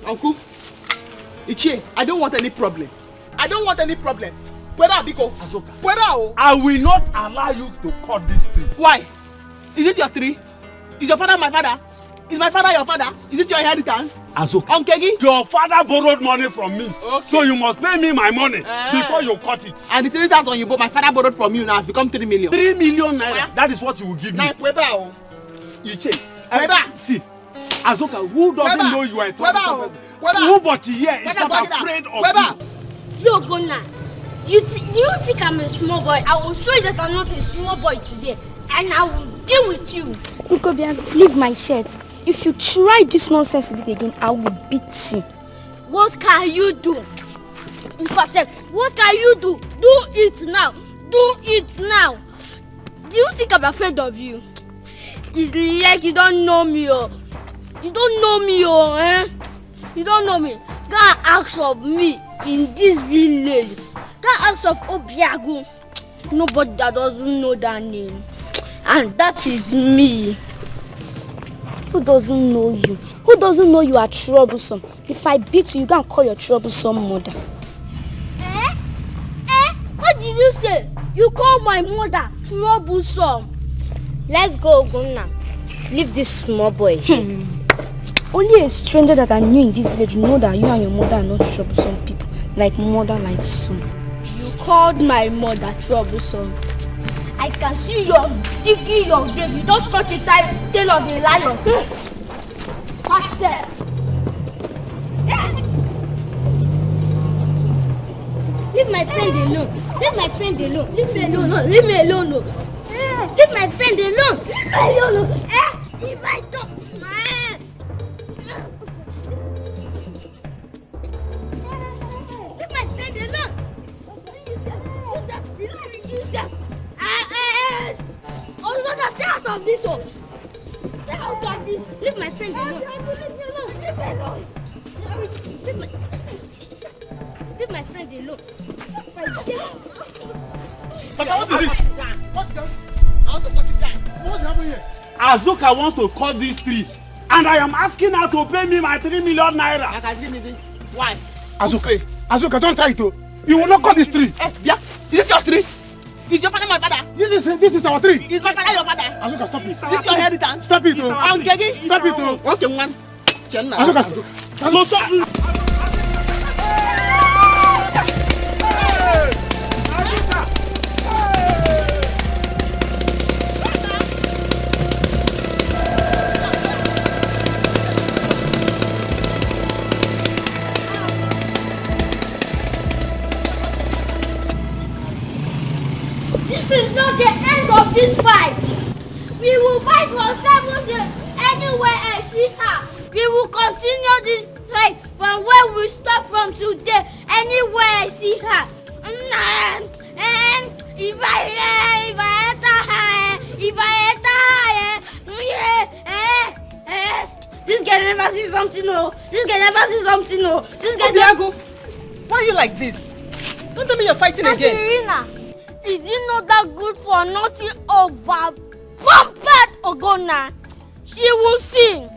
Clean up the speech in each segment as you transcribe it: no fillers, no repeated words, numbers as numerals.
Uncle, Ichie, I don't want any problem. I don't want any problem. Biko, Azoka, I will not allow you to cut this tree. Why? Is it your tree? Is your father my father? Is my father your father? Is it your inheritance? Azoka, Onkegi? Your father borrowed money from me. Okay. So you must pay me my money before you cut it. And the 3,000 you bought, my father borrowed from you now has become 3 million. 3 million naira. That is what you will give me. Iche. See, Azoka, who doesn't know you are a troublesome person? Nobody here is not afraid of you. Yo, Gona, do you think I'm a small boy? I will show you that I'm not a small boy today. And I will deal with you. Look, leave my shirt. If you try this nonsense with it again, I will beat you. What can you do? In fact, what can you do? Do it now. Do it now. Do you think I'm afraid of you? It's like you don't know me, oh. You don't know me, oh, eh? You don't know me. Go and ask of me in this village. Go and ask of Obiagu. Nobody that doesn't know that name. And that is me. Who doesn't know you? Who doesn't know you are troublesome? If I beat you, you can call your troublesome mother. What did you say? You call my mother troublesome? Let's go, Gonna. Leave this small boy. Only a stranger that I knew in this village know that you and your mother are not troublesome people. Like mother, like son. You called my mother troublesome. I can see your digging your grave. You don't touch the tail of the lion. Master. Leave my friend alone. Leave my friend alone. Leave me alone. No. Leave me alone. No. Leave my friend alone. Leave me alone. If I don't. Leave my friend alone. Use them. Oh, no, stay out of this one. Stay out of this. Leave my friend alone. Leave me alone. Leave my friend alone. But what is it? What's going on? I want to cut it down. What's happening here? Azoka wants to cut this tree. And I am asking her to pay me my 3 million naira. Why? Azoka, don't try to. You will not cut this tree. Yeah. Is it your tree? Is your father my father? This is our tree. Is my father your father? Azoka, stop it. This is your inheritance? Stop it. Onkegi? Stop it. Okay, man. Azoka, No, stop. This is not the end of this fight. We will fight for 7 days anywhere I see her. We will continue this fight from where we stop from today. Anywhere I see her. And if I this guy never see something, no. This guy never see something, no. This guy Obiago, why are you like this? Don't tell me you're fighting again. Irina, is it not that good for nothing over pumped Ogona? She will sing.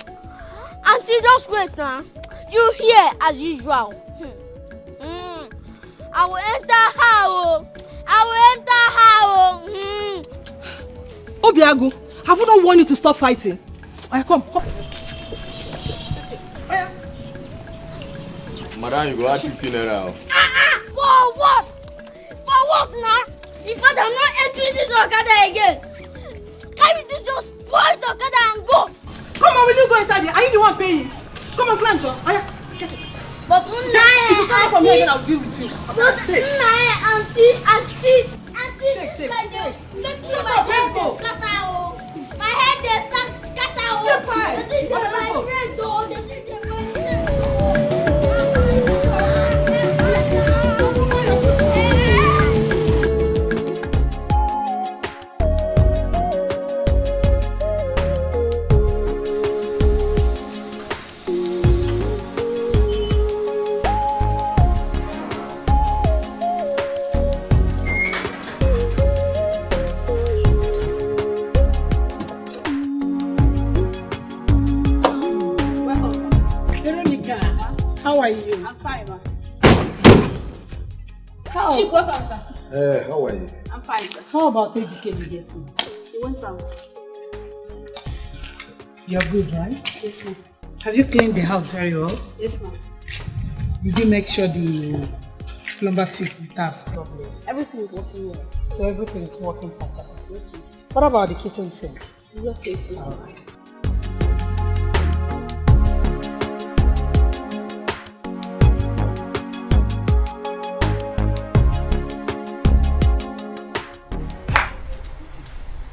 Auntie, just wait now. You hear as usual. I will enter her. Obiago, have we not warned you to stop fighting? Come. Madam, you go add 15 naira. For what? For what now? If I'm not entering this Okada again, carry this your spoiled Okada and go. Come on, will you go inside here? Are you the one paying? Come on, climb, John. Get it. But If you come from here, then I'll deal with you. Auntie, Take. make Shut sure up, my head let's go. is scatter. My head is scatter. Get by. This is Let's my go. friend, though. This is my friend. How are you? I'm fine, ma. How? Chief, welcome, sir. How are you? I'm fine, sir. How about Dikeh getting? He went out. You're good, right? Yes, ma'am. Have you cleaned the house very well? Yes, ma'am. Did you make sure the plumber fixed the taps properly? Everything is working well. So everything is working perfectly. Yes, ma'am. What about the kitchen sink? It's okay too. All right.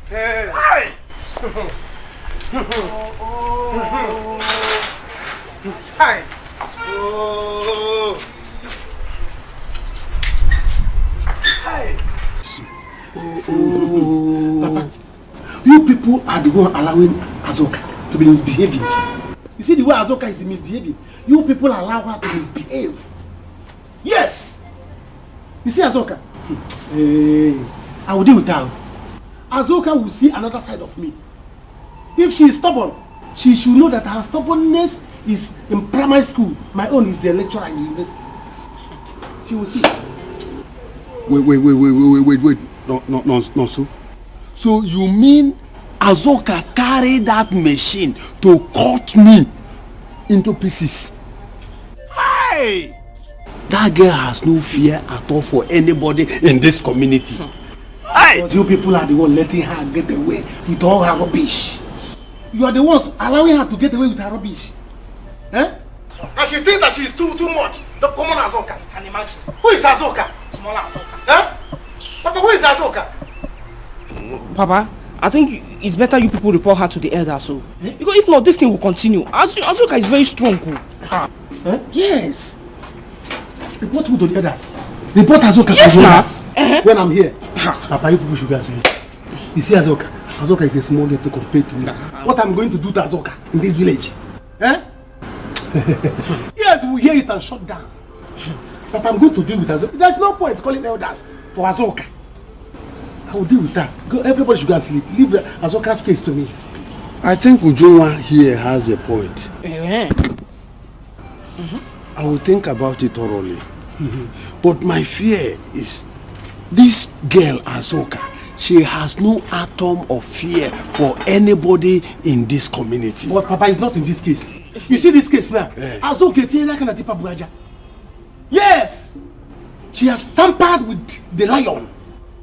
Hey! Hi! Oh! Hi! Papa, you people are the one allowing Azoka to be misbehaving. You see the way Azoka is misbehaving? You people allow her to misbehave. Yes! You see Azoka? Hey, I will deal with her. Azoka will see another side of me. If she is stubborn, she should know that her stubbornness is in primary school. My own is a lecturer in university. She will see. Wait. No, so you mean Azoka carried that machine to cut me into pieces? Hey! That girl has no fear at all for anybody in this community. Hey! Because you people are the one letting her get away with all her rubbish. You are the ones allowing her to get away with her rubbish. Eh? And she thinks that she is too much. The common Azoka. Can you imagine? Who is Azoka? Small Azoka. Eh? Papa, who is Azoka? Papa, I think it's better you people report her to the elders, so because if not, this thing will continue. Azoka is very strong. Eh? Yes. Report who to the others? Report Azoka yes, to the now. others. When I'm here. Papa, you people should go see. You see Azoka? Azoka is a small girl to compare to me. What I'm going to do to Azoka in this village? Eh? Yes, we'll hear it and shut down. But I'm going to deal with Azoka. There's no point calling elders for Azoka. I will deal with that. Go, everybody should go and sleep. Leave Azoka's case to me. I think Ujunwa here has a point. I will think about it thoroughly. But my fear is this girl Azoka, she has no atom of fear for anybody in this community. But Papa is not in this case. You see this case now? Azoka Tipa. Yes! She has tampered with the lion.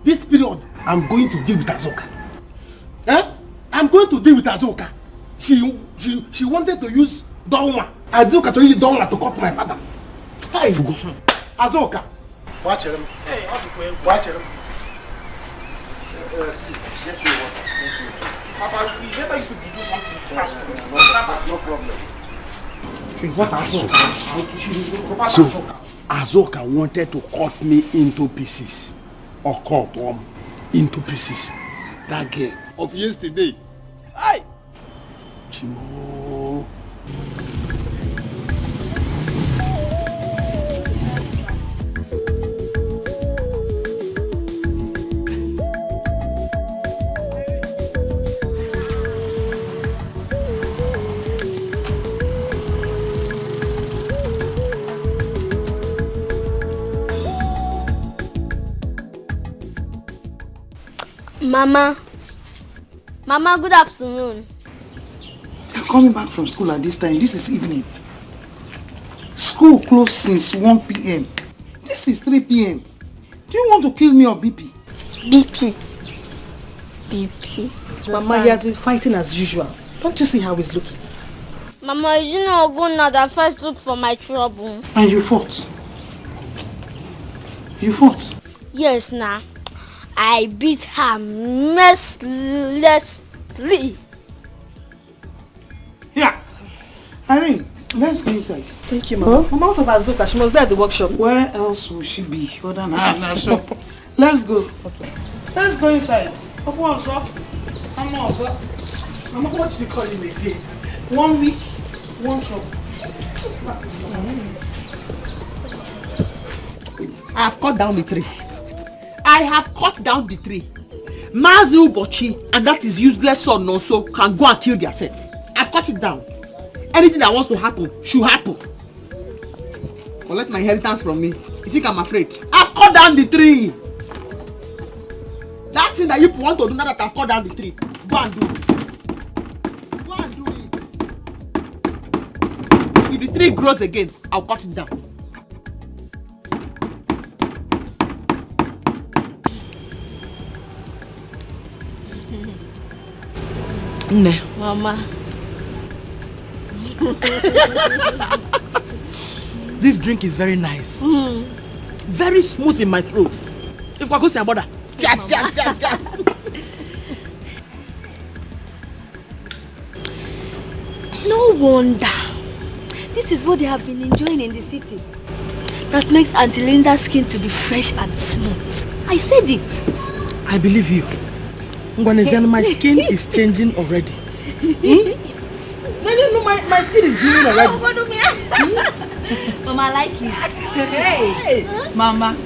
This period, I'm going to deal with Azoka. Eh? I'm going to deal with Azoka. She wanted to use Donwa. Azoka to use Donwa to cut my father. Hey, Azoka. Watch him. Hey, Watch him. Papa, we better you to do something fast. No problem. What Azoka? So, Azoka wanted to cut me into pieces. Or cut into pieces. That girl of yesterday. Aye! Chimo. Mama, good afternoon. You're coming back from school at this time. This is evening. School closed since 1 p.m. This is 3 p.m. Do you want to kill me or BP? BP. Mama, he has been fighting as usual. Don't you see how he's looking? Mama, you know Oguna that first look for my trouble. And you fought. You fought. Yes, nah. I beat her mercilessly. Yeah. Irene, let's go inside. Thank you, Mama. Mama, out of Azoka, she must be at the workshop. Where else will she be other than her shop? Let's go. Okay. Let's go inside. Come on, sir. Come on, sir. Mama, what did you call him again? 1 week, 1 trouble. I have cut down the tree. I have cut down the tree. Mazu Bochi and that is useless son also can go and kill themselves. I've cut it down. Anything that wants to happen should happen. collect my inheritance from me. You think I'm afraid? I've cut down the tree. That thing that you want to do now that I've cut down the tree, go and do it. Go and do it. If the tree grows again, I'll cut it down. Nne. Mama. This drink is very nice. Very smooth in my throat. If I go see a brother. No wonder. This is what they have been enjoying in the city. That makes Auntie Linda's skin to be fresh and smooth. I said it. I believe you. My skin is changing already. No, my skin is glowing already. Mama, I like it. Hey, Mama,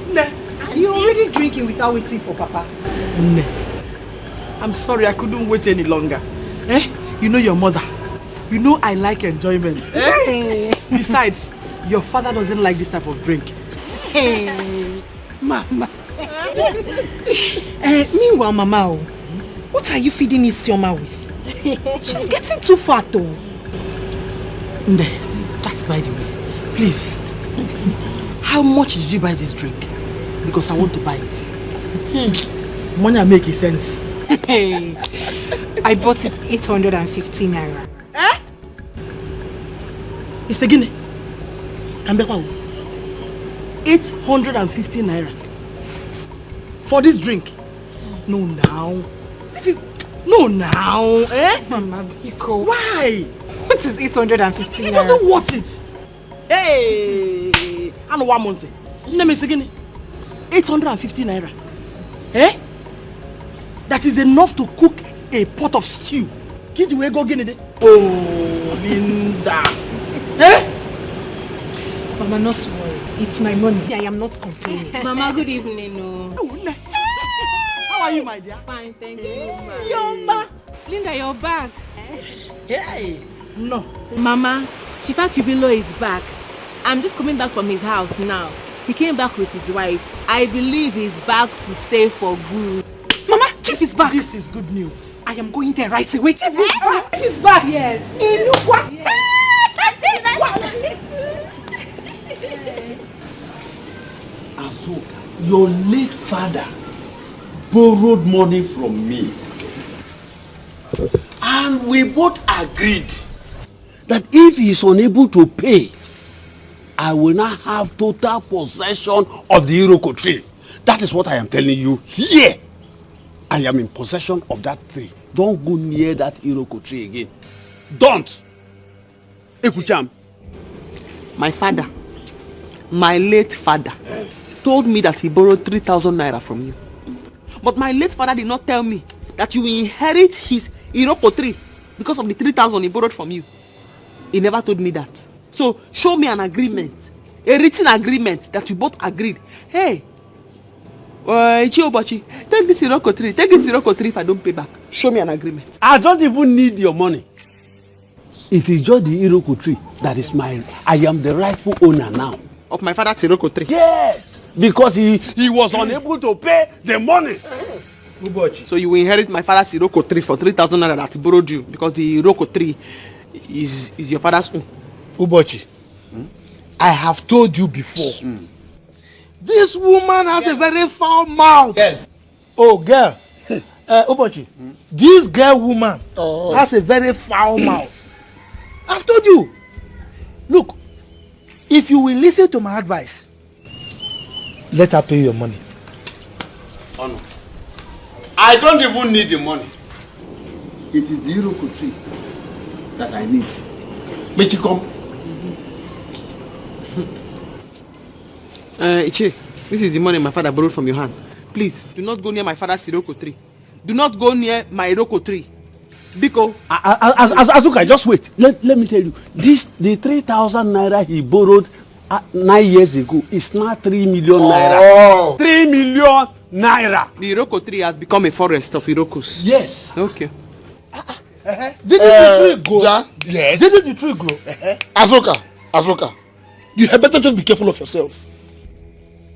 you're already drinking without waiting for Papa. I'm sorry, I couldn't wait any longer. You know your mother. You know I like enjoyment. Besides, your father doesn't like this type of drink. Mama. Meanwhile, Mama, what are you feeding Isioma with? She's getting too fat though. That's by the way. Please, how much did you buy this drink? Because I want to buy it. Money make sense. I bought it 850 naira. It's a guinea. 850 naira. For this drink? No now. Mama, Biko. Why? What is 850 naira? It doesn't worth it. Hey, I know one month. Let me say 850 naira. That is enough to cook a pot of stew. Kid, we go get it. Oh, Linda. Mama, not to worry. It's my money. I am not complaining. Mama, good evening. How are you, my dear? Fine, thank you. Isioma. Linda, you're back. Hey, no. Mama, Chief Akubilo is back. I'm just coming back from his house now. He came back with his wife. I believe he's back to stay for good. Mama, Chief is back. This is good news. I am going there right away. Chief is back. Chief is back. Yes. Azuka, your late father borrowed money from me. And we both agreed that if he is unable to pay, I will not have total possession of the Iroko tree. That is what I am telling you here. I am in possession of that tree. Don't go near that Iroko tree again. Don't. Ekucham. My father, my late father, told me that he borrowed 3,000 naira from you. But my late father did not tell me that you will inherit his Iroko tree because of the 3,000 he borrowed from you. He never told me that. So show me an agreement, a written agreement that you both agreed. Hey, Ichiobachi, take this Iroko tree if I don't pay back. Show me an agreement. I don't even need your money. It is just the Iroko tree that is mine. I am the rightful owner now. Of my father's Iroko tree? Yes, because he was unable to pay the money. So you will inherit my father's Iroko tree for 3,000 naira that he borrowed you because the Iroko tree is your father's own. Ubochi, I have told you before. This woman has a very foul mouth. Girl. Oh, girl. Ubochi, this girl woman has a very foul mouth. I've told you. Look, if you will listen to my advice, let her pay your money. Oh no. I don't even need the money. It is the Iroko tree that I need. May you come? Ichi, this is the money my father borrowed from your hand. Please, do not go near my father's Iroko tree. Do not go near my Iroko tree. Biko. Azuka, just wait. Let me tell you. The 3,000 naira he borrowed 9 years ago is now 3 million naira. Oh. 3 million naira. The Iroko tree has become a forest of Irokos. Yes. Okay. Didn't the tree grow? Ja? Yes. Didn't the tree grow? Azuka, You had better just be careful of yourself.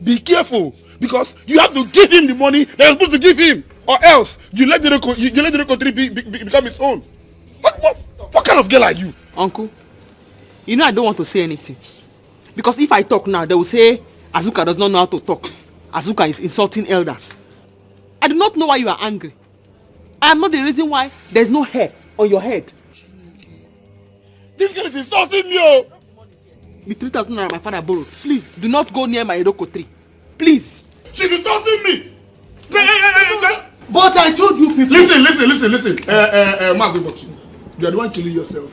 Be careful, because you have to give him the money that you're supposed to give him, or else you let the country become its own. What kind of girl are you? Uncle, you know I don't want to say anything. Because if I talk now, they will say Azuka does not know how to talk. Azuka is insulting elders. I do not know why you are angry. I am not the reason why there is no hair on your head. This girl is insulting me, oh! The 3,000 naira my father borrowed. Please, do not go near my Iroko tree. Please. She's insulting me! But I told you people... Listen. Mazubochi, you are the one killing yourself.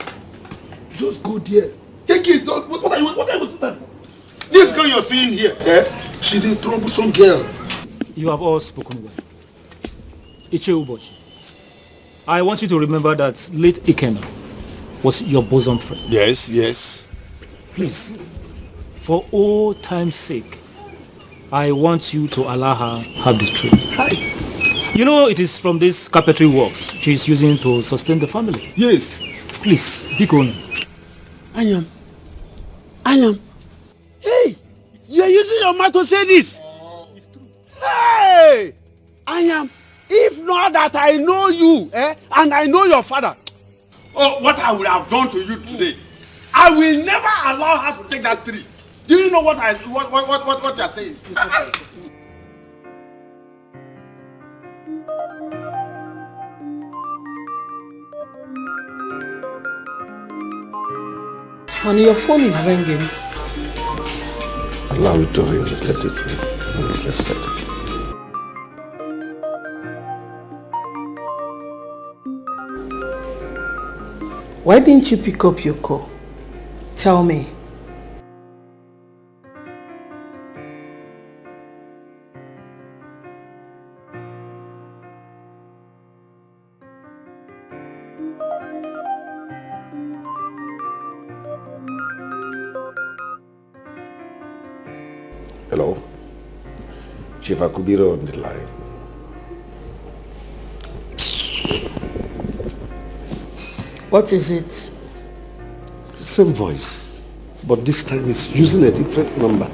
Just go there. Take it. What are you sitting for? This girl you're seeing here, she's a troublesome girl. You have all spoken well. Iche Ubochi, I want you to remember that late Ikenna was your bosom friend. Yes. Please, for old time's sake, I want you to allow her have the truth. Hi. You know, it is from this carpentry works she is using to sustain the family. Yes. Please, be going. I am. Hey, you are using your mouth to say this. It's true. Hey, I am. If not that I know you, and I know your father, what I would have done to you today, I will never allow her to take that tree. Do you know what you are saying? Honey, your phone is ringing. Allow it to ring. Let it ring. I'm interested. Why didn't you pick up your call? Tell me. Hello. Chief Akubiro on the line. What is it? Same voice, but this time it's using a different number.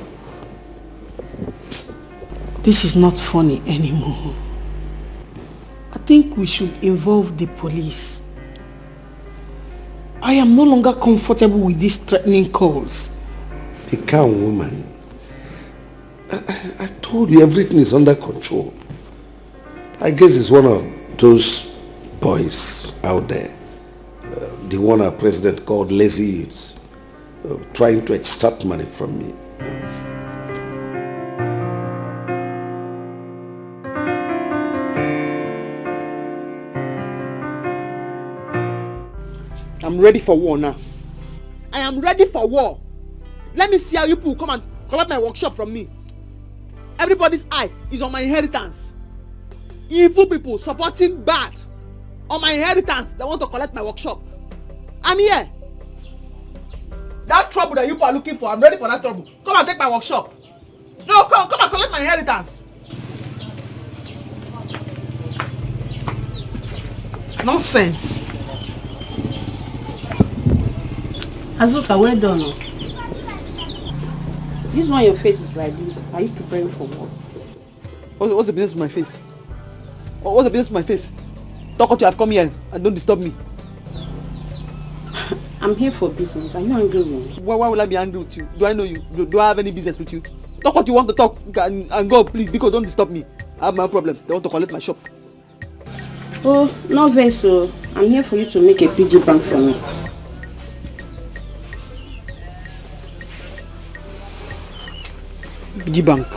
This is not funny anymore. I think we should involve the police. I am no longer comfortable with these threatening calls. Be calm, woman. I told you everything is under control. I guess it's one of those boys out there. The one our president called lazy youths, trying to extract money from me. I'm ready for war now. I am ready for war. Let me see how you people come and collect my workshop from me. Everybody's eye is on my inheritance. Evil people supporting bad on my inheritance. They want to collect my workshop. I'm here. That trouble that you people are looking for, I'm ready for that trouble. Come and take my workshop. No, come and collect my inheritance. Nonsense. Azuka, well done. This one your face is like this. Are you preparing for war? What's the business with my face? What's the business with my face? Talk what you have come here and don't disturb me. I'm here for business. Are you angry with me? Why will I be angry with you? Do I know you? Do I have any business with you? Talk what you want to talk and go, please, because don't disturb me. I have my own problems. They want to collect my shop. Oh, no vex, so I'm here for you to make a PG bank for me. PG bank.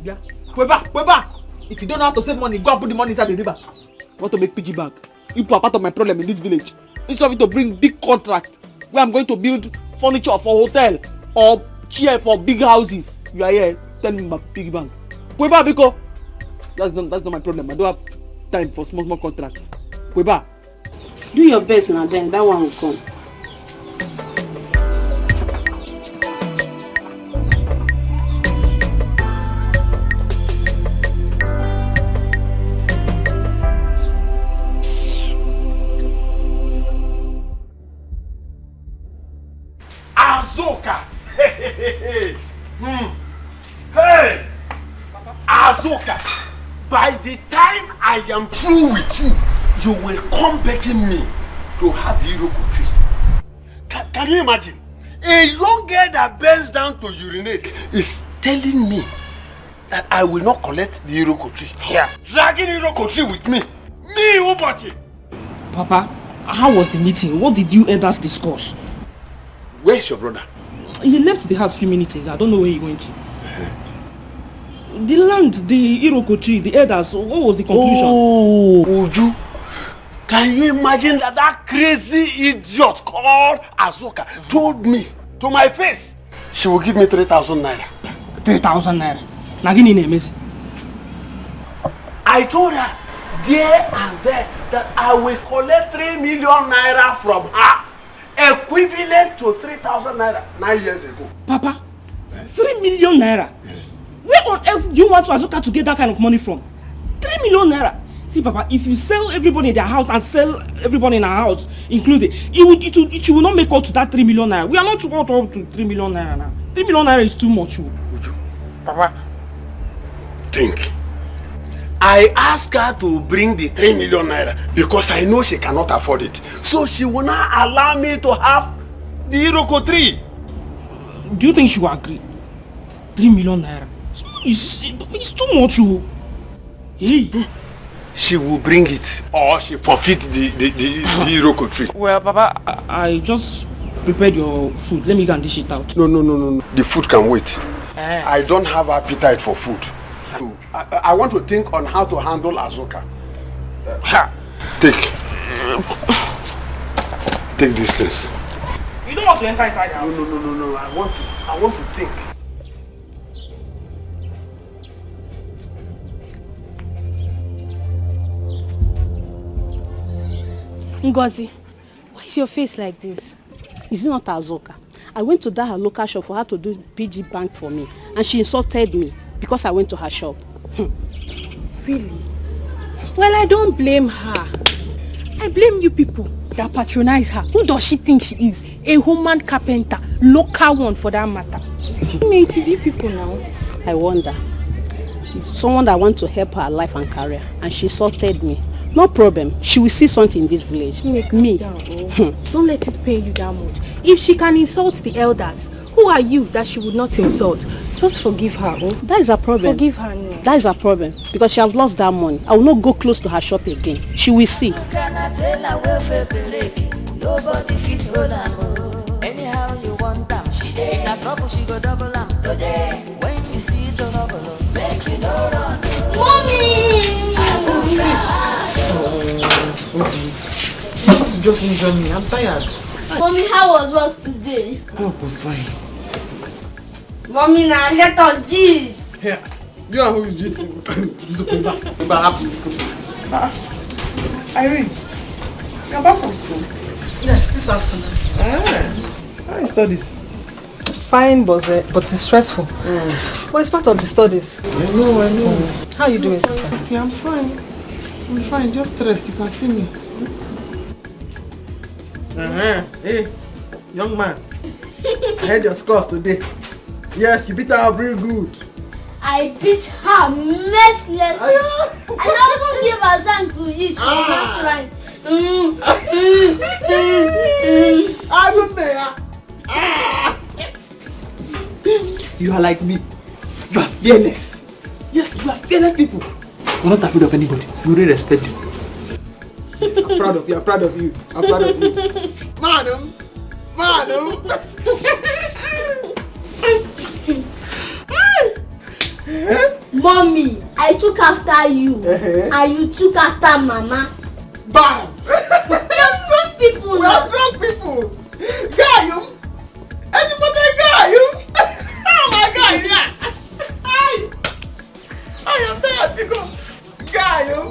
Yeah. Weba. If you don't know how to save money, go and put the money inside the river. Want to make PG bank? You are part of my problem in this village. Instead of you to bring big contract where I'm going to build furniture for hotel or chair for big houses, you are here telling me about piggy bank. Weba, Biko. That's not my problem. I don't have time for small contracts. Weba. Do your best now, then that one will come. Hey! Azoka, by the time I am through with you, you will come begging me to have the Iroko tree. Can you imagine? A young girl that bends down to urinate is telling me that I will not collect the Iroko tree. Here, dragging Iroko tree with me. Me, Ubochi. Papa, how was the meeting? What did you elders discuss? Where's your brother? He left the house a few minutes ago. I don't know where he went. The land, the Iroko tree, the elders, what was the conclusion? Oh, Uju. Can you imagine that crazy idiot called Azoka told me to my face she will give me 3,000 naira. 3,000 naira? Nagini Nemes. I told her there and there that I will collect 3 million naira from her, equivalent to 3,000 naira 9 years ago. Papa, 3 million naira? Where on earth do you want Azoka to get that kind of money from? 3 million naira? See, Papa, if you sell everybody in their house and sell everybody in our house included, it will not make up to that 3 million naira. We are not up to 3 million naira now. 3 million naira is too much. Papa, think. I asked her to bring the 3 million naira because I know she cannot afford it. So she will not allow me to have the Iroko tree. Do you think she will agree? 3 million naira? It's too much. Hey. She will bring it or she forfeit the Iroko tree. Well, Papa, I just prepared your food. Let me go and dish it out. No. The food can wait. I don't have appetite for food. I want to think on how to handle Azoka. Take this things. You don't want to enter inside the house? No. I want to think. Ngozi, why is your face like this? Is it not Azoka? I went to that her local shop for her to do PG bank for me, and she insulted me because I went to her shop. Really? Well, I don't blame her. I blame you people that patronize her. Who does she think she is? A human carpenter, local one for that matter. It is you people now. I wonder. It's someone that wants to help her life and career, and she insulted me. No problem. She will see something in this village. Me. Don't let it pain you that much. If she can insult the elders, who are you that she would not insult? Just forgive her. Oh? That is a problem. Forgive her. No. That is a problem. Because she has lost that money. I will not go close to her shop again. She will see. Nobody fits hold am. Anyhow you want them. She dey na trouble, she go double am. Today, when you see the trouble, make you no run. Mommy! To just enjoy me. I'm tired. Mommy, how was work today? Work was fine. Mommy, now let us gist. Here, you are who is gisting. Irene, you're back from school? Yes, this afternoon. How is studies? Fine, but it's stressful. But it's part of the studies. I know. How are you doing, sister? Yeah, I'm fine, just stressed. You can see me. Hey, young man. I heard your scores today. Yes, you beat her up real good. I beat her mercilessly. I don't give her something to eat. She's not crying. I don't know. You are like me. You are fearless. Yes, you are fearless people. You're not afraid of anybody. You really respect them. I'm proud of you. I'm proud of you. Madam. Mommy, I took after you. And you took after Mama. Bam! We are strong people We now. are strong people. Gayum. Anybody Gayum? Oh my God, yeah. I am there to go. Gayum.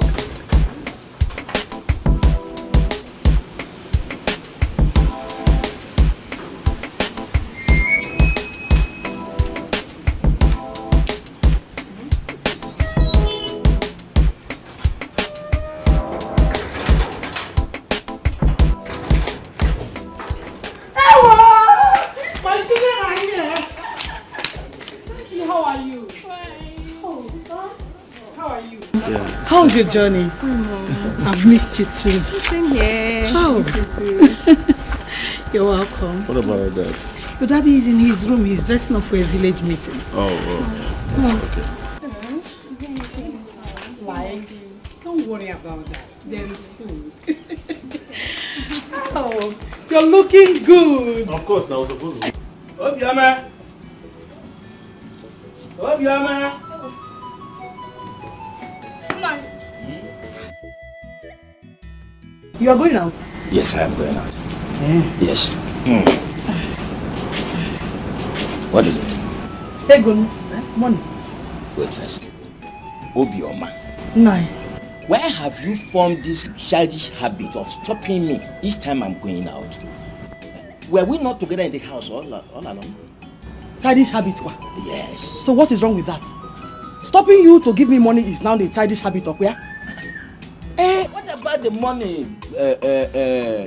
your journey? I've missed you too. Same here. Oh. You're welcome. What about your dad? Your daddy is in his room. He's dressing up for a village meeting. Okay. Like, don't worry about that. There is food. Oh, you're looking good. Of course, that was supposed to be. Obiama! You are going out? Yes, I am going out. Yes. What is it? Hey, good. Money. Wait first. Obioma. No. Where have you formed this childish habit of stopping me each time I'm going out? Were we not together in the house all along? Childish habit? Yes. So what is wrong with that? Stopping you to give me money is now the childish habit of where? What about the money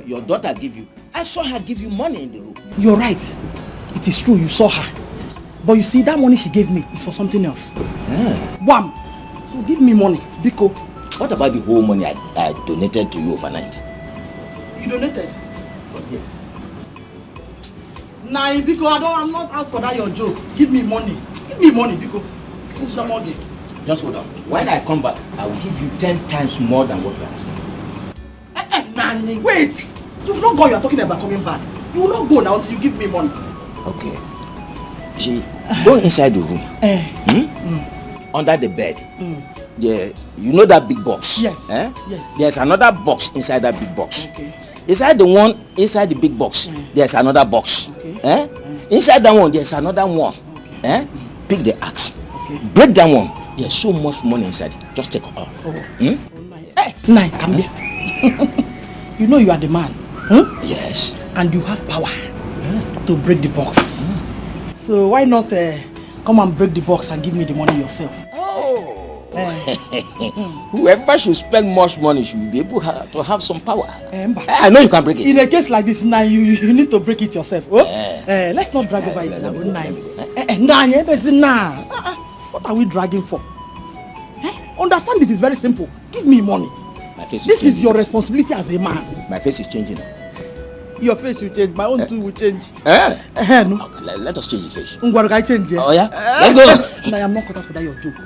your daughter gave you? I saw her give you money in the room. You're right. It is true, you saw her. But you see, that money she gave me is for something else. Wham! So give me money, Biko. What about the whole money I donated to you overnight? You donated? From here. Nah, Biko, I'm not out for that your joke. Give me money. Give me money, Biko. Who's the money? Just hold on. When I come back, I will give you 10 times more than what you are asking. Nani, wait! You've not gone, you're talking about coming back. You will not go now until you give me money. Okay. See, go inside the room. Under the bed. Yeah, you know that big box? Yes. Yes. There's another box inside that big box. Okay. Inside the big box, there's another box. Okay. Inside that one, there's another one. Okay. Pick the axe. Okay. Break that one. There's so much money inside. Just take all. Hey, Nai, come here. You know you are the man. Yes. And you have power to break the box. So why not come and break the box and give me the money yourself? Whoever should spend much money should be able to have some power. I know you can break it. In a case like this, now you need to break it yourself. Let's not drag over it now. What are we dragging for? Understand it is very simple. Give me money. This is your responsibility as a man. My face is changing. Your face will change. My own too will change. No. Okay, let us change the face. Oh yeah? Let's go. No, I am not caught up for that your joke.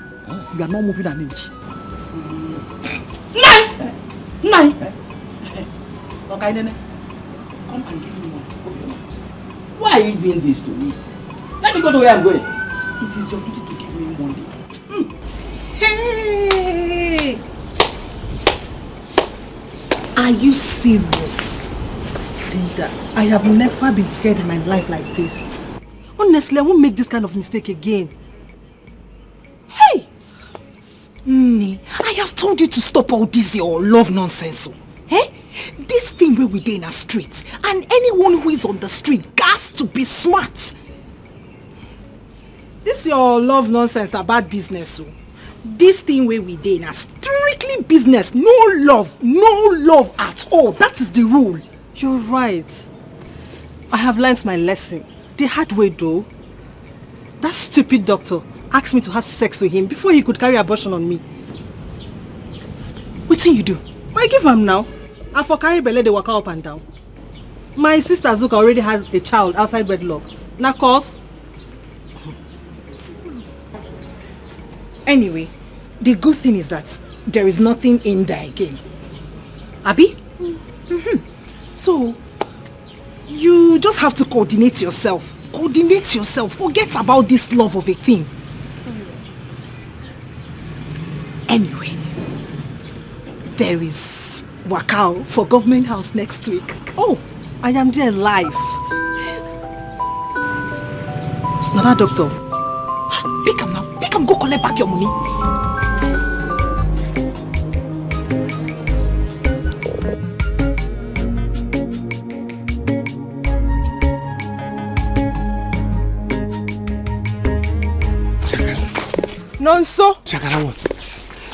You are not moving an inch. Nine. Okay, Nene. Come and give me money. Why are you doing this to me? Let me go to where I'm going. It is your duty to give me money. Hey! Are you serious? Linda, I have never been scared in my life like this. Honestly, I won't make this kind of mistake again. Hey! I have told you to stop all this your love nonsense. This thing where we dey in a street, and anyone who is on the street has to be smart. This your love nonsense, that bad business. This thing where we dey in a strictly business, no love at all. That is the rule. You're right. I have learnt my lesson. The hard way though. That stupid doctor asked me to have sex with him before he could carry abortion on me. What do you do? I give him now. And for carry belle, they walk up and down. My sister Zuka already has a child outside wedlock. Now cause. Anyway, the good thing is that there is nothing in there again. Abi? So, you just have to coordinate yourself. Coordinate yourself. Forget about this love of a thing. Anyway, there is Wakao for government house next week. Oh, I am there live. Nana doctor, pick him now. Pick him, go collect back your money. Nonso. Shakara what?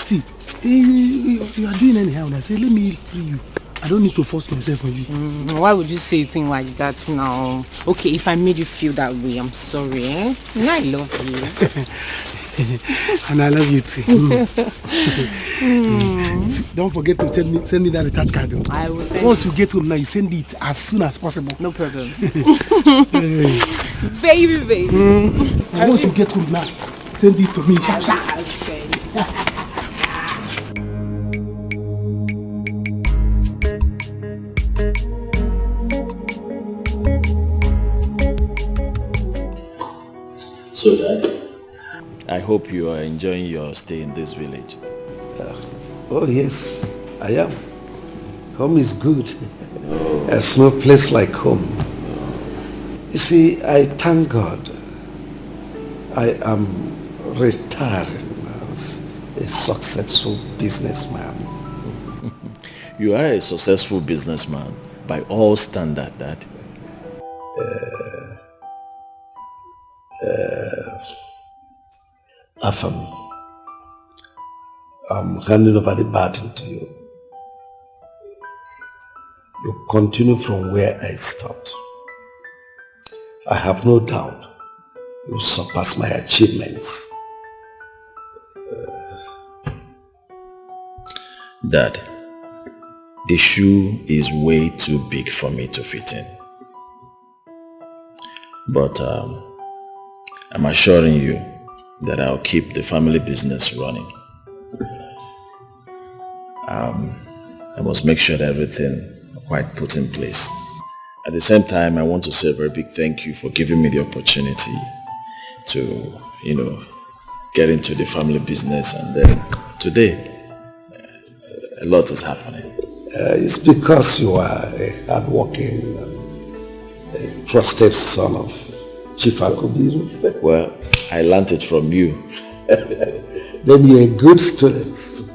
See, you are doing anyhow and I say, let me free you. I don't need to force myself on you. Why would you say a thing like that now? Okay, if I made you feel that way, I'm sorry. I love you. And I love you too. Don't forget to send me that recharge card. Though. I will send Once you get home now, you send it as soon as possible. No problem. Baby. Once you get home now, send it to me. Sharp. So, Dad, I hope you are enjoying your stay in this village. Oh yes, I am. Home is good. There's no place like home. You see, I thank God I am retiring as a successful businessman. You are a successful businessman by all standards, Dad. Afam, I'm handing over the baton to you. You continue from where I stopped. I have no doubt you surpass my achievements. Dad, the shoe is way too big for me to fit in. But I'm assuring you that I'll keep the family business running. I must make sure that everything quite put in place. At the same time, I want to say a very big thank you for giving me the opportunity to, get into the family business, and then today, a lot is happening. It's because you are a hard-working, a trusted son of Chief Akubiru. Well, I learned it from you. Then you're a good student.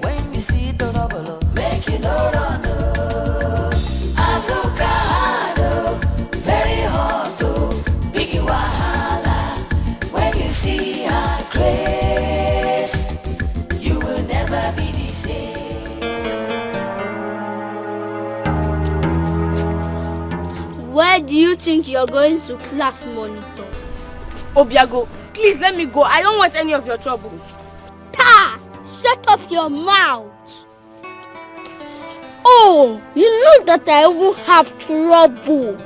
When you see the rubble, make you no run. Azuka, very hot, big wahala. When you see her grace, you will never be the same. Where do you think you're going to class, monitor? Obiago, please let me go. I don't want any of your troubles. Ta! Shut up your mouth. Oh, you know that I even have trouble.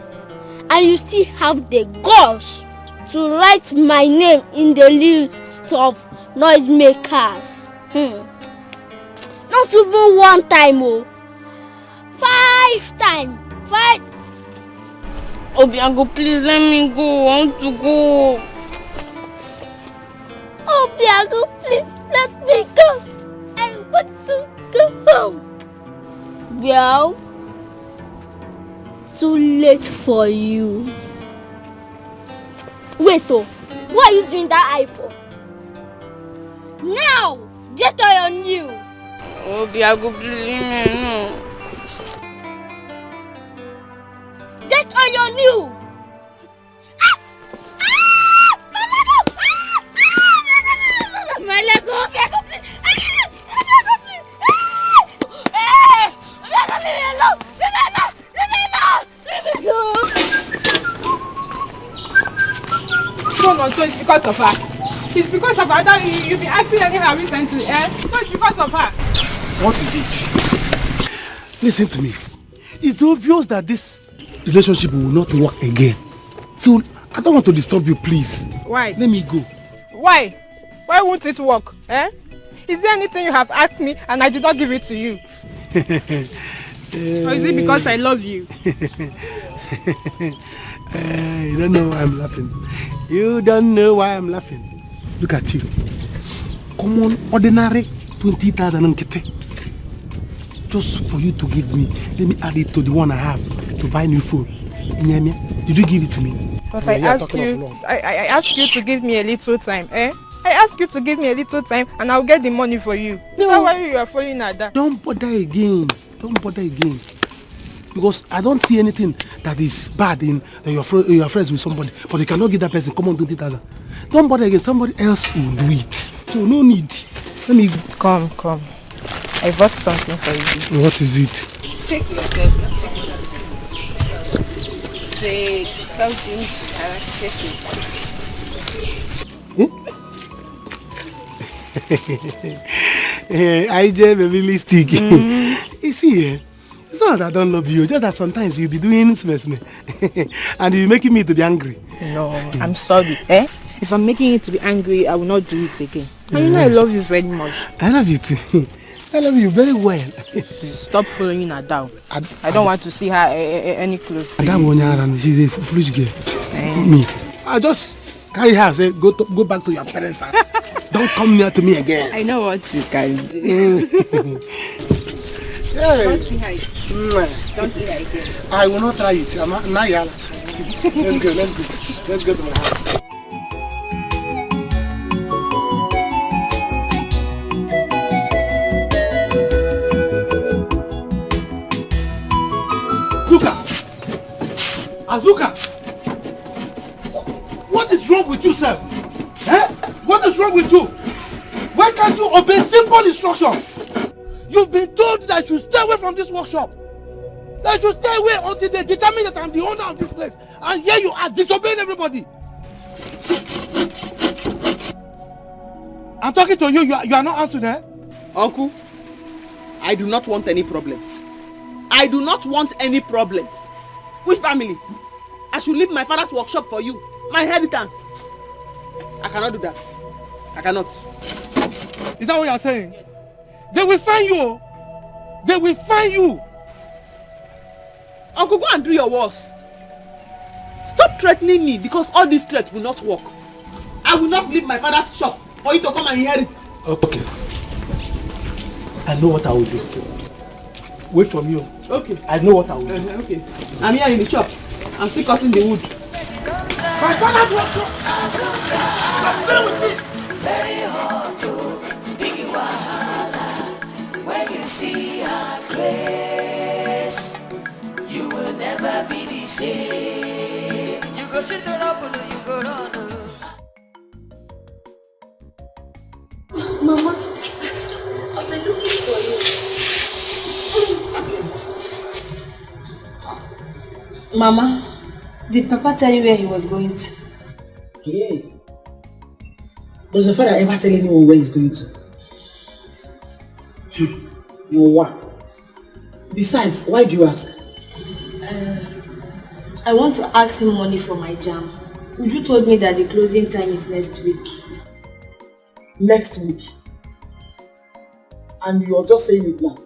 And you still have the guts to write my name in the list of noisemakers. Not even one time, oh. 5 times. 5. Obiago, please let me go. I want to go. Obiago, please let me go. I want to go home. Well, too late for you. Wait, what are you doing that eye for? Now, get on your new. Obiago, please, no. Get on your new. My leg, Obiago, please. Obiago, please. Hey, Obiago, leave me alone. Leave me alone. So it's because of her. It's because of her that you've been acting anyhow recently, eh? So it's because of her. What is it? Listen to me. It's obvious that this relationship will not work again. So I don't want to disturb you, please. Why? Let me go. Why? Why won't it work? Eh? Is there anything you have asked me and I did not give it to you? Or is it because I love you? You don't know why I'm laughing. You don't know why I'm laughing. Look at you. Common, ordinary 20,000 nkete. Just for you to give me. Let me add it to the one I have to buy new phone. Did you give it to me? But I asked you to give me a little time, eh? I asked you to give me a little time and I'll get the money for you. No. Is that why you are following at that? Don't bother again. Don't bother again. Because I don't see anything that is bad in that you're friends with somebody, but you cannot give that person common 20,000. Don't bother again. Somebody else will do it. So no need. Let me come. I bought something for you. What is it? Check yourself. Check yourself. 6 something. Check it. IJ baby lipstick. You see, it's not that I don't love you, just that sometimes you'll be doing smell. And you're making me to be angry. No, I'm sorry. If I'm making you to be angry, I will not do it again. And you know I love you very much. I love you too. I love you very well. Stop following her down. I don't want to see her any close. She's a foolish girl. Me. I just carry her and say, go back to your parents' house. Don't come near to me again. I know what you can do. Hey. Don't see her. Don't see her again. I will not try it. Let's go. Let's go to my house. Azuka! What is wrong with you, sir? What is wrong with you? Why can't you obey simple instruction? You've been told that I should stay away from this workshop. That I should stay away until they determine that I'm the owner of this place. And here you are disobeying everybody. I'm talking to you. You are not answering, eh? Uncle, I do not want any problems. I do not want any problems. Which family? I should leave my father's workshop for you. My inheritance. I cannot do that. I cannot. Is that what you are saying? Yes. They will find you. They will find you. Uncle, go and do your worst. Stop threatening me because all these threats will not work. I will not leave my father's shop for you to come and inherit. Okay. I know what I will do. Wait for me. Okay. I know what I will do. Okay. I'm here in the shop. I'm still cutting the wood. My father's workshop. Stay with me. Very hard to big wahala. When you see her grace, you will never be the same. You go sit around, you go run. Mama, I've been looking for you. Mama, did Papa tell you where he was going to? Yeah. Does the father ever tell anyone where he's going to? No, what? Besides, why do you ask? I want to ask him money for my jam. Uju told me that the closing time is next week. Next week? And you're just saying it now?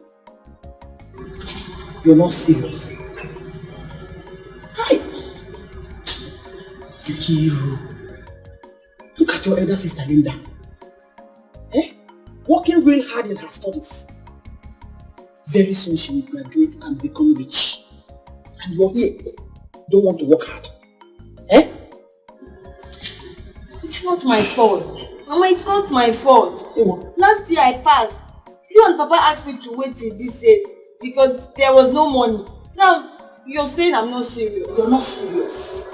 You're not serious? Hi! Kikiru. Look at your elder sister Linda. Working real hard in her studies. Very soon she will graduate and become rich. And you're here. Don't want to work hard. It's not my fault. Mama, it's not my fault. Last year I passed. You and Papa asked me to wait till this year because there was no money. Now, you're saying I'm not serious. You're not serious.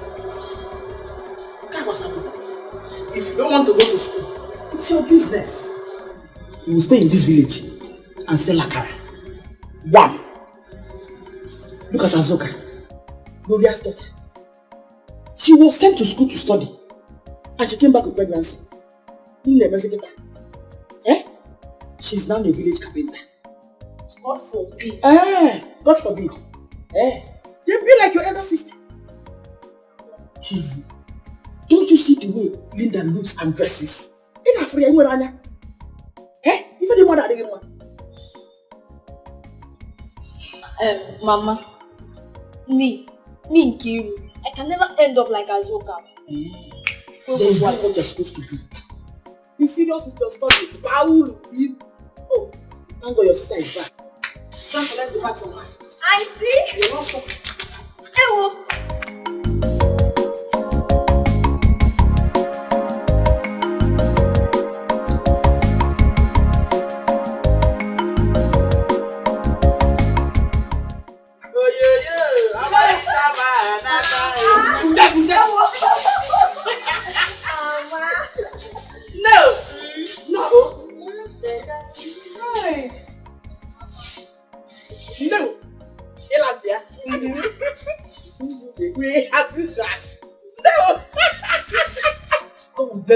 If you don't want to go to school, it's your business. You will stay in this village and sell akara. One. Look at Azoka, Gloria's daughter. She was sent to school to study and she came back with pregnancy. She's now a village carpenter. God forbid. God forbid. Then be like your elder sister. Kivu. Don't you see the way Linda looks and dresses? Even the mother again. Mama, me Nkiru, I can never end up like Azoka. Then you know what you're supposed to do. Be serious with your studies. Oh, thank God your sister is back. Can't collect the back from her. Auntie! You're not so. Ewo!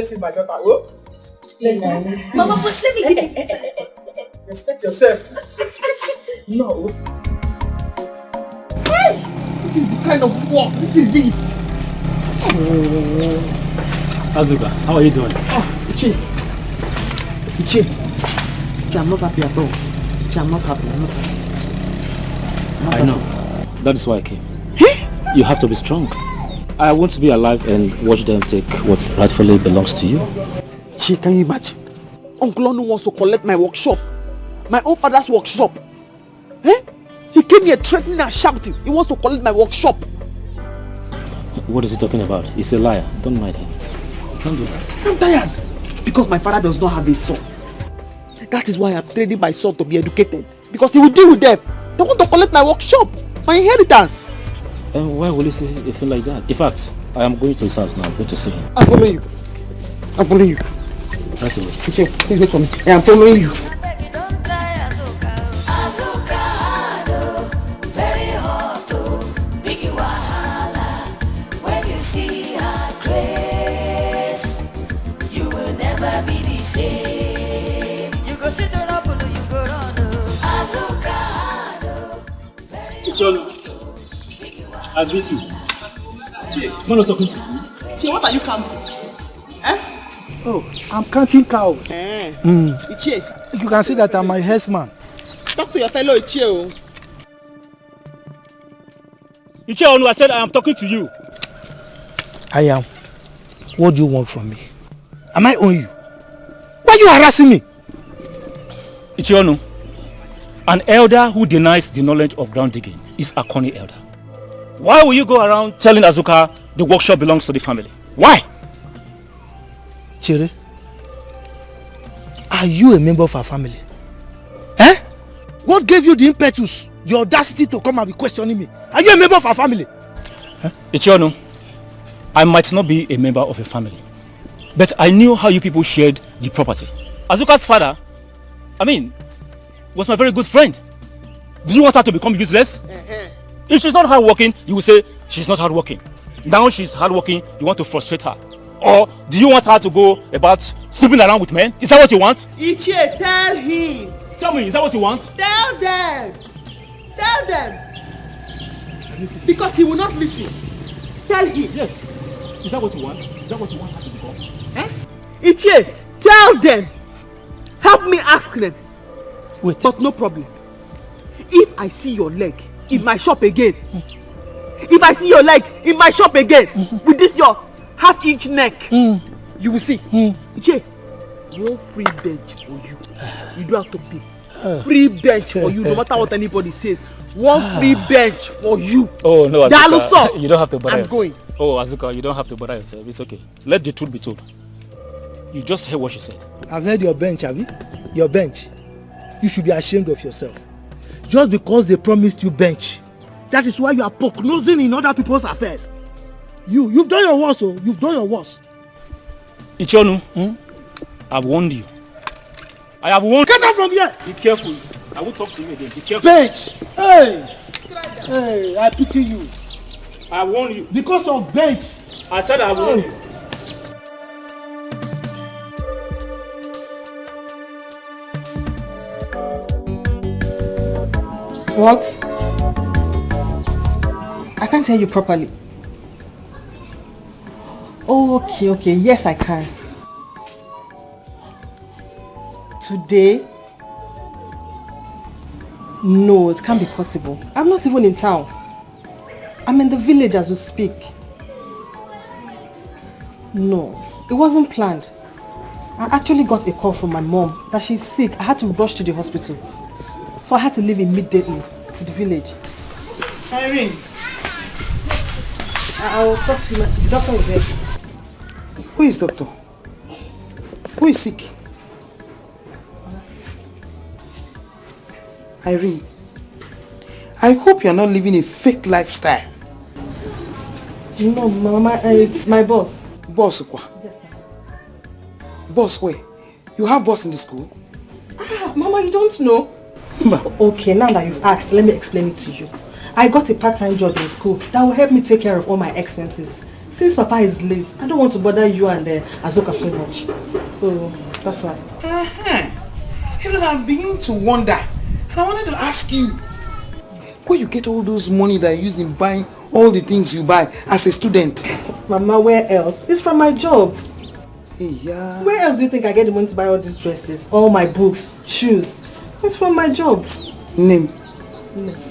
bless you, my daughter. Oh? Mama, but let me get it. Respect yourself. No. Hey! This is the kind of work. This is it. Azuka, how are you doing? Ichi, I'm not happy at all. Ichi, I'm not happy. I know. That is why I came. You have to be strong. I want to be alive and watch them take what rightfully belongs to you. Ichi, can you imagine? Uncle Onu wants to collect my workshop. My own father's workshop. Eh? He came here threatening and shouting. He wants to collect my workshop. What is he talking about? He's a liar. Don't mind him. You can't do that. I'm tired. Because my father does not have a son. That is why I'm training my son to be educated. Because he will deal with them. They want to collect my workshop. My inheritance. And why will he say a thing like that? In fact, I am going to his house now. I'm going to see him. I'm following you. I'm following you. Right away. Okay, please wait for me. I am following you. I'm busy. Yes. I'm not talking to you. Che, what are you counting? Eh? Oh, I'm counting cows. Ichie. You can see that I'm my herdsman. Talk to your fellow Ichie. Ichie Onu, I said I am talking to you. I am. What do you want from me? Am I on you? Why are you harassing me? Ichie Onu, an elder who denies the knowledge of ground digging is a corny elder. Why will you go around telling Azuka the workshop belongs to the family? Why? Chere, are you a member of our family? Eh? What gave you the impetus, the audacity to come and be questioning me? Are you a member of our family? Huh? Ichie Onu, I might not be a member of a family, but I knew how you people shared the property. Azuka's father, was my very good friend. Do you want her to become useless? If she's not hardworking, you will say she's not hardworking. Now she's hardworking, you want to frustrate her. Or do you want her to go about sleeping around with men? Is that what you want? Ichie, tell him. Tell me, is that what you want? Tell them. Tell them. Because he will not listen. Tell him. Yes. Is that what you want? Is that what you want her to become? Eh? Ichie, tell them. Help me ask them. Wait. But no problem. If I see your leg in my shop again, if I see your leg in my shop again, with this your half-inch neck, you will see. Ichie, one free bench for you. You don't have to pay. Free bench for you, no matter what anybody says. One free bench for you. Oh no, Azuka, you don't have to bother I'm yourself. going. Oh Azuka, you don't have to bother yourself. It's okay. Let the truth be told. You just heard what she said. I've heard your bench, have you? Your bench. You should be ashamed of yourself. Just because they promised you bench. That is why you are poke-nosing in other people's affairs. You've done your worst, oh. You've done your worst. Ichie Onu, I've warned you. I have warned you. Get out from here! Be careful. I won't talk to you again. Be careful. Bench! Hey, I pity you. I warn you. Because of bench. I said I warn you. What? I can't hear you properly. Oh, okay. Yes, I can. Today? No, it can't be possible. I'm not even in town. I'm in the village as we speak. No, it wasn't planned. I actually got a call from my mom that she's sick. I had to rush to the hospital. So I had to leave immediately to the village. Irene. I will talk to you. The doctor is there. Who is doctor? Who is sick? Irene, I hope you are not living a fake lifestyle. No, Mama, it's my boss. Boss, what? Yes, ma'am. Boss, where? You have boss in the school? Mama, you don't know? Okay, now that you've asked, let me explain it to you. I got a part-time job in school that will help me take care of all my expenses. since Papa is late, I don't want to bother you and Azoka so much. So that's why. You know, I'm beginning to wonder. And I wanted to ask you, where you get all those money that you use in buying all the things you buy as a student? Mama, where else? It's from my job. Hey, yeah. Where else do you think I get the money to buy all these dresses, all my books, shoes? It's from my job. Name.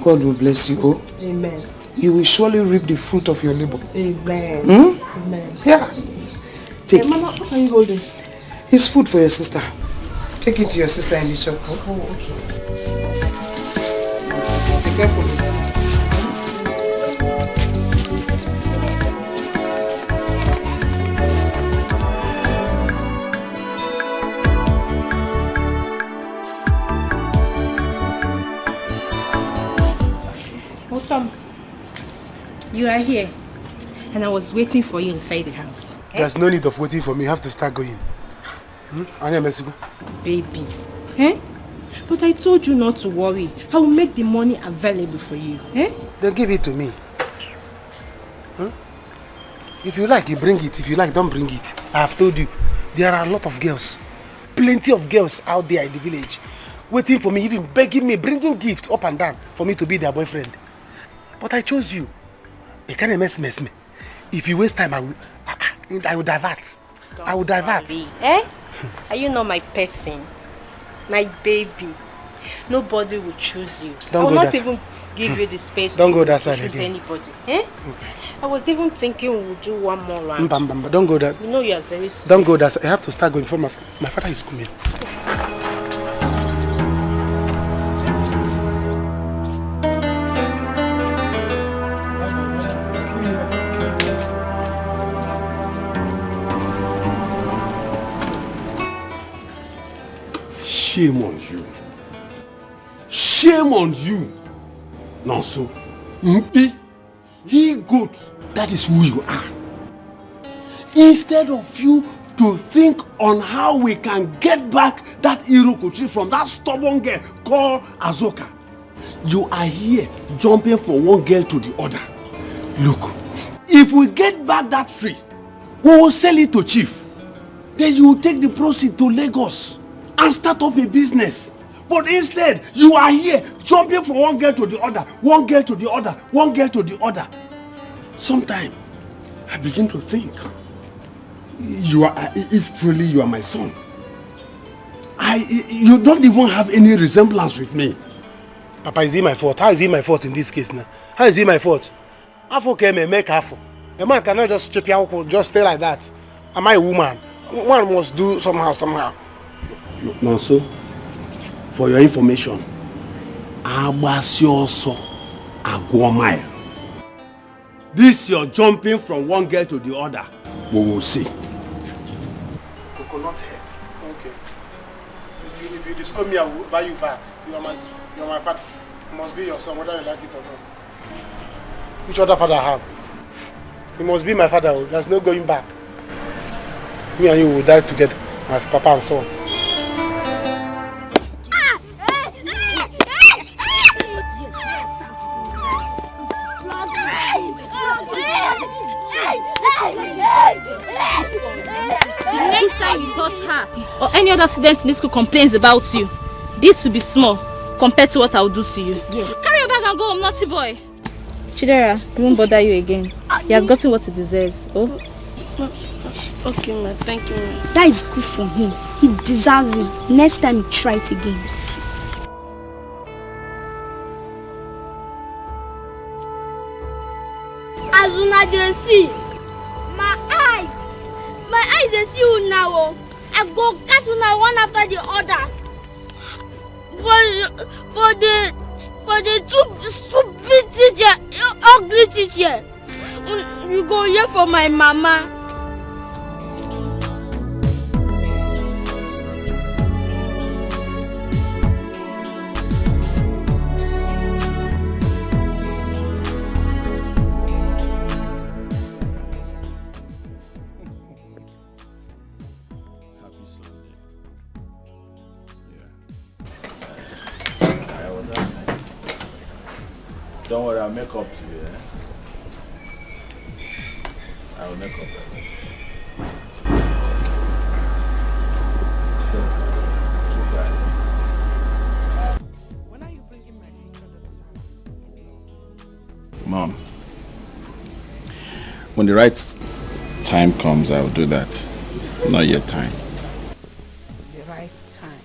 God will bless you, oh. Amen. You will surely reap the fruit of your labor. Amen. Amen. Yeah. Take it. Mama, what are you holding? It's food for your sister. Take it to your sister in the shop. Oh, okay. Be careful. Tom, you are here, and I was waiting for you inside the house. There's no need of waiting for me. You have to start going. Baby, eh? But I told you not to worry. I will make the money available for you, eh? Then give it to me. If you like, you bring it. If you like, don't bring it. I have told you, there are a lot of girls, plenty of girls out there in the village, waiting for me, even begging me, bringing gifts up and down for me to be their boyfriend. But I chose you. You can't mess me. If you waste time, I will divert. I will divert. Eh? Are you not my person? My baby? Nobody will choose you. I will not even give you the space to choose anybody. Eh? I was even thinking we would do one more round. Don't go that. You know you are very sweet. Don't go that. I have to start going before my father is coming. Shame on you. Shame on you. Nonso. He good. That is who you are. Instead of you to think on how we can get back that Irokotri from that stubborn girl called Azoka, you are here jumping from one girl to the other. Look, if we get back that tree, we will sell it to chief. Then you will take the proceeds to Lagos and start up a business. But instead, you are here jumping from one girl to the other, one girl to the other, one girl to the other. Sometimes I begin to think, if truly you are my son, you don't even have any resemblance with me. Papa, is it my fault? How is it my fault in this case now? How is it my fault? Afo came and make Afo. A man cannot just strip your just stay like that. Am I a woman? One must do somehow. No, so for your information, Abasioso Agwomai. This you're jumping from one girl to the other. We will see. Coconut head. Okay. If you disturb me, I will buy you back. You are my father. You must be your son, whether you like it or not. Which other father I have? You must be my father. There's no going back. Me and you will die together as papa and son. The next time you touch her or any other student in this school complains about you, this will be small compared to what I will do to you. Yes. Carry your bag and go home, naughty boy. Chidera, he won't bother you again. He has gotten what he deserves. Oh. Okay, ma. Thank you, ma. That is good for him. He deserves it. Next time he try it again. As una dey see, my eyes dey see you now. I go catch una one after the other. For the stupid teacher, ugly teacher. You go here for my mama. Don't worry, I'll make up to you. I will make up. When are you bringing my future daughter? Mom, when the right time comes, I will do that. Not yet time. The right time.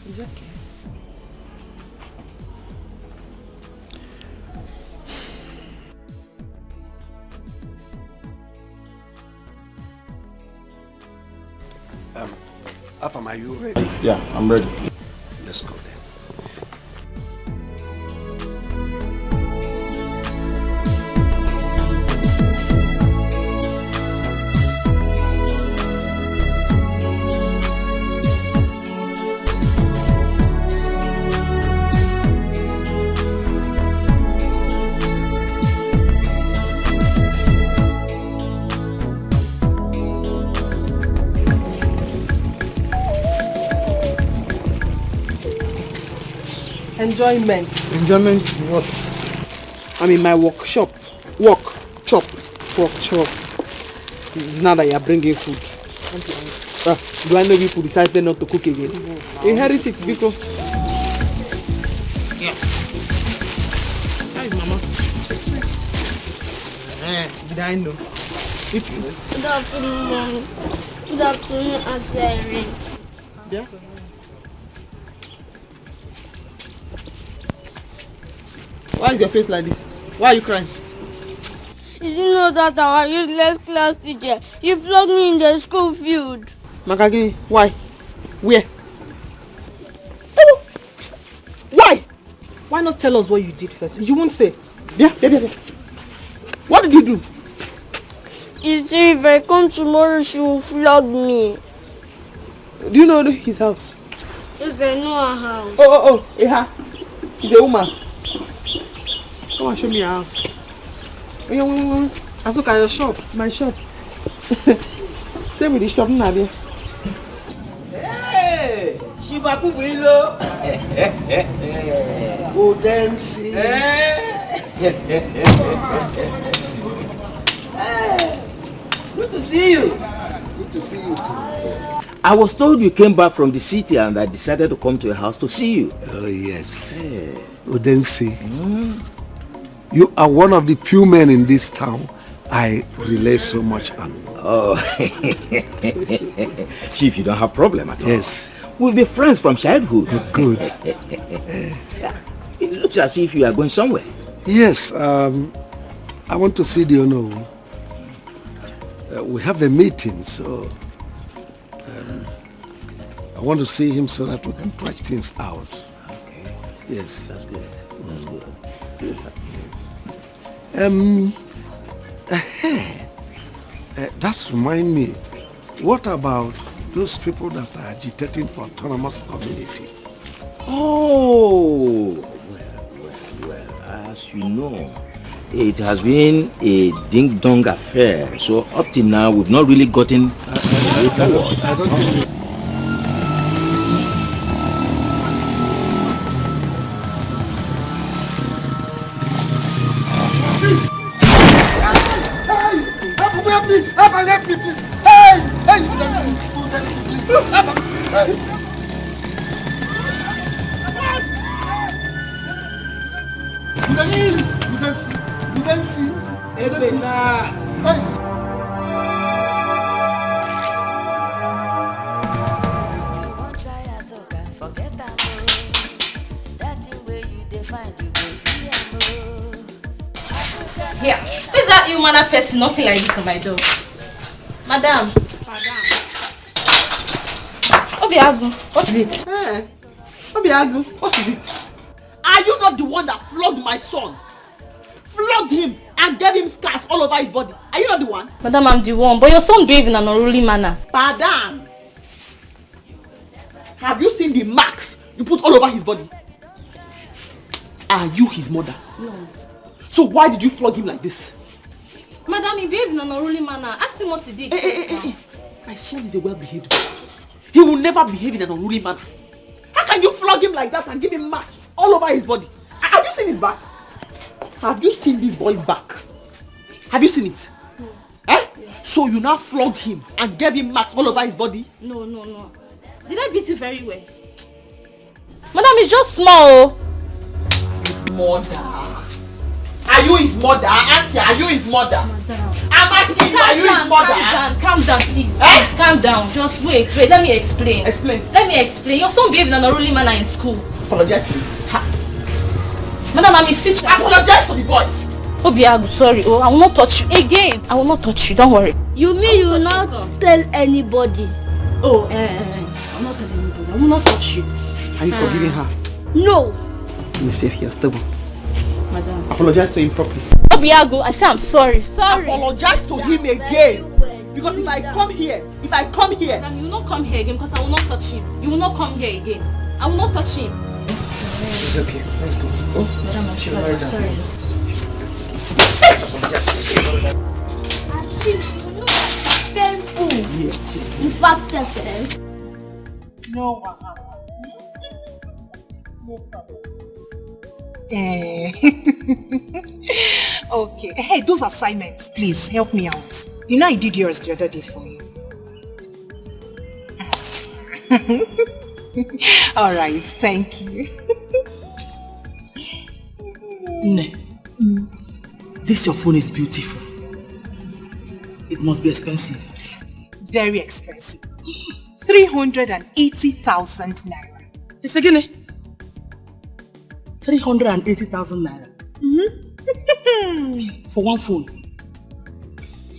It's okay. Afam, are you ready? Yeah, I'm ready. Let's go then. Enjoyment. Enjoyment what? I'm in my workshop. Work, chop, work, chop. It's now that you're bringing food. Do I know people decided not to cook again? Inherit it, because. Yeah. Hi, Mama. Did I know? Good afternoon, Mom. Good afternoon, Auntie Irene. Yeah? Why is your face like this? Why are you crying? Did you know that our useless class teacher, he flogged me in the school field? Makagi, why? Where? Why? Why not tell us what you did first? You won't say. Yeah. What did you do? You see, if I come tomorrow, she will flog me. Do you know his house? Yes, I know her house. Oh, yeah. He's a woman. Come on, show me your house. Azuka, your shop. My shop. Stay with the shop, Nadia. Hey! Shiva Kubilo! Go dancing. Good to see you. Good to see you too. I was told you came back from the city and I decided to come to your house to see you. Oh, yes. Odense. You are one of the few men in this town I rely so much on. Oh, Chief, you don't have problem at all. Yes. We'll be friends from childhood. Good. It looks as if you are going somewhere. Yes, I want to see the owner. We have a meeting, so I want to see him so that we can try things out. Okay. Yes. That's good. That's good. That's remind me. What about those people that are agitating for autonomous community? Oh, well, as you know, it has been a ding-dong affair. So up till now, we've not really gotten... I don't think... Help me, please. Hey, you don't see, please. Hey. You don't see. Hey. Here, who's that ill-mannered person knocking like this on my door? Madam. Obiagu, what is it? Hey, Obiagu, what is it? Are you not the one that flogged my son? Flogged him and gave him scars all over his body. Are you not the one? Madam, I'm the one, but your son behaved in an unruly manner. Madam, have you seen the marks you put all over his body? Are you his mother? No. So why did you flog him like this? Madam, he behaved in an unruly manner. Ask him what he did. Hey. My son is a well-behaved boy. He will never behave in an unruly manner. How can you flog him like that and give him marks all over his body? Have you seen his back? Have you seen this boy's back? Have you seen it? So you now flogged him and gave him marks all over his body? No. Did I beat you very well? Madam, it's just small. Mother. Are you his mother? Auntie, are you his mother? Madam. I'm asking you, are you his mother? Calm down, please. Please, calm down. Just wait. Let me explain. Let me explain. Your son behaved in an unruly manner in school. Apologize to me. Madam, I'm his teacher. Apologize to the boy. Obiagu, sorry. Oh, I will not touch you again. I will not touch you. Don't worry. You mean you will not tell anybody? Oh, I will not tell anybody. I will not touch you. Are you forgiving her? No. Be safe here, stable. Madam. Apologize to him properly. Obiagu, I say I'm sorry. Sorry. Apologize to him again. Because if I come here. Madam, you will not come here again because I will not touch him. You will not come here again. I will not touch him. It's okay. Let's go. Oh, Madam, I'm sorry. Sorry. Painful. Yes. In fact, no problem. Okay. Hey, those assignments, please help me out. You know I did yours the other day for you. All right, thank you. This your phone is beautiful. It must be expensive. Very expensive. 380,000 naira. It's again. 380,000 naira. For one phone.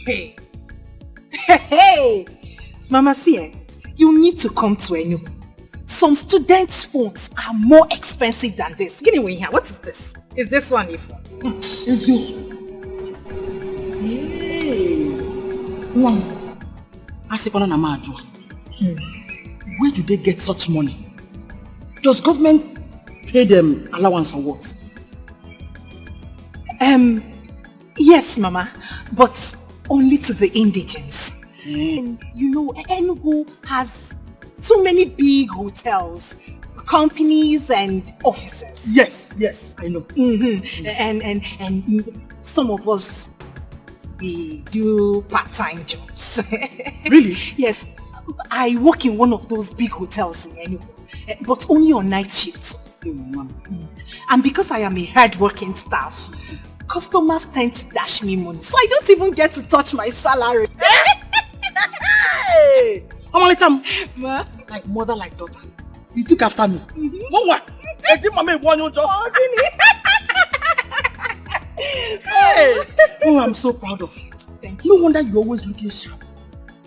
Hey. Hey. Mama, see, you need to come to Enugu. Some students' phones are more expensive than this. Give me one here. What is this? Is this one a phone? It's good. Hey. One. Where do they get such money? Does government pay them allowance or what? Yes, Mama, but only to the indigents. And you know, Enugu has so many big hotels, companies and offices. Yes, I know. And some of us, we do part-time jobs. Really? Yes. I work in one of those big hotels in Enugu, but only on night shifts. And because I am a hard-working staff, customers tend to dash me money, so I don't even get to touch my salary. Hey! Like mother, like daughter. You took after me. Mama, hey! Oh, I'm so proud of you. Thank you. No wonder you're always looking sharp.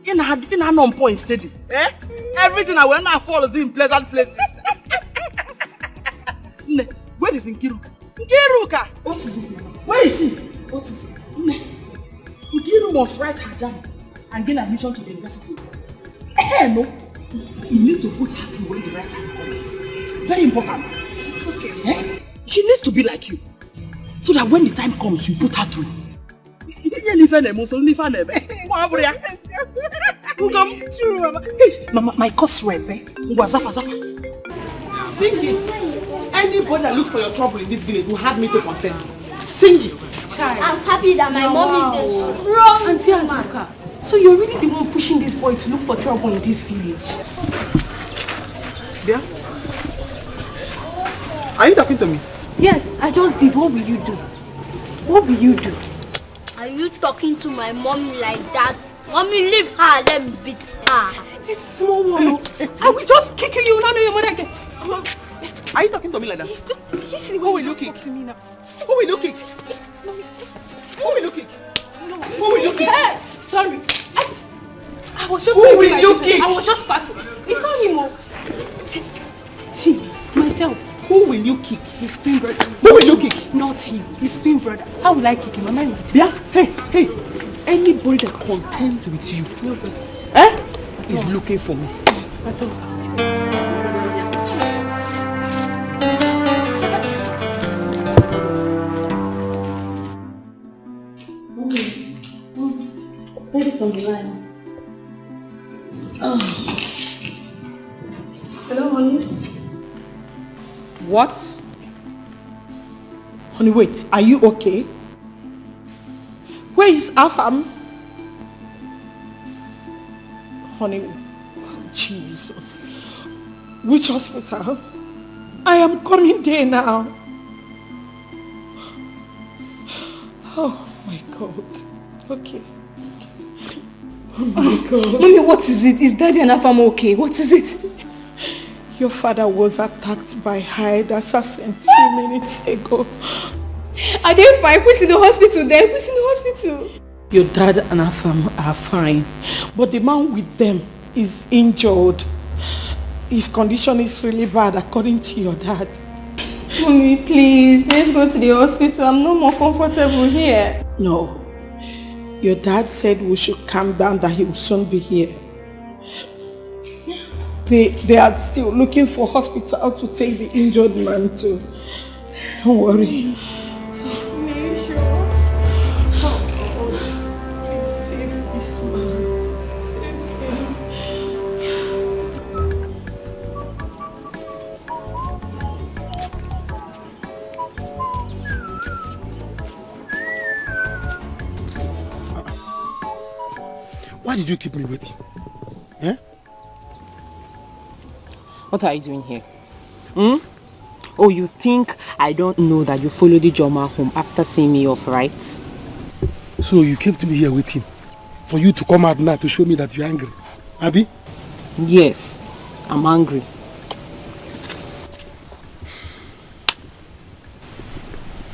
In an on point steady. Everything I will now follow is in pleasant places. Where is Nkiruka? Nkiruka! What is it, Mama? Where is she? What is it? Nkiru must write her jam and gain admission to the university. No. You need to put her through when the right time comes. Very important. It's okay. She needs to be like you. So that when the time comes, you put her through. True, Mama. Hey, Mama, my course rep, Zafa. Sing it. Anybody that looks for your trouble in this village will have me to contend it. Sing it. I'm happy that my mom is a strong Auntie Azuka, so you're really the one pushing this boy to look for trouble in this village? Yeah? Are you talking to me? Yes, I just did. What will you do? What will you do? Are you talking to my mommy like that? Mommy, leave her, let me beat her. This small one, I will just kick you. You don't know your mother again. Are you talking to me like that? Who will you kick? To me now. Who will you kick? Who will you kick? No. Who will you kick? Hey, sorry. I was just. Who will you kick? I was just passing. It's not him. T. Myself. Who will you kick? His twin brother. Who will you kick? Not him. His twin brother. How will I kick him? Am I mad? Yeah. Hey. Anybody that contends with you, nobody, is looking for me. At all. Say this on the line. Hello, honey. What? Honey, wait. Are you okay? Where is Afam? Honey, Jesus. Which hospital? I am coming there now. Oh my God. Okay. Oh my God. Mommy, what is it? Is Daddy and Afam okay? What is it? Your father was attacked by hired assassins a few minutes ago. Are they fine? Who's in the hospital there? Who's in the hospital? Your dad and Afam are fine, but the man with them is injured. His condition is really bad according to your dad. Mommy, please, let's go to the hospital. I'm no more comfortable here. No. Your dad said we should calm down, that he will soon be here. They are still looking for hospital to take the injured man to. Don't worry. Why did you keep me waiting? Eh? What are you doing here? Oh, you think I don't know that you followed the Joma home after seeing me off, right? So you kept me here waiting for you to come out now to show me that you're angry, Abby? Yes, I'm angry.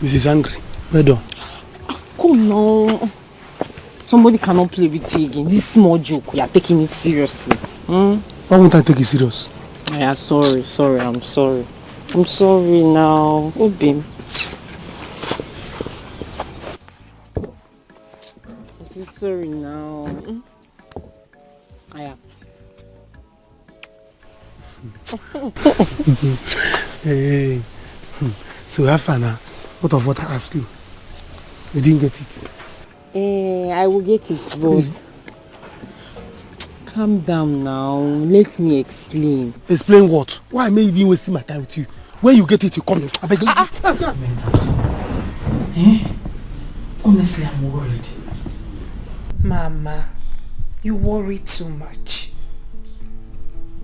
Mrs. Angry, well done. Oh no. Somebody cannot play with you again. This small joke, you are taking it seriously. Why won't I take it serious? Yeah, sorry, I'm sorry. I'm sorry now. Obi. I say sorry now. Yeah. Hey. So have fun now. What of what I asked you? You didn't get it. I will get it, boss. Calm down now. Let me explain. Explain what? Why am I even wasting my time with you? When you get it, you come here. I beg you. Honestly, I'm worried. Mama, you worry too much.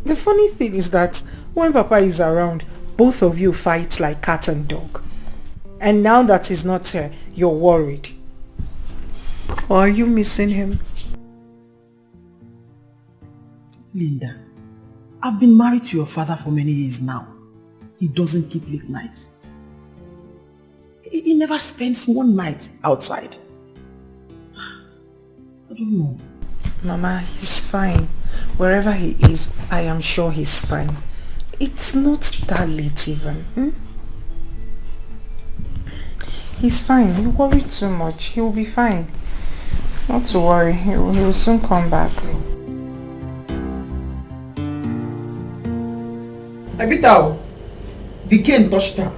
The funny thing is that when Papa is around, both of you fight like cat and dog. And now that he's not here, you're worried. Or are you missing him? Linda, I've been married to your father for many years now. He doesn't keep late nights. He never spends one night outside. I don't know. Mama, he's fine. Wherever he is, I am sure he's fine. It's not that late even. He's fine. You worry too much. He will be fine. Not to worry. He will soon come back. Abitao, Dikeh touched her.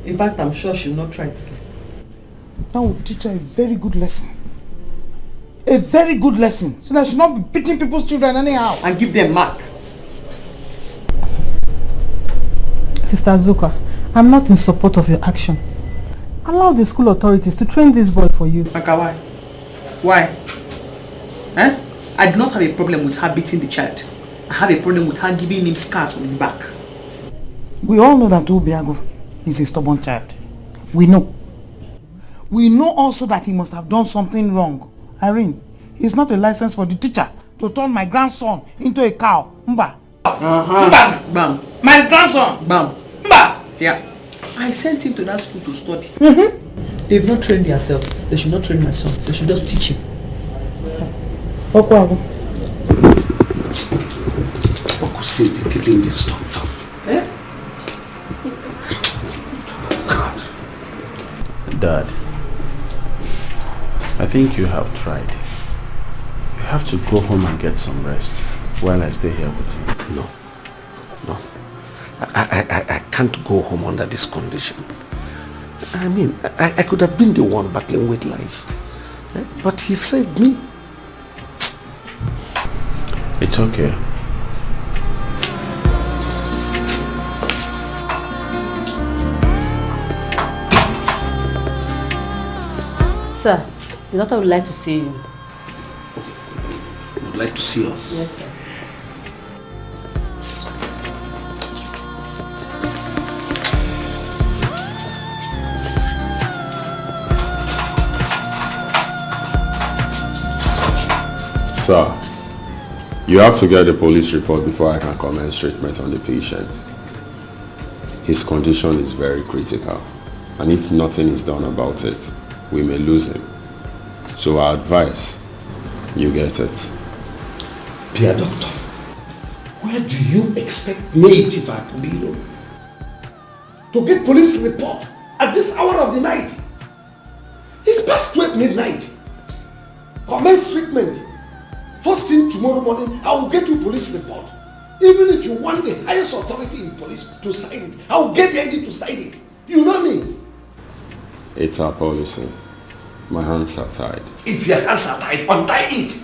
In fact, I'm sure she'll not try it again. That will teach her a very good lesson. A very good lesson. So that she'll not be beating people's children anyhow. And give them mark. Sister Zuka, I'm not in support of your action. Allow the school authorities to train this boy for you. Aka, why? Why? I do not have a problem with her beating the child. I have a problem with her giving him scars on his back. We all know that Obiago is a stubborn child. We know. We know also that he must have done something wrong. Irene, he's not a license for the teacher to turn my grandson into a cow. Mba. Mba. Bam. My grandson. Bam. Mba. Yeah. I sent him to that school to study. They've not trained themselves. They should not train my son. They should just teach him. What could say be keeping this Tonto? God. Dad, I think you have tried. You have to go home and get some rest while I stay here with you. No. I can't go home under this condition. I mean, I could have been the one battling with life. But he saved me. It's okay. Sir, the doctor would like to see you. Would like to see us? Yes, sir. Sir, you have to get the police report before I can commence treatment on the patient. His condition is very critical, and if nothing is done about it, we may lose him. So I advise you get it. Dear doctor, where do you expect me, Chief Akubilo, to get police report at this hour of the night? It's past 12 midnight. Commence treatment. First thing tomorrow morning, I will get you police report. Even if you want the highest authority in police to sign it, I will get the agent to sign it. You know me? It's our policy. My hands are tied. If your hands are tied, untie it.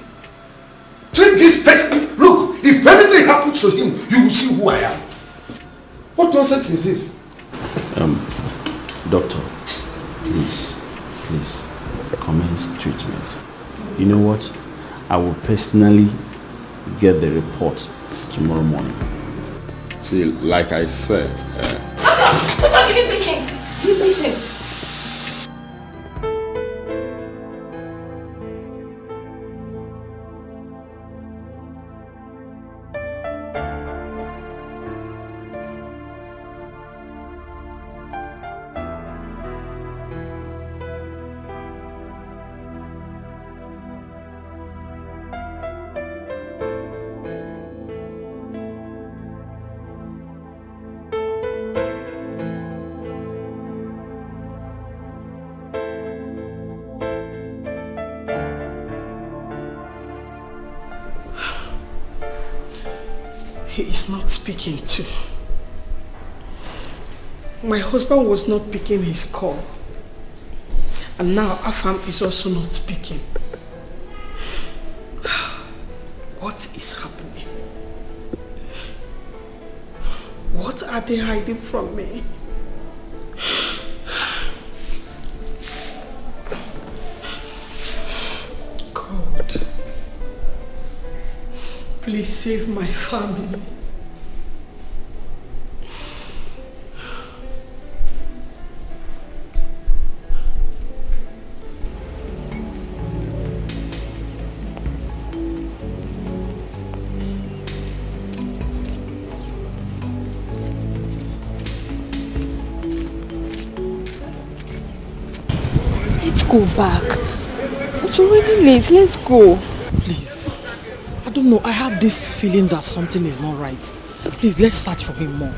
Treat this person. Look, if anything happens to him, you will see who I am. What nonsense is this? Doctor, please, commence treatment. You know what? I will personally get the report tomorrow morning. See, like I said... Doctor, give me patience. Give me patience. He is not speaking too. My husband was not picking his call. And now Afam is also not speaking. What is happening? What are they hiding from me? God, please save my family. Let's go back. It's already late. Let's go. Please. I don't know. I have this feeling that something is not right. Please, let's search for him more.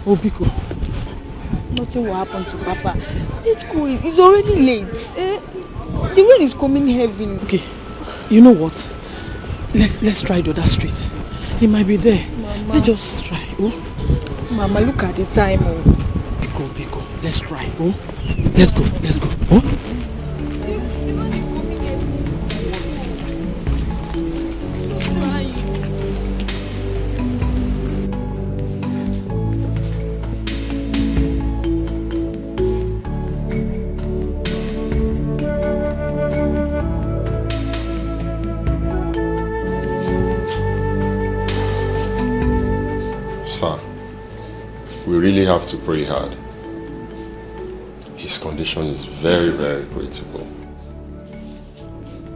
Oh, Biko. Nothing will happen to Papa. Let's go. It's already late. The rain is coming heavy. Okay. You know what? Let's try the other street. He might be there. Mama. Let's just try. Oh? Mama, look at the time. Oh. Biko. Let's try. Oh? Let's go. Oh? Sir, we really have to pray hard. His condition is very, very critical.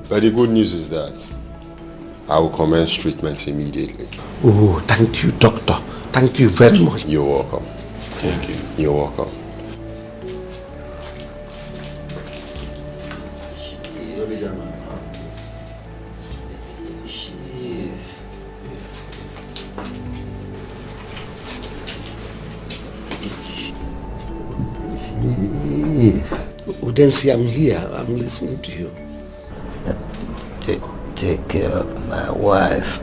But the good news is that I will commence treatment immediately. Oh, thank you, doctor. Thank you very much. You're welcome. Thank you. You're welcome. Udensi, I'm here. I'm listening to you. Take care of my wife,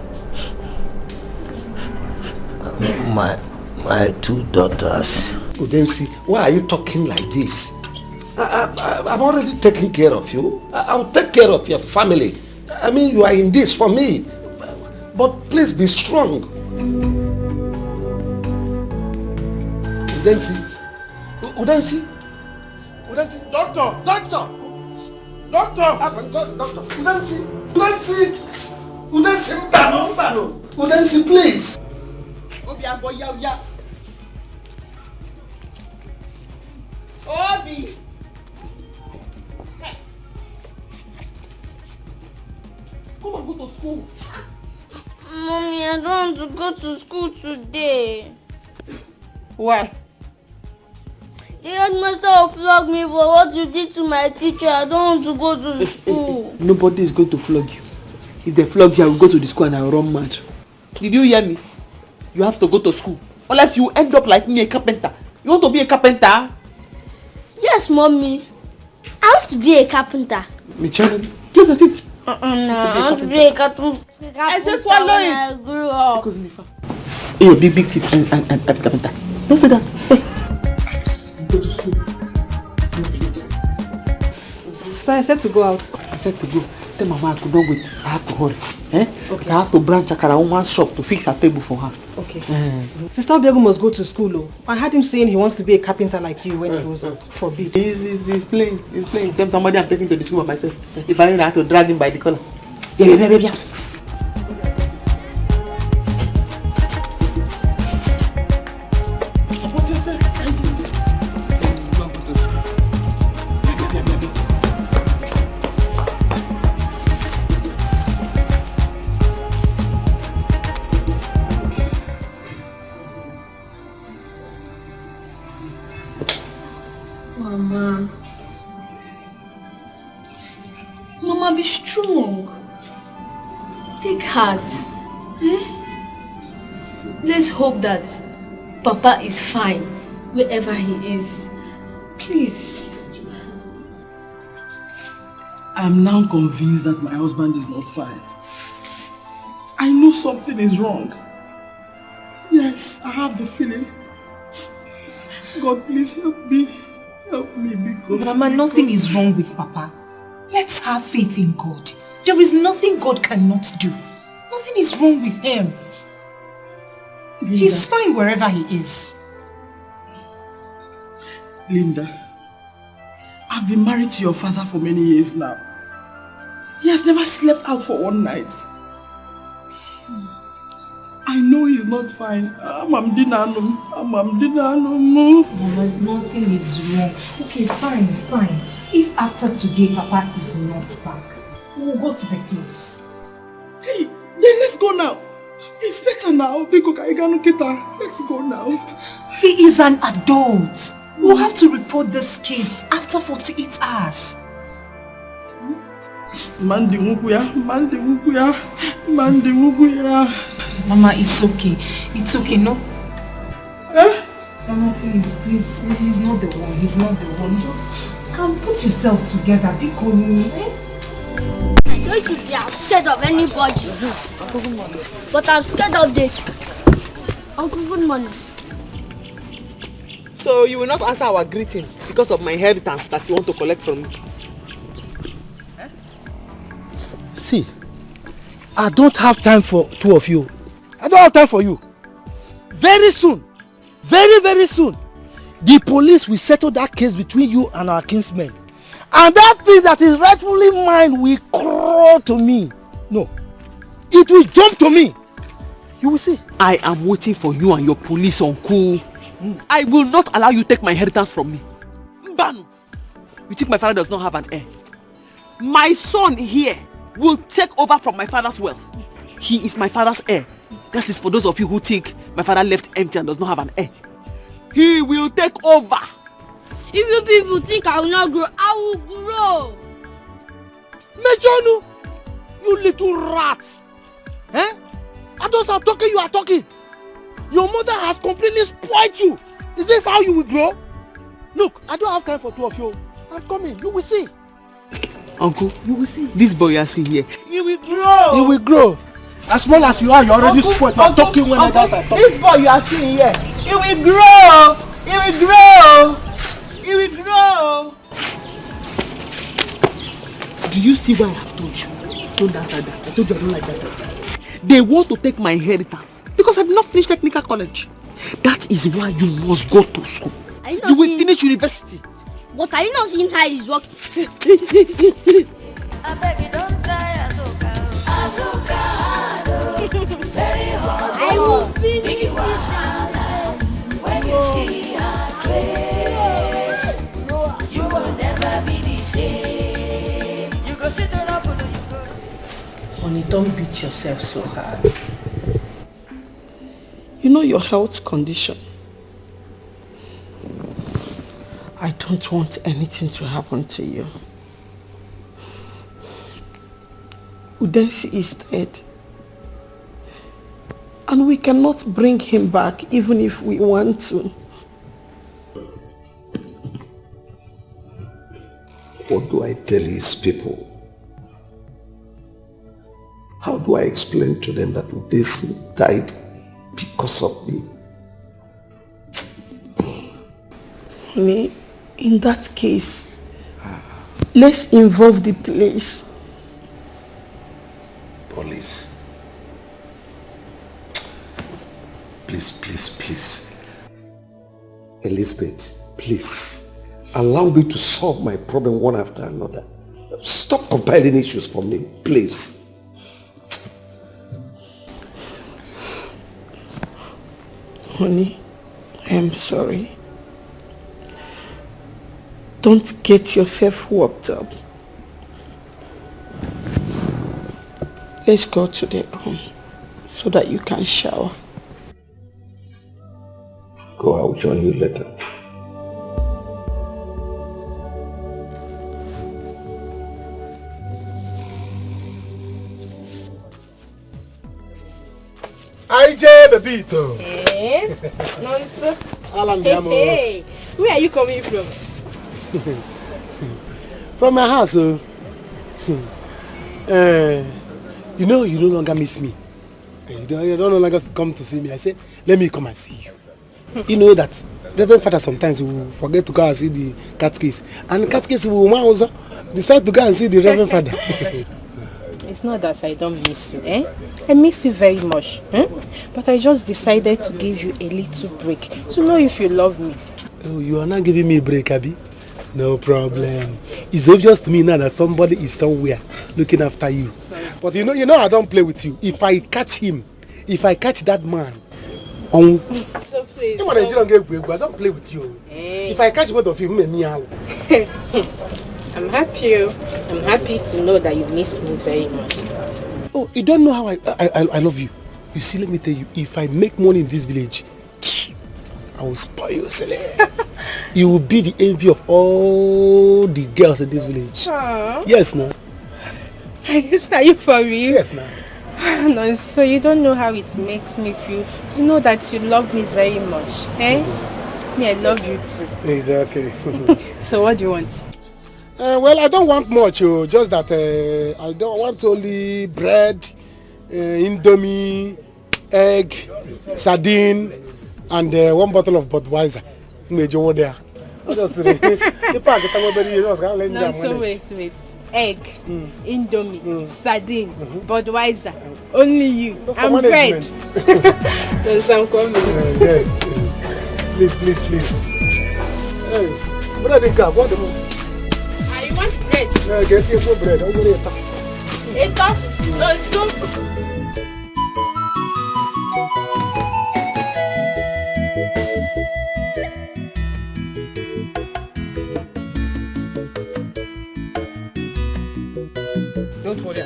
my two daughters. Udensi, why are you talking like this? I'm already taking care of you. I'll take care of your family. I mean, you are in this for me. But please be strong. Udensi. Doctor! Udensi, please. Obi! Come and go to school. school. Mommy, I don't want to go to school today. Why? The headmaster will flog me for what you did to my teacher. I don't want to go to school. Nobody is going to flog you. If they flog you, I will go to the school and I will run mad. Did you hear me? You have to go to school. Unless you end up like me, a carpenter. You want to be a carpenter? Yes, Mommy. I want to be a carpenter. Me channel. Please let it. No, I want to be a carpenter. I said swallow it. I grew up. Because Nifa. Hey, your big teeth and carpenter. Don't say that. Hey. Go to school. Sister, I said to go out. I said to go. Tell Mama I could not wait. I have to hurry. Okay. I have to branch Akara woman's shop to fix her table for her. Okay. Sister Obiagu must go to school. Oh. I heard him saying he wants to be a carpenter like you when he was for business. He's playing. He's playing. James, somebody I'm taking to the school by myself. If I have to drag him by the collar. Yeah. Support yourself. Mama, be strong. Take heart. Let's hope that Papa is fine wherever he is. Please. I'm now convinced that my husband is not fine. I know something is wrong. Yes, I have the feeling. God, please help me. Help me, because... Mama, nothing is wrong with Papa. Let's have faith in God. There is nothing God cannot do. Nothing is wrong with him. Linda. He's fine wherever he is. Linda, I've been married to your father for many years now. He has never slept out for one night. I know he's not fine. Nnanna. Mama, nothing is wrong. Okay, fine. If after today Papa is not back, we'll go to the place. Hey, then let's go now. It's better now. Let's go now. He is an adult. We'll have to report this case after 48 hours. Mandi wukuya. Mama, it's okay. It's okay, no? Mama, please, he's not the one. Just come, put yourself together. Be cool, I don't should be scared of anybody. But I'm scared of this. Uncle, good morning. So you will not answer our greetings because of my inheritance that you want to collect from me? See, I don't have time for two of you. I don't have time for you. Very soon, very soon, the police will settle that case between you and our kinsmen. And that thing that is rightfully mine will crawl to me. No, it will jump to me. You will see. I am waiting for you and your police uncle. I will not allow you to take my inheritance from me. Mbanu, you think my father does not have an heir? My son here will take over from my father's wealth. He is my father's heir. That is for those of you who think my father left empty and does not have an heir. He will take over. If you people think I will not grow, I will grow. Mejonu, you little rat. Adults are talking, you are talking. Your mother has completely spoiled you. Is this how you will grow? Look, I don't have time for two of you. I'm coming, you will see. Uncle, you will see. This boy you are seeing here, he will grow. He will grow. As small as you are, you're already spoiled. You're talking when others are talking. This boy you are seeing here, he will grow. He will grow. He will grow. Do you see why I have told you? Don't dance like that. I told you I don't like that. They want to take my inheritance because I did not finish technical college. That is why you must go to school. You will finish university. But are you not seeing how he's working? I beg you, don't try Azuka. Very hard. I will finish Big wahala. When you see her grace, you will never be the same. You go sit on up, you go. Honey, don't beat yourself so hard. You know your health condition. I don't want anything to happen to you. Udensi is dead. And we cannot bring him back even if we want to. What do I tell his people? How do I explain to them that Udensi died because of me? Honey, in that case, let's involve the police. Police? Please. Elizabeth, please. Allow me to solve my problem one after another. Stop compiling issues for me, please. Honey, I am sorry. Don't get yourself worked up. Let's go to the room so that you can shower. Go, I will join you later. IJ Bebito. Eh? Nonso. Alan Hey, where are you coming from? From my house, you know you no longer miss me. You don't no longer come to see me. I said, let me come and see you. You know that Reverend Father sometimes will forget to go and see the catechist. And the catechist will also decide to go and see the Reverend Father. It's not that I don't miss you, eh? I miss you very much, eh? But I just decided to give you a little break to know if you love me. Oh, you are not giving me a break, Abby? No problem. It's obvious to me now that somebody is somewhere looking after you. But you know I don't play with you. If I catch him, if I catch that man, so please. I don't play with you. Hey. If I catch both of you, I'm happy to know that you miss me very much. Oh, you don't know how I love you. You see, let me tell you, if I make money in this village, I will spoil you, Sele. You will be the envy of all the girls in this village. Aww. Yes, no? Are you for real? Yes, no. No, so you don't know how it makes me feel to know that you love me very much, eh? Me, I love you too. Exactly. So what do you want? Well, I don't want much, just that I don't want only bread, indomie, egg, sardine, and one bottle of Budweiser. No, so wait. Egg, indomie, sardine, Budweiser, only you, and bread. There's some coming. Yes. Please. Hey, brother, what the more? I want bread. Get you some bread. I'm going to soup. Don't worry.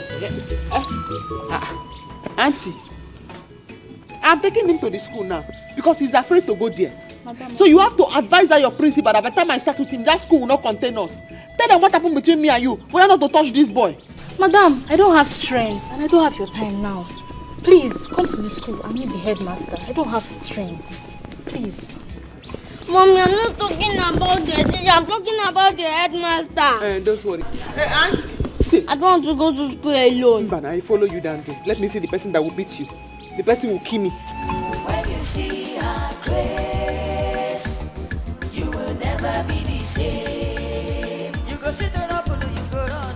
Auntie, I'm taking him to the school now because he's afraid to go there. Madam, so you have to advise your principal that by the time I start with him, that school will not contain us. Tell them what happened between me and you. We are not to touch this boy. Madam, I don't have strength and I don't have your time now. Please, come to the school. I need the headmaster. I don't have strength. Please. Mommy, I'm not talking about the teacher. I'm talking about the headmaster. Don't worry. Hey, Auntie. I don't want to go to school alone. But I follow you down there. Let me see the person that will beat you. The person will kill me. When you see her grace, you will never be the same. You go sit on up, you go run.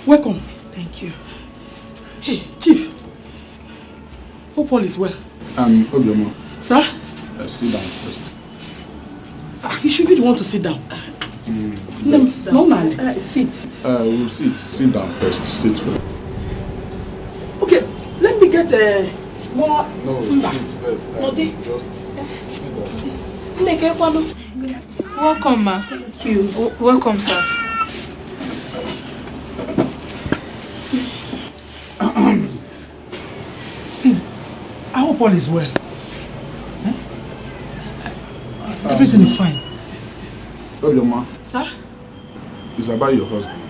Welcome. Thank you. Hey, Chief. Hope all is well. Obioma. Sir? Sit down first. You should be the one to sit down. No, man. Sit. We'll sit. Sit down first. Sit first. Okay, let me get more. No, sit first. Just sit down first. Welcome, ma. Thank you. Welcome, sirs. Please, I hope all is well. Everything is fine. Obioma. Sir? It's about your husband.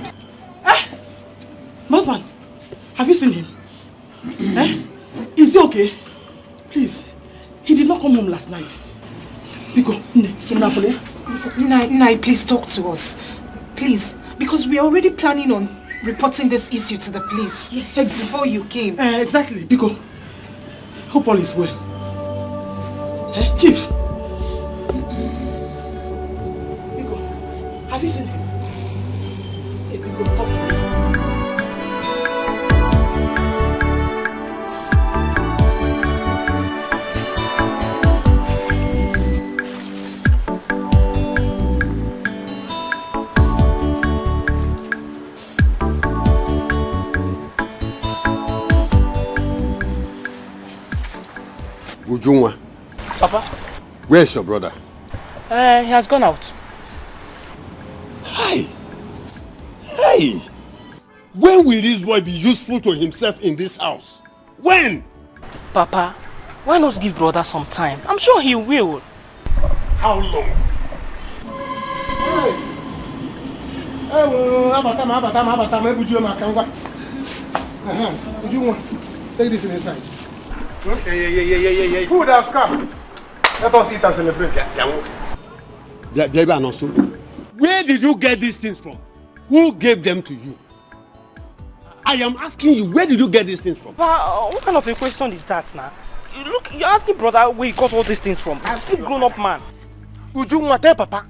Husband, have you seen him? Is he okay? Please, he did not come home last night. Biko, Nai, please talk to us. Please, because we are already planning on reporting this issue to the police. Yes. Before you came. Exactly, Biko. Hope all is well. Chief. Biko, have you seen him? Biko, talk to me. Ujunwa. Papa? Where's your brother? He has gone out. Hey! Hey! When will this boy be useful to himself in this house? When? Papa, why not give brother some time? I'm sure he will. How long? Take this inside. Hey. Food has come. Let us eat and celebrate. Where did you get these things from? Who gave them to you? I am asking you, where did you get these things from? Papa, what kind of a question is that now? Look, you're asking brother where he got all these things from. I'm still grown up man. Ujunwa, tell Papa.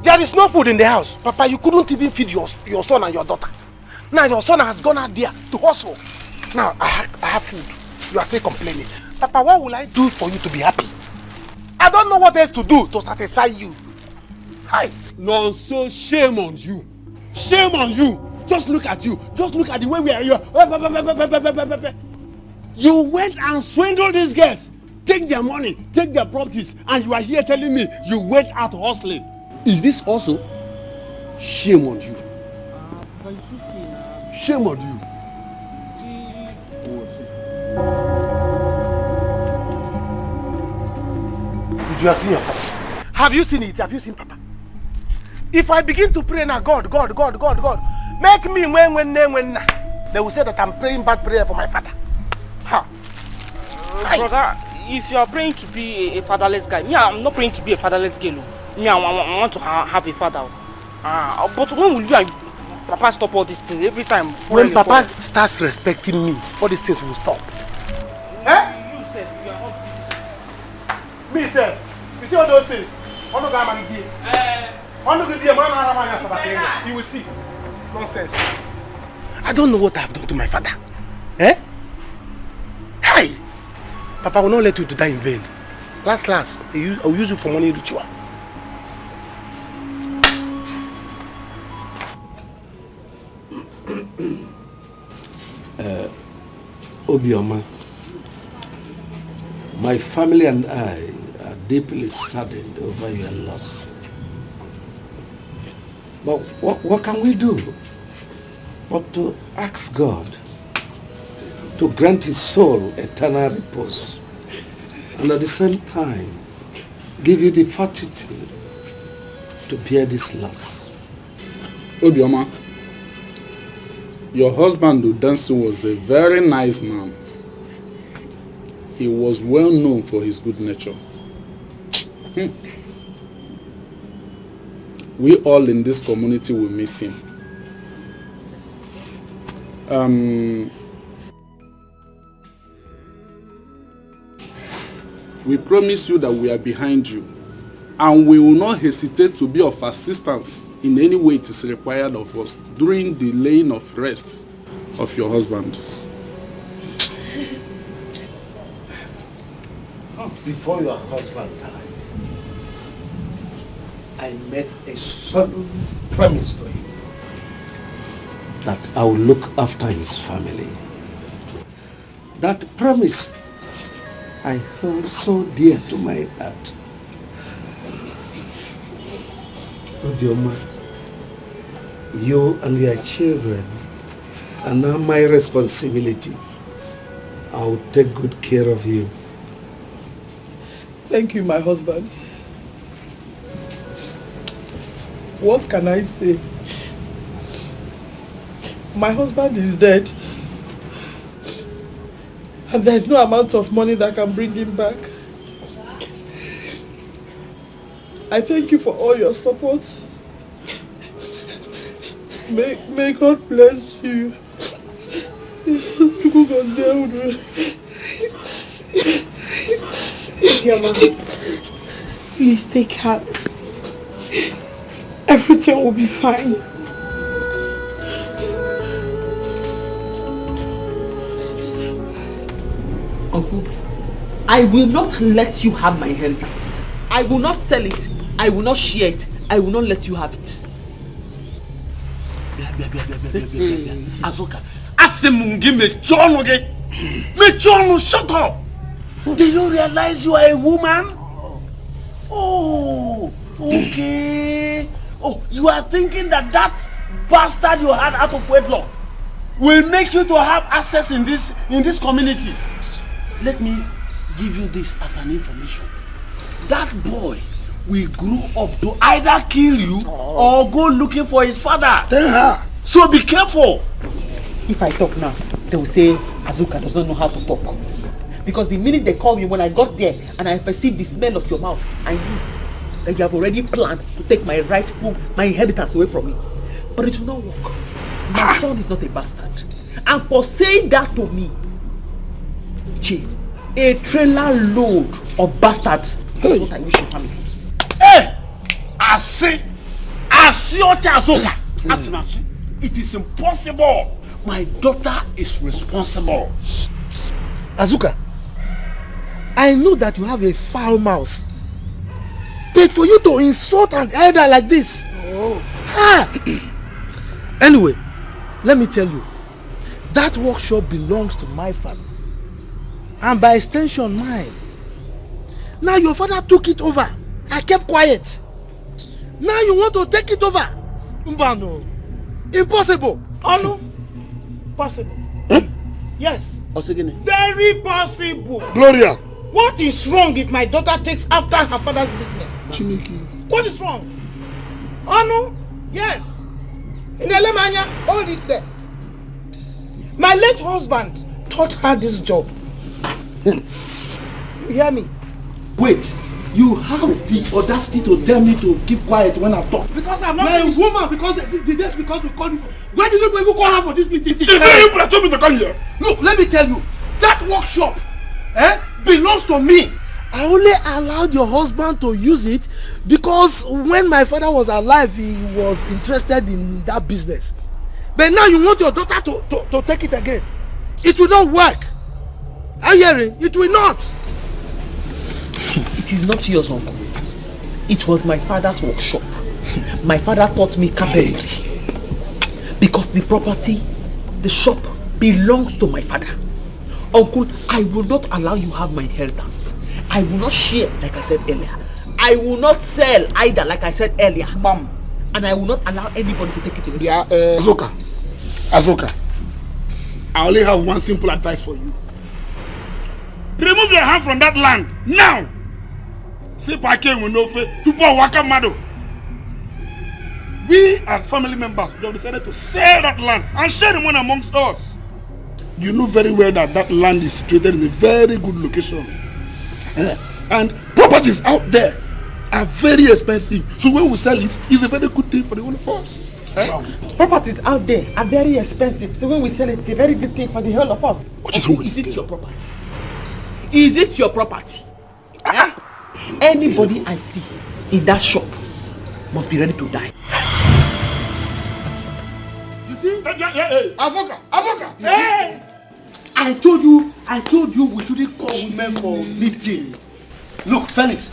There is no food in the house. Papa, you couldn't even feed your son and your daughter. Now your son has gone out there to hustle. Now I have food. You are still complaining. Papa, what will I do for you to be happy? I don't know what else to do to satisfy you. Hi. No, so shame on you. Shame on you. Just look at you. Just look at the way we are here. You went and swindled these girls. Take their money, take their properties, and you are here telling me you went out hustling. Is this also? Shame on you. Shame on you. Did you have seen your father? Have you seen it? Have you seen Papa? If I begin to pray now, God, make me when, they will say that I'm praying bad prayer for my father. Ha. Brother, if you are praying to be a fatherless guy, me, I'm not praying to be a fatherless girl. Me, I want to have a father. But when will you and Papa stop all these things every time? When Papa starts respecting me, all these things will stop. Me, sir. You see all those things? You will see. Nonsense. I don't know what I've done to my father. Hi! Papa will not let you to die in vain. Last, I'll use you for money ritual. Obioma, my family and I are deeply saddened over your loss. But what can we do but to ask God to grant his soul eternal repose and at the same time give you the fortitude to bear this loss? Obioma, your husband Godson was a very nice man. He was well known for his good nature. We all in this community will miss him. We promise you that we are behind you, and we will not hesitate to be of assistance in any way it is required of us during the laying of rest of your husband. Before your husband died, I made a solemn promise to him that I will look after his family. That promise I hold so dear to my heart. Obioma, you and your children are now my responsibility. I will take good care of you. Thank you, my husband. What can I say? My husband is dead. And there is no amount of money that can bring him back. I thank you for all your support. May God bless you. Please take heart. Everything will be fine. Uncle, I will not let you have my inheritance. I will not sell it. I will not share it. I will not let you have it. Azoka, Asemungi Mechono, shut up! Do you realize you are a woman? Oh, okay. Oh, you are thinking that bastard you had out of wedlock will make you to have access in this community. Let me give you this as an information. That boy will grow up to either kill you or go looking for his father. So be careful. If I talk now, they will say Azuka does not know how to talk. Because the minute they call me, when I got there and I perceived the smell of your mouth, I knew that you have already planned to take my inheritance away from me. But it will not work. My son is not a bastard. And for saying that to me, a trailer load of bastards is what I wish your family. Hey! It is impossible. My daughter is responsible. Azuka, I know that you have a foul mouth. But for you to insult an elder like this. Anyway, let me tell you, that workshop belongs to my family. And by extension, mine. Now your father took it over. I kept quiet. Now you want to take it over? Mbano. Impossible. Oh no. Possible. Yes. Very possible. Gloria. What is wrong if my daughter takes after her father's business? Chiniki. What is wrong? Oh no. Yes. In Alemania, hold it there. My late husband taught her this job. You hear me? Wait, you have the audacity to tell me to keep quiet when I'm talking? Because I'm not a woman, because we called you for... Why did you even call her for this meeting? Is it you that told me to come here? Look, let me tell you, that workshop belongs to me. I only allowed your husband to use it because when my father was alive, he was interested in that business. But now you want your daughter to take it again. It will not work. Are you hearing? It will not. It is not yours, uncle. It was my father's workshop. My father taught me carpentry. Because the property, the shop, belongs to my father. Uncle, I will not allow you have my inheritance. I will not share, like I said earlier. I will not sell either, like I said earlier. Mom. And I will not allow anybody to take it away. Yeah, Azoka, I only have one simple advice for you. Remove your hand from that land now. We as family members have decided to sell that land and share the money amongst us. You know very well that land is situated in a very good location. And properties out there are very expensive. So when we sell it, it's a very good thing for the whole of us. Properties out there are very expensive. So when we sell it, it's a very good thing for the whole of us. What is wrong with this? Is it your property? Is it your property? Anybody I see in that shop must be ready to die. You see? Azoka! Hey! I told you we shouldn't call women for meeting. Look, Felix,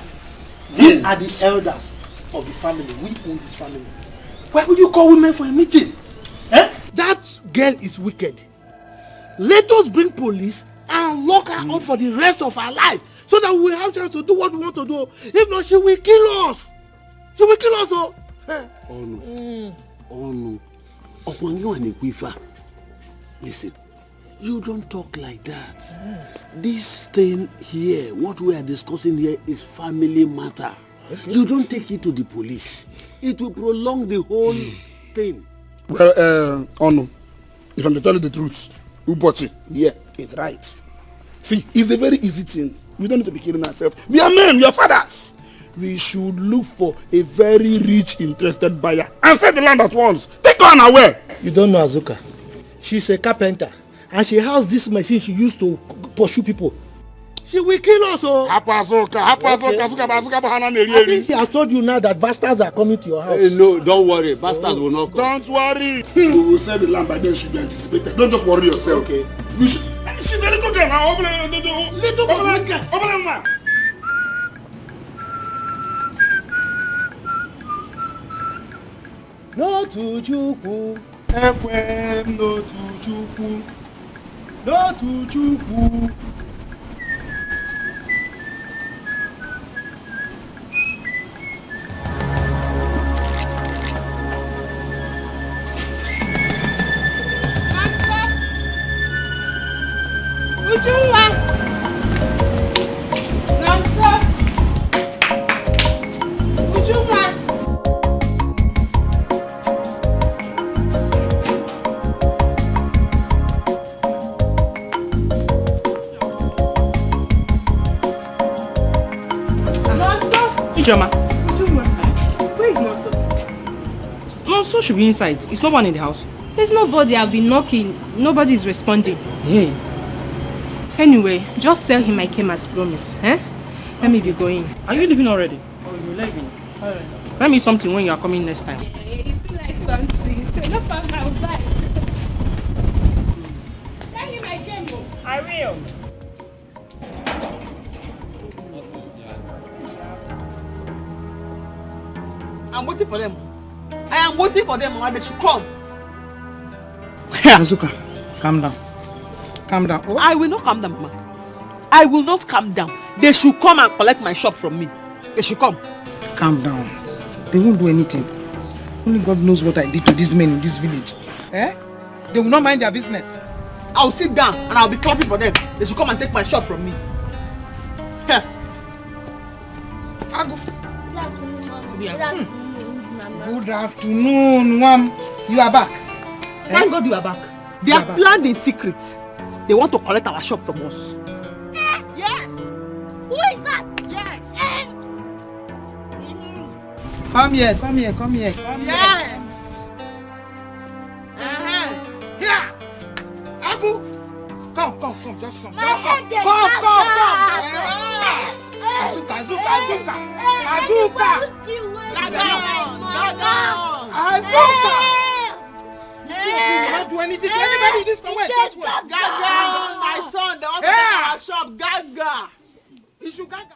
we are the elders. of the family. We own this family. Why would you call women for a meeting? Eh? That girl is wicked. Let us bring police and lock her up for the rest of her life so that we will have a chance to do what we want to do. If not, she will kill us. She will kill us. Oh, oh no. Oh no. Upon you and Ikwifa. Listen, you don't talk like that. This thing here, what we are discussing here is family matter. Okay. You don't take it to the police. It will prolong the whole thing. Well, oh no. If I'm to tell you the truth, Ubochi, yeah, it's right. See, it's a very easy thing. We don't need to be killing ourselves. We are men, we are fathers. We should look for a very rich, interested buyer and sell the land at once. Take her away. You don't know Azuka. She's a carpenter and she has this machine she used to pursue people. She will kill us. Oh. I think she has told you now that bastards are coming to your house. Hey, no, don't worry. Bastards will not come. Don't worry. We will sell the land by then she be anticipated. Don't just worry yourself. Okay. She's a little girl now. Little girl. No to Chukwu, Ekwem, no to Chukwu, no to Chukwu. Ujunwa! Nonso! Ujunwa! Ijoma. Where is Nonso? Nonso should be inside. It's no one in the house. There's nobody. I've been knocking. Nobody is responding. Hey. Anyway, just tell him I came as promised. Eh? Let me be going. Are you leaving already? Oh, you're leaving. Alright. Tell me something when you are coming next time. It's like something. No problem, I'll buy. Tell him I came. I will. I'm waiting for them. I am waiting for them and they should come. Azuka, calm down. Calm down. Oh. I will not calm down, Mama. I will not calm down. They should come and collect my shop from me. They should come. Calm down. They won't do anything. Only God knows what I did to these men in this village. Eh? They will not mind their business. I'll sit down and I'll be clapping for them. They should come and take my shop from me. Here. Good afternoon, Mom. You are back. Thank God you are back. They are planned in secret. They want to collect our shop from us. Yes. Who is that? Yes. Come here, come here, come here. Come yes. Here. Agu. Come, just come. My Just come. head is Come. Azuka. Azuka. Azuka. You not do anything to anybody in this conway. Just wait. Gaga, my son, they want to take our shop. Gaga. You should gaga.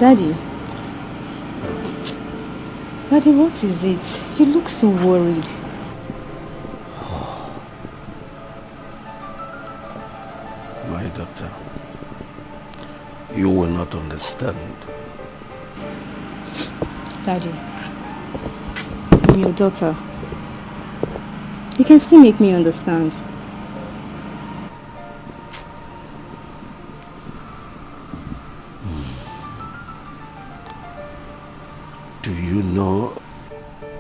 Daddy. Daddy, what is it? You look so worried. My daughter, you will not understand. Daddy, I'm your daughter. You can still make me understand. Do you know,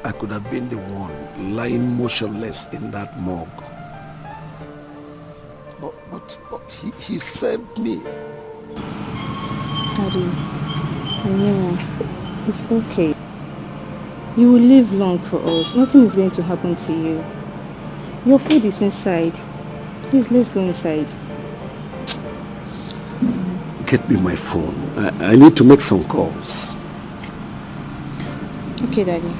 I could have been the one lying motionless in that morgue. But he saved me. Daddy, no, it's okay. You will live long for us. Nothing is going to happen to you. Your food is inside. Please, let's go inside. Get me my phone. I need to make some calls. Okay, Daddy.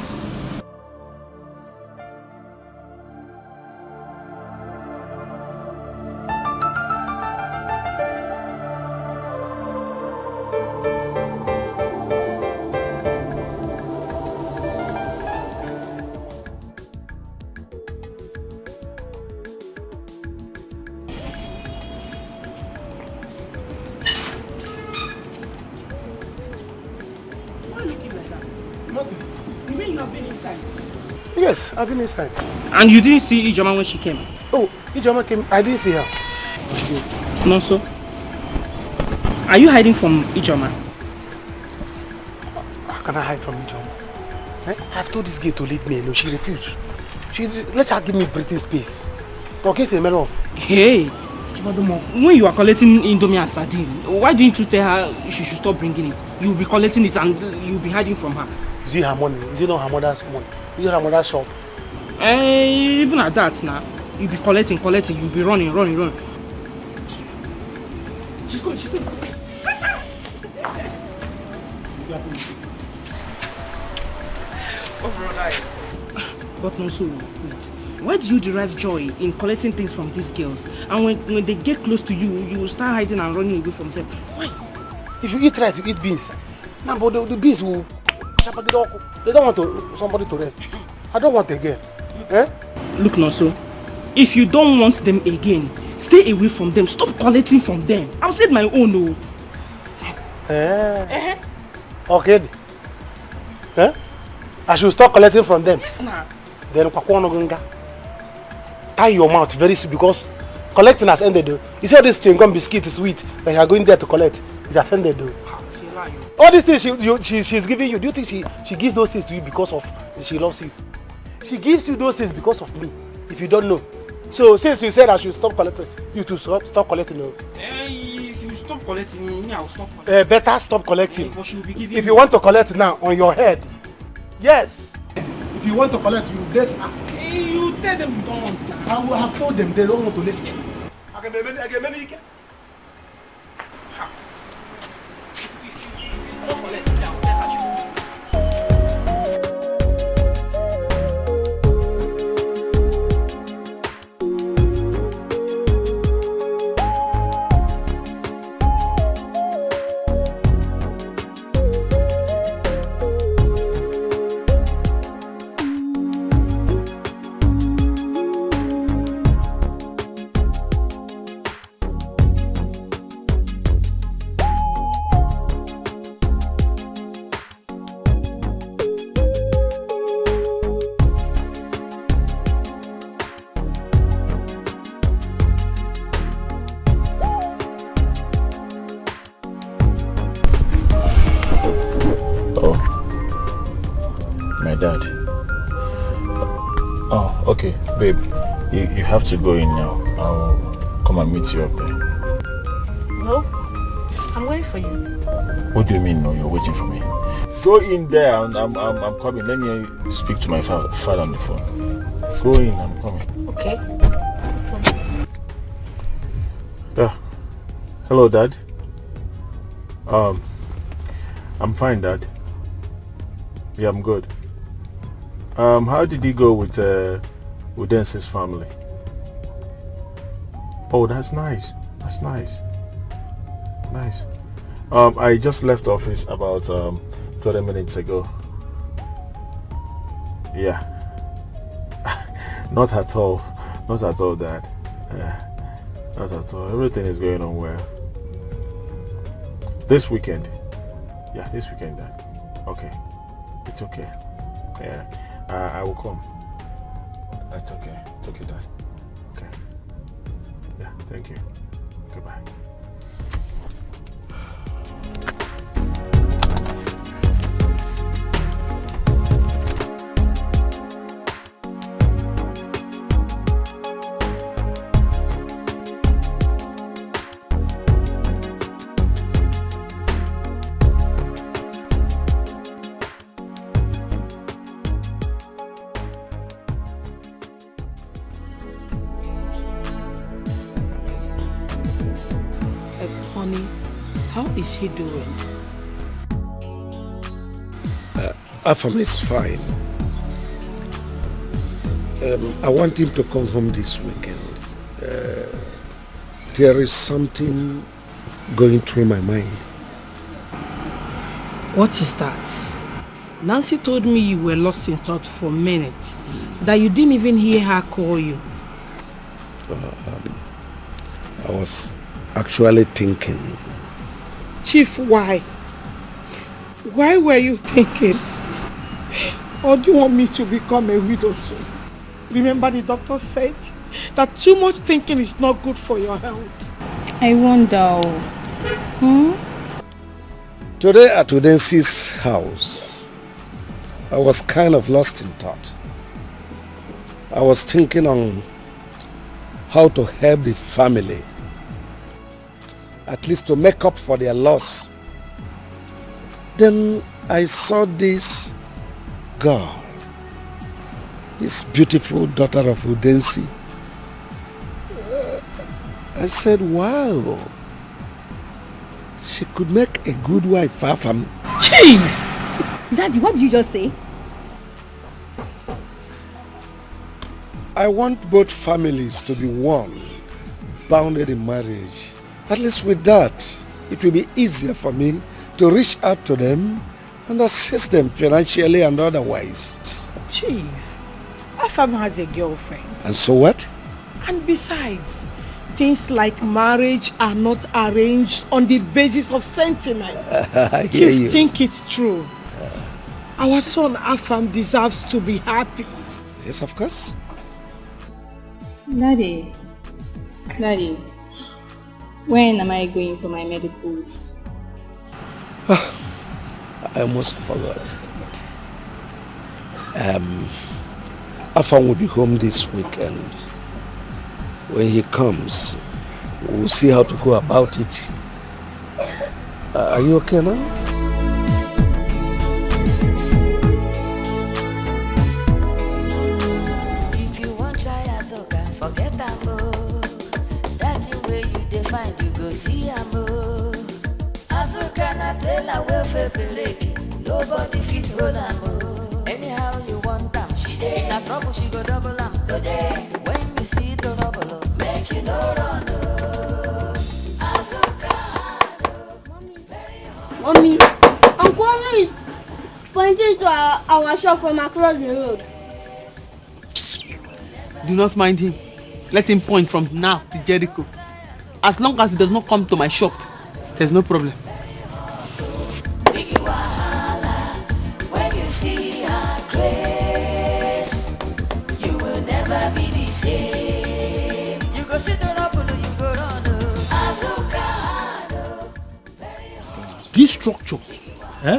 Yes, I've been inside. And you didn't see Ijoma when she came? Oh, Ijoma came. I didn't see her. No, so? Are you hiding from Ijoma? How can I hide from Ijoma? I've told this girl to leave me alone. She refused. Let her give me breathing space. Okay, it's a matter of... Hey! When you are collecting Indomie and sardine, why didn't you tell her she should stop bringing it? You'll be collecting it and you'll be hiding from her. Is it her money? Is it not her mother's money? Is it her mother's shop? Even at that now, you'll be collecting, you'll be running. She's going. Oh, brother. But no, so wait. Why do you derive joy in collecting things from these girls? And when they get close to you, you will start hiding and running away from them. Why? If you eat rice, you eat beans. No, but the beans will... They don't want somebody to rest. I don't want again. Eh? Look, Nonso. If you don't want them again, stay away from them. Stop collecting from them. I've said my own, no. Okay. Eh? I should stop collecting from them. Yes, nah. Then tie your mouth very soon because collecting has ended though. You see all this chewing gum biscuit is sweet that you are going there to collect. It's has ended though. All these things she's giving you, do you think she gives those things to you because of she loves you? She gives you those things because of me, if you don't know. So since you said I should stop collecting, you to stop collecting. If you stop collecting, me I'll stop collecting. Better stop collecting. If you want to collect now on your head, yes. If you want to collect, you get her. You tell them you don't want that. I will have told them they don't want to listen. Okay, babe, you have to go in now. I'll come and meet you up there. No, I'm waiting for you. What do you mean, no? You're waiting for me? Go in there, and I'm coming. Let me speak to my father on the phone. Go in, I'm coming. Okay. Yeah. Hello, Dad. I'm fine, Dad. Yeah, I'm good. How did you go with Dence's family? Oh, that's nice. That's nice. Nice. I just left office about 20 minutes ago. Yeah. Not at all. Not at all, Dad. Not at all. Everything is going on well. This weekend. Yeah, this weekend, Dad. Okay. It's okay. Yeah. I will come. It's okay. It's okay, Dad. Okay. Yeah, thank you. Goodbye. Honey, how is he doing? Afam is fine. I want him to come home this weekend. There is something going through my mind. What is that? Nancy told me you were lost in thought for minutes, that you didn't even hear her call you. I was actually thinking. Chief, why? Why were you thinking? Or do you want me to become a widow soon? Remember the doctor said that too much thinking is not good for your health. I wonder. Today at Udensi's house, I was kind of lost in thought. I was thinking on how to help the family, at least to make up for their loss. Then I saw this girl, this beautiful daughter of Udensi. I said, wow, she could make a good wife for family. Chief! Daddy, what did you just say? I want both families to be one, bounded in marriage. At least with that, it will be easier for me to reach out to them and assist them financially and otherwise. Chief, Afam has a girlfriend. And so what? And besides, things like marriage are not arranged on the basis of sentiment. I hear Chief, you. think it's true. Our son Afam deserves to be happy. Yes, of course. Daddy, when am I going for my medicals? I almost forgot. Afam will be home this weekend. When he comes, we'll see how to go about it. Are you okay now? If you want try Azoka, forget Amo. That way you define, you go see Amo. Azoka na tell away for break. Nobody fit hold Amo. Anyhow you want them, she dey. Na trouble she go double am today. When you see the double, make you no run. Azoka, Mommy, Uncle is pointing to our shop from across the road. Do not mind him. Let him point from now to Jericho. As long as he does not come to my shop, there's no problem. when you see her grace, you will never be the same. You go sit on up, you go run. Azoka. This structure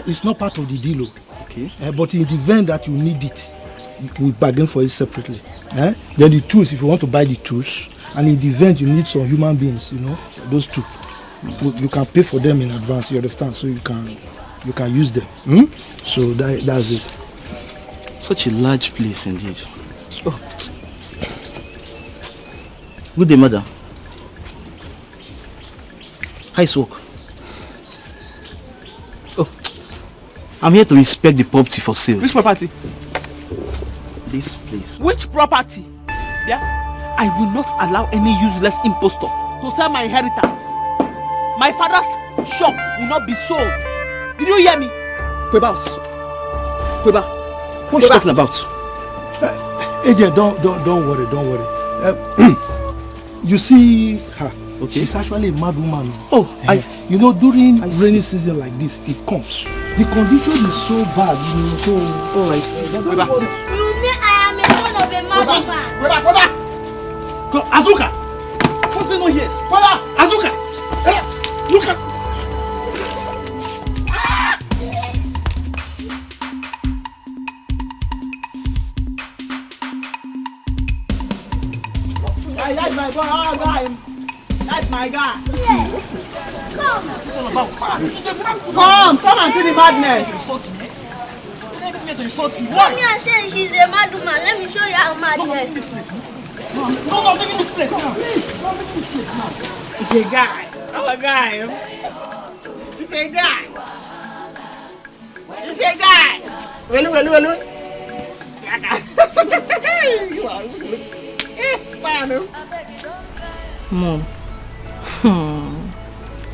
is not part of the deal. Okay. But in the event that you need it, you will bargain for it separately. Then the tools, if you want to buy the tools, and in the event you need some human beings, those two, you can pay for them in advance. You understand? So you can use them. So that's it. Such a large place indeed. Oh. Good day, madam. How is work? Oh, I'm here to inspect the property for sale. Which property? This place. Which property? Yeah? I will not allow any useless impostor to sell my inheritance. My father's shop will not be sold. Did you hear me? Kweba. What are you talking about? AJ, don't worry. You see her. Okay. She's actually a mad woman. Oh, you know, during rainy season like this, it comes. The condition is so bad, you know. So, oh, I see. You mean I am a son of a mad woman? Go, Azuka! What's going on here? Azuka! Look at. That's my boy. That's my guy. Yes. Come. It's all about fun. Come and see the madness. Insult me. Mommy and say she's a mad woman. Let me show you how madness. No, give me this place. Come on. It's a guy. I'm a guy. It's a guy. It's a guy. Well. You are good. Mom,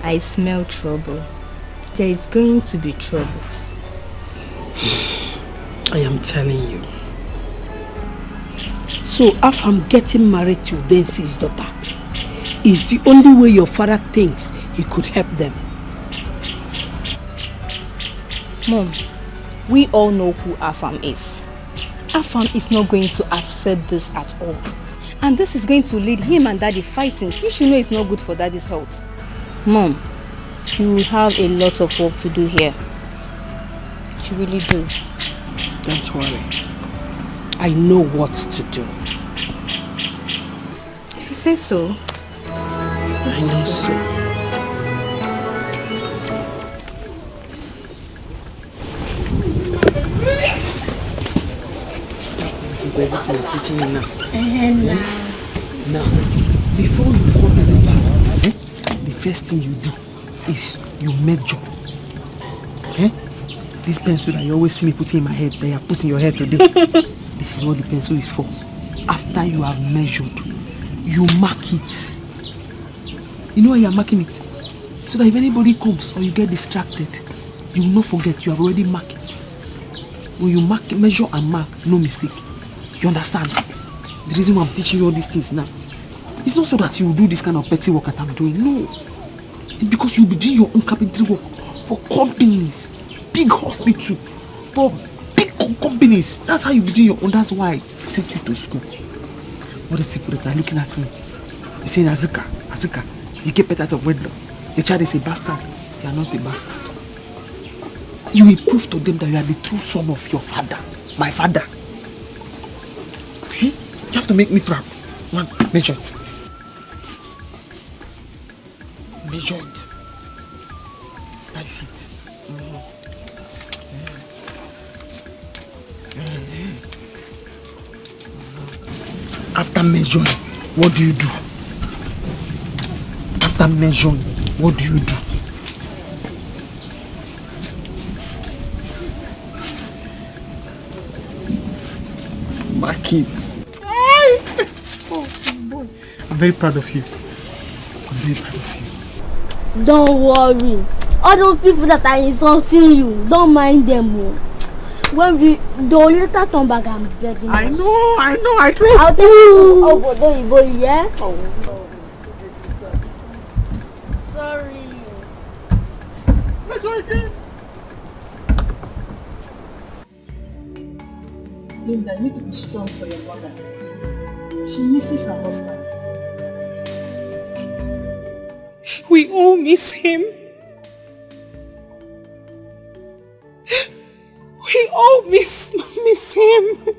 I smell trouble. There is going to be trouble. I am telling you. So, if I'm getting married to Densi's daughter, is the only way your father thinks he could help them. Mom, we all know who Afam is. Afam is not going to accept this at all. And this is going to lead him and Daddy fighting. You should know it's not good for Daddy's health. Mom, you will have a lot of work to do here. You really do. Don't worry. I know what to do. If you say so. I know so. Listen to everything I'm teaching you now. Now, before you pour anything, the first thing you do is you measure. This pencil that you always see me putting in my head, that you have put in your head today, this is what the pencil is for. After you have measured, you mark it. You know why you are marking it? So that if anybody comes or you get distracted, you will not forget you have already marked it. When you measure and mark, no mistake. You understand? The reason why I'm teaching you all these things now, it's not so that you will do this kind of petty work that I'm doing. No. It's because you'll be doing your own carpentry work for companies, big hospitals, for big companies. That's how you be doing your own. That's why I sent you to school. What is people that are looking at me? They're saying, Azuka, you get better out of wedlock. The child is a bastard. You are not a bastard. You will prove to them that you are the true son of your father, my father. Okay? You have to make me proud. Man, measure it. Measure it. That is it. After measuring, what do you do? After measuring, what do you do? My kids. Oh, this boy. I'm very proud of you. I'm very proud of you. Don't worry. All those people that are insulting you, don't mind them. When they'll later turn back and get them. I know, I trust I'll tell you. Oh, but don't you boy, yeah? Oh, no. Sorry. Linda, you need to be strong for your mother. She misses her husband. We all miss him. We all miss him.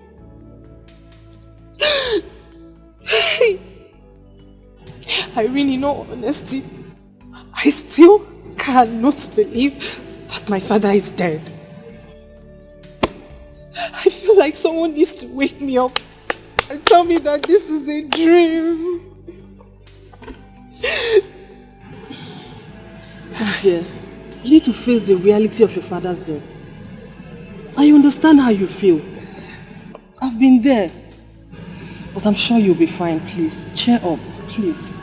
Irene, in all honesty, I still cannot believe that my father is dead. I feel like someone needs to wake me up and tell me that this is a dream. Dear, you need to face the reality of your father's death. I understand how you feel. I've been there. But I'm sure you'll be fine, please. Cheer up, please.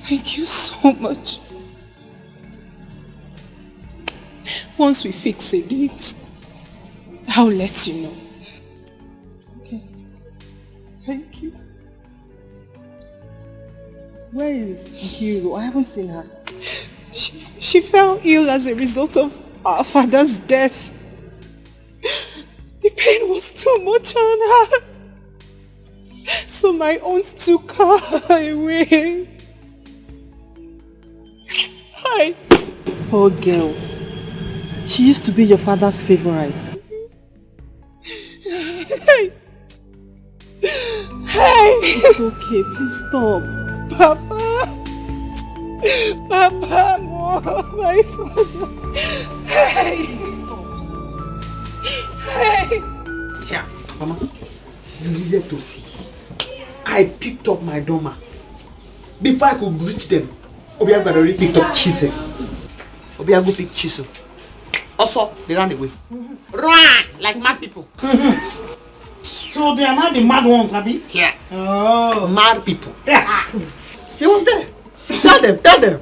Thank you so much. Once we fix a date, I'll let you know. Okay. Thank you. Where is Hero? I haven't seen her. She fell ill as a result of our father's death. The pain was too much on her. So my aunt took her away. Hi. Poor girl. She used to be your father's favorite. Hey. Hey. It's okay. Please stop. Papa. Papa, Mom, my father. Hey. Hey. Yeah, Mama. You needed to see. I picked up my doma. Before I could reach them, Obiago had already picked up Chisel. Obiago picked Chisel. Also, they ran away. Run! Like mad people. So they are not the mad ones, Abby? Yeah. Oh. Mad people. He was there. Tell them.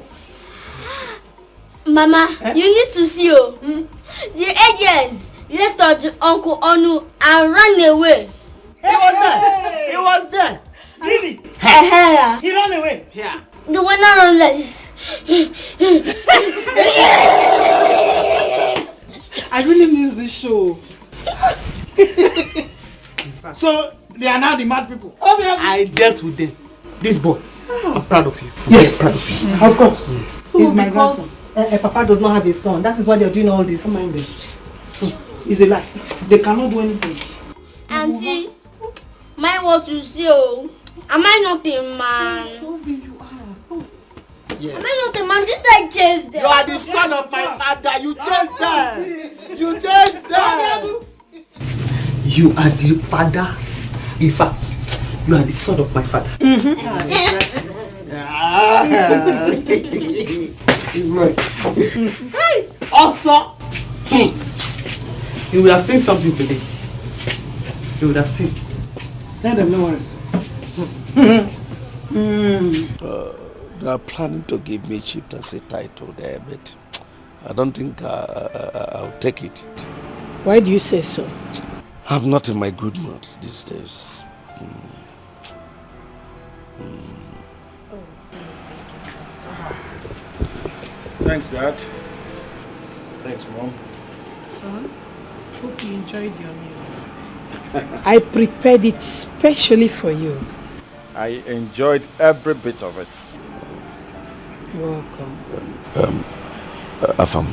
Mama, you need to see you. The agent left us Uncle Onu and ran away. He was there. Really? He ran away? Yeah. The one not on this. I really miss this show. So they are now the mad people. I dealt with them. This boy. I'm proud of you. Yes. Proud of you. Of course. Yes. So He's my because Papa does not have a son, that is why they're doing all this. Don't mind them. It's a lie. They cannot do anything. Auntie, mine want to see you. Am I not a man? Yes. Am I not a man? Did I chase them? You are the son of my father. You chased them. You chased them. You are the father. In fact, you are the son of my father. Also, you would have seen something today. You would have seen. Let them know. They are planning to give me chieftaincy title there, but I don't think I'll take it. Why do you say so? I'm not in my good mood these days. Thanks, Dad. Thanks, Mom. Son, hope you enjoyed your meal. I prepared it specially for you. I enjoyed every bit of it. You're welcome. Afam,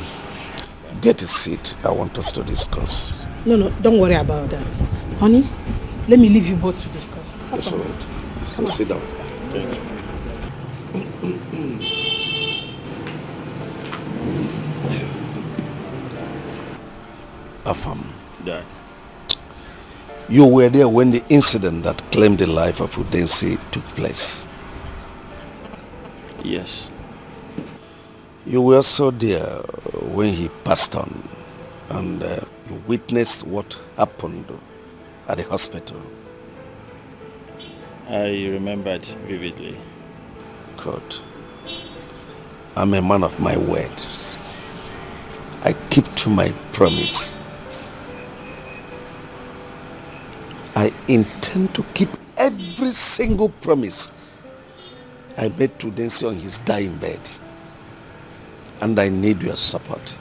get a seat. I want us to discuss. No, don't worry about that. Honey, let me leave you both to discuss. That's all right. Come So sit on. down. Thank you. Afam, Dad. you were there when the incident that claimed the life of Udensi took place. Yes. You were also there when he passed on, and you witnessed what happened at the hospital. I remembered vividly. God, I'm a man of my words. I keep to my promise. I intend to keep every single promise I made to Udensi on his dying bed. And I need your support.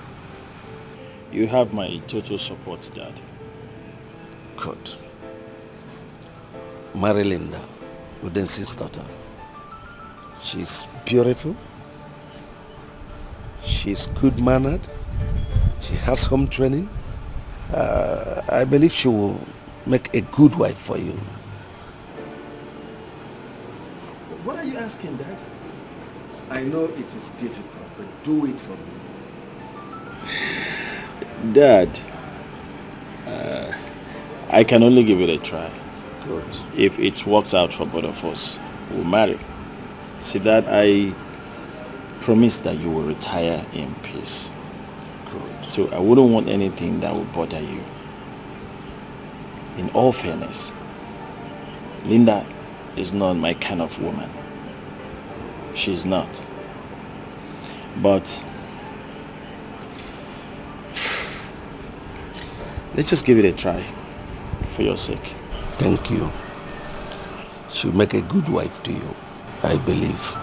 You have my total support, Dad. Good. Marry Linda, Udensi's daughter. She's beautiful. She's good-mannered. She has home training. I believe she will make a good wife for you. What are you asking, Dad? I know it is difficult, but do it for me. Dad, I can only give it a try. Good. If it works out for both of us, we'll marry. See, Dad, I promise that you will retire in peace. Good. So I wouldn't want anything that would bother you. In all fairness, Linda is not my kind of woman. she's not. But let's just give it a try for your sake. Thank you. She'll make a good wife to you, I believe.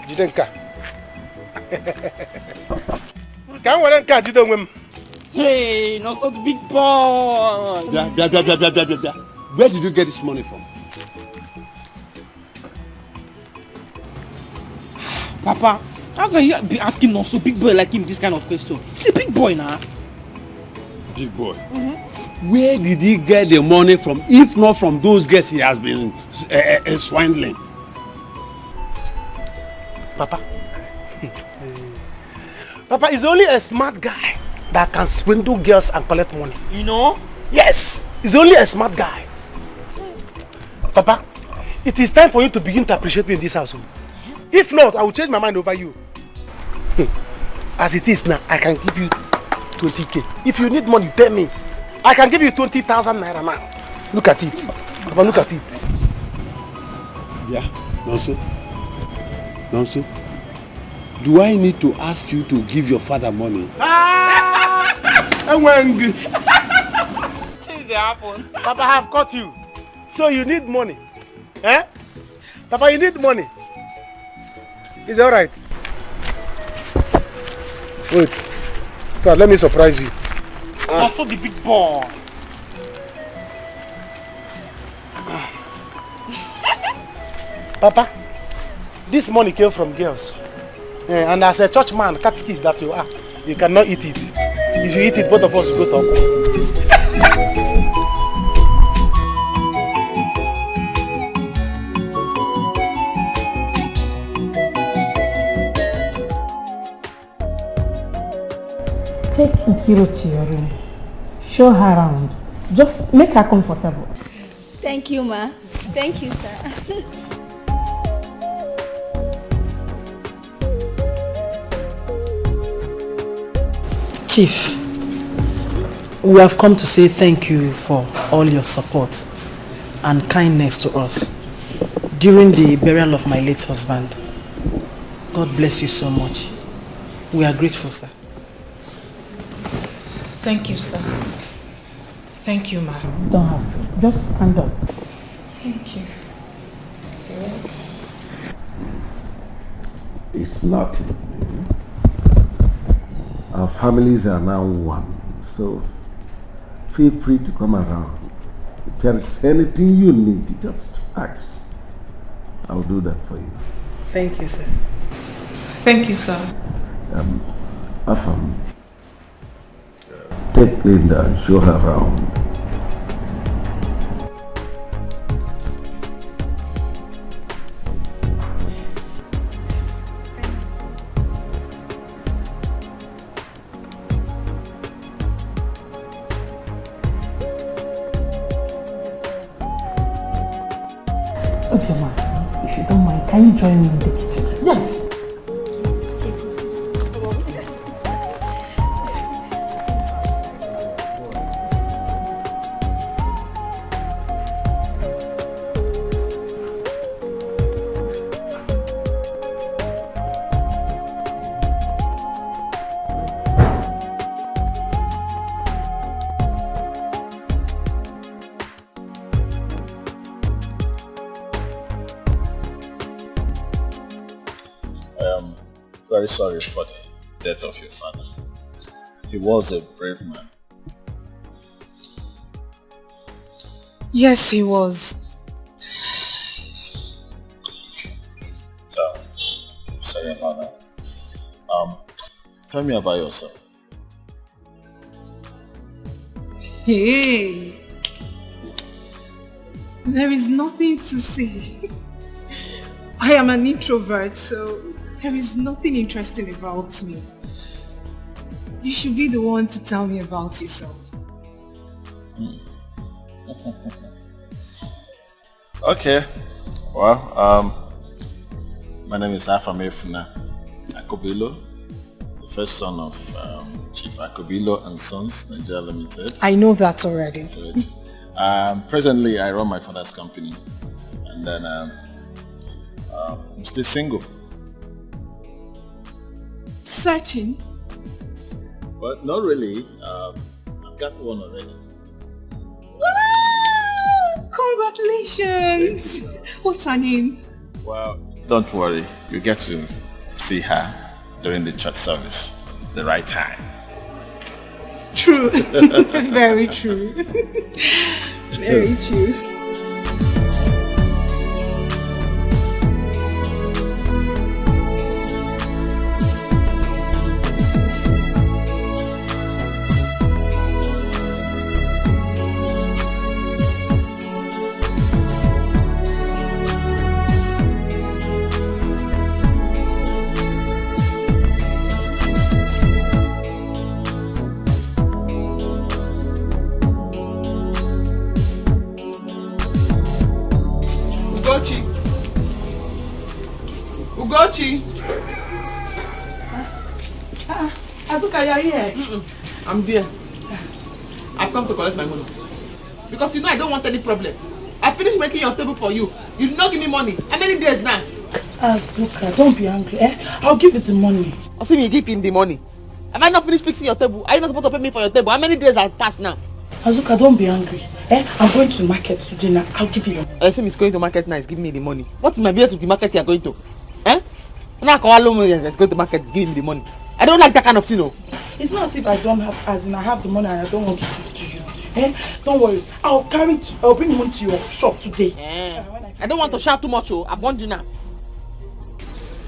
Jidenka. Can we catch you doing? Hey, not so big boy. Where did you get this money from? Papa, how can you be asking not so big boy like him this kind of question? He's a big boy now. Big boy. Where did he get the money from, if not from those guests he has been swindling? Papa. Papa is only a smart guy that can swindle girls and collect money. You know? Yes, he's only a smart guy. Papa, it is time for you to begin to appreciate me in this house. If not, I will change my mind over you. As it is now, I can give you 20k. If you need money, tell me. I can give you 20,000 naira now. Look at it. Papa, look at it. Yeah, Nonso, do I need to ask you to give your father money? Papa, I have caught you. So you need money. Eh? Papa, you need money. Is that right? Wait. God, let me surprise you. Also the big boy. Papa, this money came from girls. And as a church man, catechist that you are, you cannot eat it. If you eat it, both of us will go to Take Ikiro to your room. Show her around. Just make her comfortable. Thank you, ma. Thank you, sir. Chief, we have come to say thank you for all your support and kindness to us during the burial of my late husband. God bless you so much. We are grateful, sir. Thank you, sir. Thank you, ma. Don't have to. Just stand up. Thank you. It's nothing. Our families are now one, so feel free to come around. If there is anything you need, just ask. I'll do that for you. Thank you, sir. Thank you, sir. Afam, take Linda and show her around. Okay, ma. If you don't mind, can you join me in the kitchen? Yes. Very sorry for the death of your father. He was a brave man. Yes, he was. So, sorry about that. Tell me about yourself. Hey, there is nothing to say. I am an introvert, so there is nothing interesting about me. You should be the one to tell me about yourself. Okay. Well, My name is Afamefuna Akobilo, the first son of Chief Akobilo and Sons, Nigeria Limited. I know that already. Good. Presently, I run my father's company, and then I'm still single. Searching? But not really. I've got one already. Congratulations! What's her name? Well, don't worry. You get to see her during the church service, the right time. True. Very true. Very true. Ugochi! Azuka, you're here. I'm there. I've come to collect my money. Because you know I don't want any problem. I finished making your table for you. You did not give me money. How many days now? Azuka, don't be angry. I'll give you the money. I see me give him the money. Have I not finished fixing your table? Are you not supposed to pay me for your table? How many days have passed now? Azuka, don't be angry. I'm going to market today now. I'll give you your money. I see me going to market now. He's giving me the money. What is my business with the market you are going to? Now let's go to market. Give me the money. I don't like that kind of thing. No. It's not as if I don't have, as in I have the money and I don't want to give to you. Don't worry. I'll bring the money to your shop today. I don't want to shout too much. I've warned you now.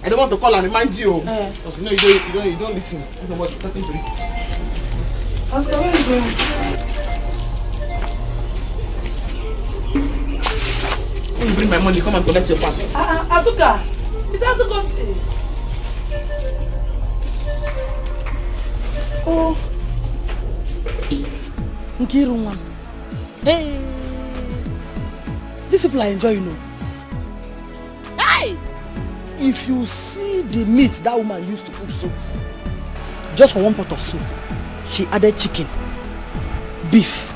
I don't want to call and remind you. Because you know you don't listen. I don't know what you're talking to me. Azuka, where are you going? When you bring my money, come and collect your part. Azuka, it's Azuka. Oh. Nkirunwa. Hey. These people are enjoying, you know. Hey! If you see the meat that woman used to cook soup, just for one pot of soup, she added chicken, beef,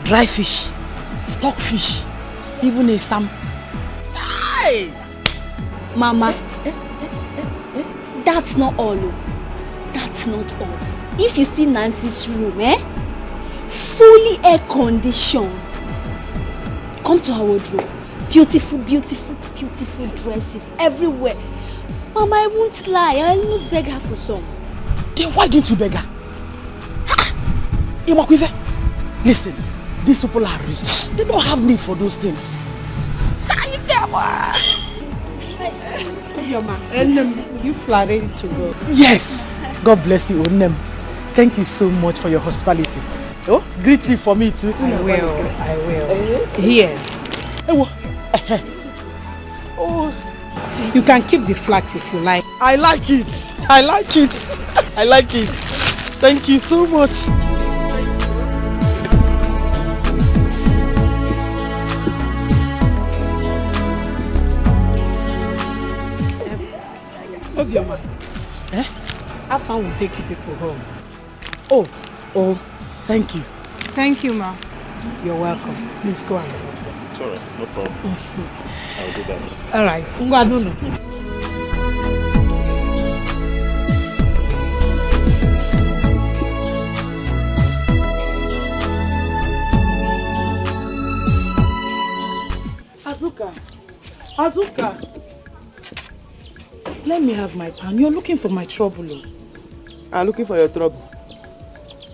dry fish, stockfish, even a sam. Hey! Mama, that's not all. That's not all. If you see Nancy's room, fully air conditioned. Come to her wardrobe. Beautiful, beautiful, beautiful dresses everywhere. Mama, I won't lie. I almost beg her for some. Then why didn't you beg her? Imakwive, listen, these people are rich. They don't have needs for those things. You flattered to go. Yes. God bless you, Onem. Thank you so much for your hospitality. Oh, greet you for me too. I will. Here. Oh, you can keep the flags if you like. I like it. I like it. I like it. Thank you so much. Obioma. How far will take you people home? Oh, thank you. Thank you, ma. You're welcome. Please go on. It's alright, no problem. I'll do that. Alright. Ngwadulu. Azuka. Let me have my pan. You're looking for my trouble. I'm looking for your trouble.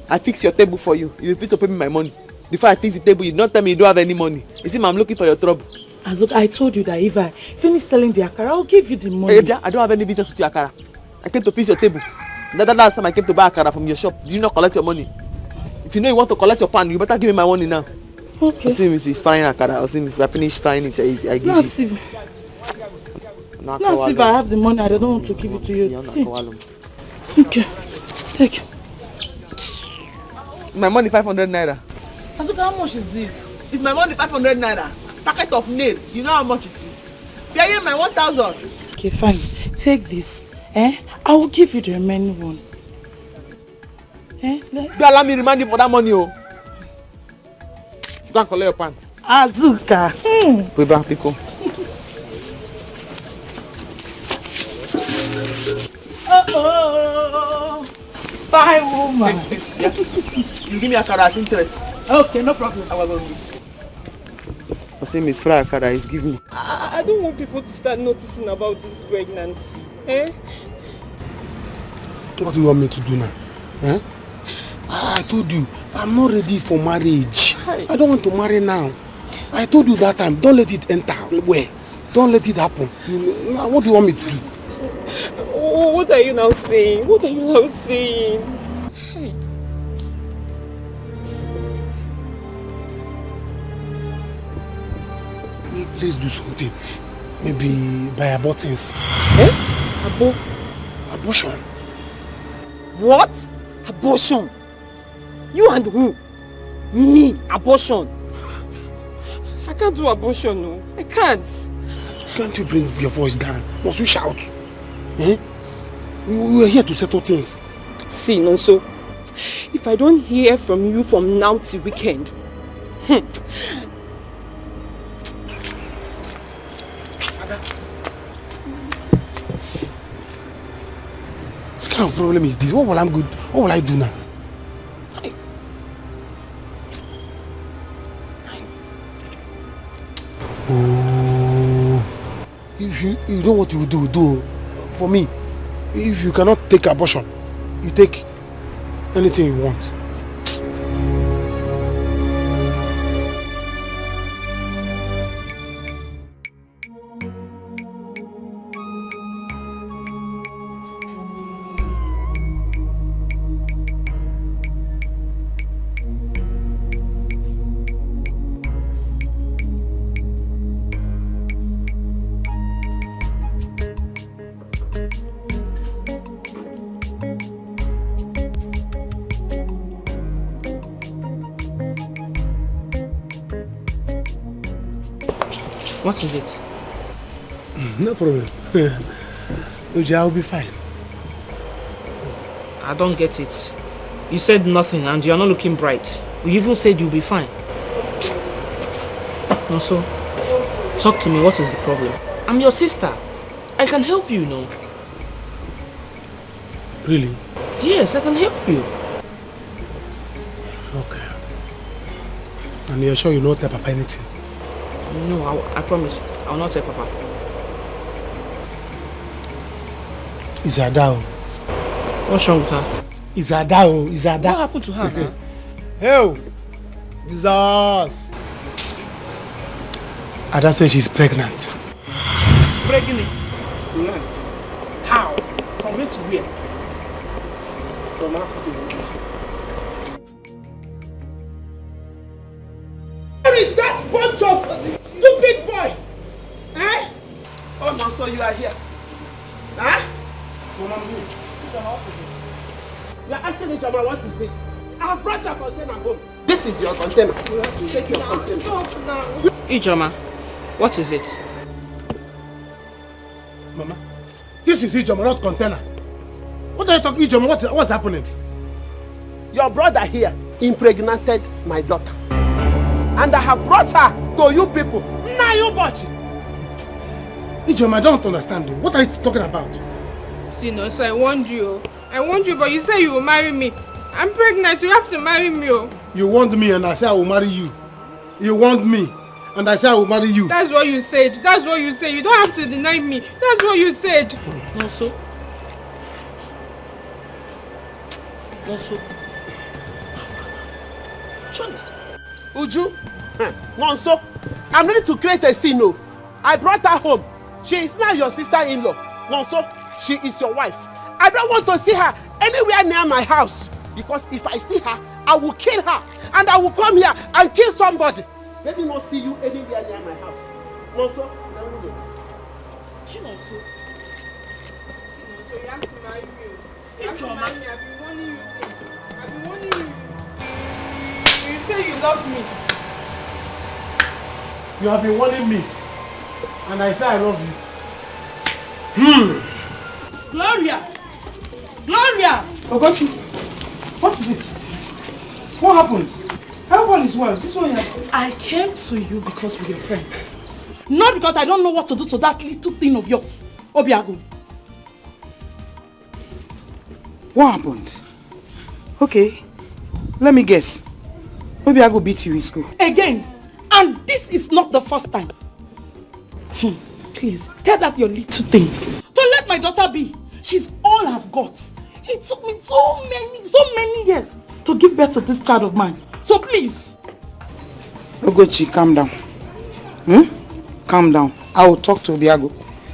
I fix your table for you. You refuse to pay me my money. Before I fix the table, you don't tell me you don't have any money. You see, I'm looking for your trouble. Azuka, I told you that if I finish selling the akara, I'll give you the money. Hey, I don't have any business with your akara. I came to fix your table. That last time I came to buy akara from your shop, did you not collect your money? If you know you want to collect your pan, you better give me my money now. Okay. I'll see Mrs. frying akara. I'll see Mrs. If I finish frying it, I give it. It's not as if I have the money, I don't want to give it to you. See. Okay. Take it. My money 500 naira. Azuka, how much is it? It's my money 500 naira. Packet of nail. You know how much it is. Pay my 1,000. Okay, fine. Take this. I will give you the remaining one. Don't allow me remind you for that money, oh. You can't collect your pan. Azuka. Put back, Pico. Oh, fine woman. Yeah. You give me a card as interest. Okay, no problem. I say Miss Fry card is give me. I don't want people to start noticing about this pregnancy. What do you want me to do now? I told you, I'm not ready for marriage. I don't want to marry now. I told you that time, don't let it enter. Where? Don't let it happen. What do you want me to do? What are you now saying? What are you now saying? Let's do something. Maybe by abortions. Abortion. What? Abortion? You and who? Me? Abortion? I can't do abortion, no. I can't. Can't you bring your voice down? Must you shout? We are here to settle things. See, Nonso, if I don't hear from you from now till weekend, What kind of problem is this? What will I do now? If you know what you do for me. If you cannot take abortion, you take anything you want. what is it? No problem. Uji, I'll be fine. I don't get it. You said nothing and you're not looking bright. You even said you'll be fine. Also, talk to me, what is the problem? I'm your sister. I can help you, no? Really? Yes, I can help you. Okay. And you're sure you don't tell Papa anything? No, I promise. I will not tell Papa. Izadao. What's wrong with her? Izadao. What happened to her now? Hey! Jesus! Ada says she's pregnant. Pregnant? How? From where to where? From Africa to English. Where is that bunch of stupid boy? Oh, no, so you are here. You are asking each other what is it? I have brought your container home. This is your container. You have to take your container. Ijoma, what is it? Mama, this is Ijoma, not container. What are you talking, Ijoma? What's happening? Your brother here impregnated my daughter. And I have brought her to you people. Now you watch. Ijoma, I don't understand you. What are you talking about? See, no, so I warned you, but you say you will marry me. I'm pregnant, you have to marry me. You want me and I say I will marry you. You want me and I say I will marry you. That's what you said. That's what you said. You don't have to deny me. That's what you said. Also. Uju, Nonso, I'm ready to create a scene. No, I brought her home. She is now your sister-in-law. Nonso, she is your wife. I don't want to see her anywhere near my house. Because if I see her, I will kill her. And I will come here and kill somebody. Let me not see you anywhere near my house. Nonso, Chinonso, you have to marry me. You have to marry me. I've been warning you since. I've been warning you. You say you love me. You have been warning me. And I say I love you. Gloria! Gloria! Ogochi, what is it? What happened? Everyone is well. This one here. I came to you because we're friends. Not because I don't know what to do to that little thing of yours, Obiago. What happened? Okay, let me guess. Obiago beat you in school. Again, and this is not the first time. Please, tell that your little thing. Don't let my daughter be. She's all I've got. It took me so many years to give birth to this child of mine. So please. Ogochi, calm down. Calm down. I will talk to Obiago.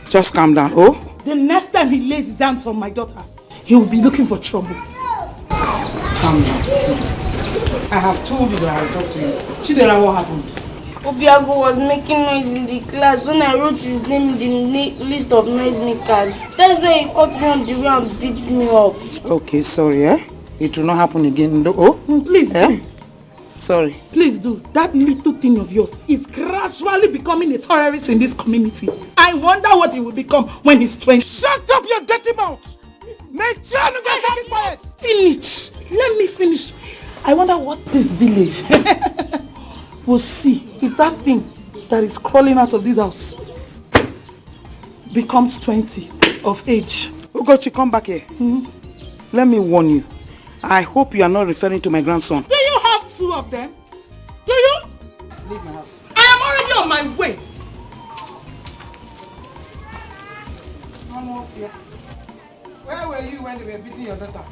Just calm down, oh? The next time he lays his hands on my daughter, he will be looking for trouble. Calm down, please. I have told you that I will talk to you. Chidera, what happened? Obiago was making noise in the class when I wrote his name in the list of noisemakers. That's why he caught me on the way and beat me up. Okay, sorry, eh? It will not happen again. Oh? Please do. Sorry. Please do. That little thing of yours is gradually becoming a terrorist in this community. I wonder what he will become when he's 20. Shut up your dirty mouth! Make sure you get it quiet! Finish. Let me finish. I wonder what this village will see if that thing that is crawling out of this house becomes 20 of age. Ugochi, come back here. Let me warn you. I hope you are not referring to my grandson. Do you have two of them? Do you? Leave my house. I am already on my way. Where were you when they were beating your daughter?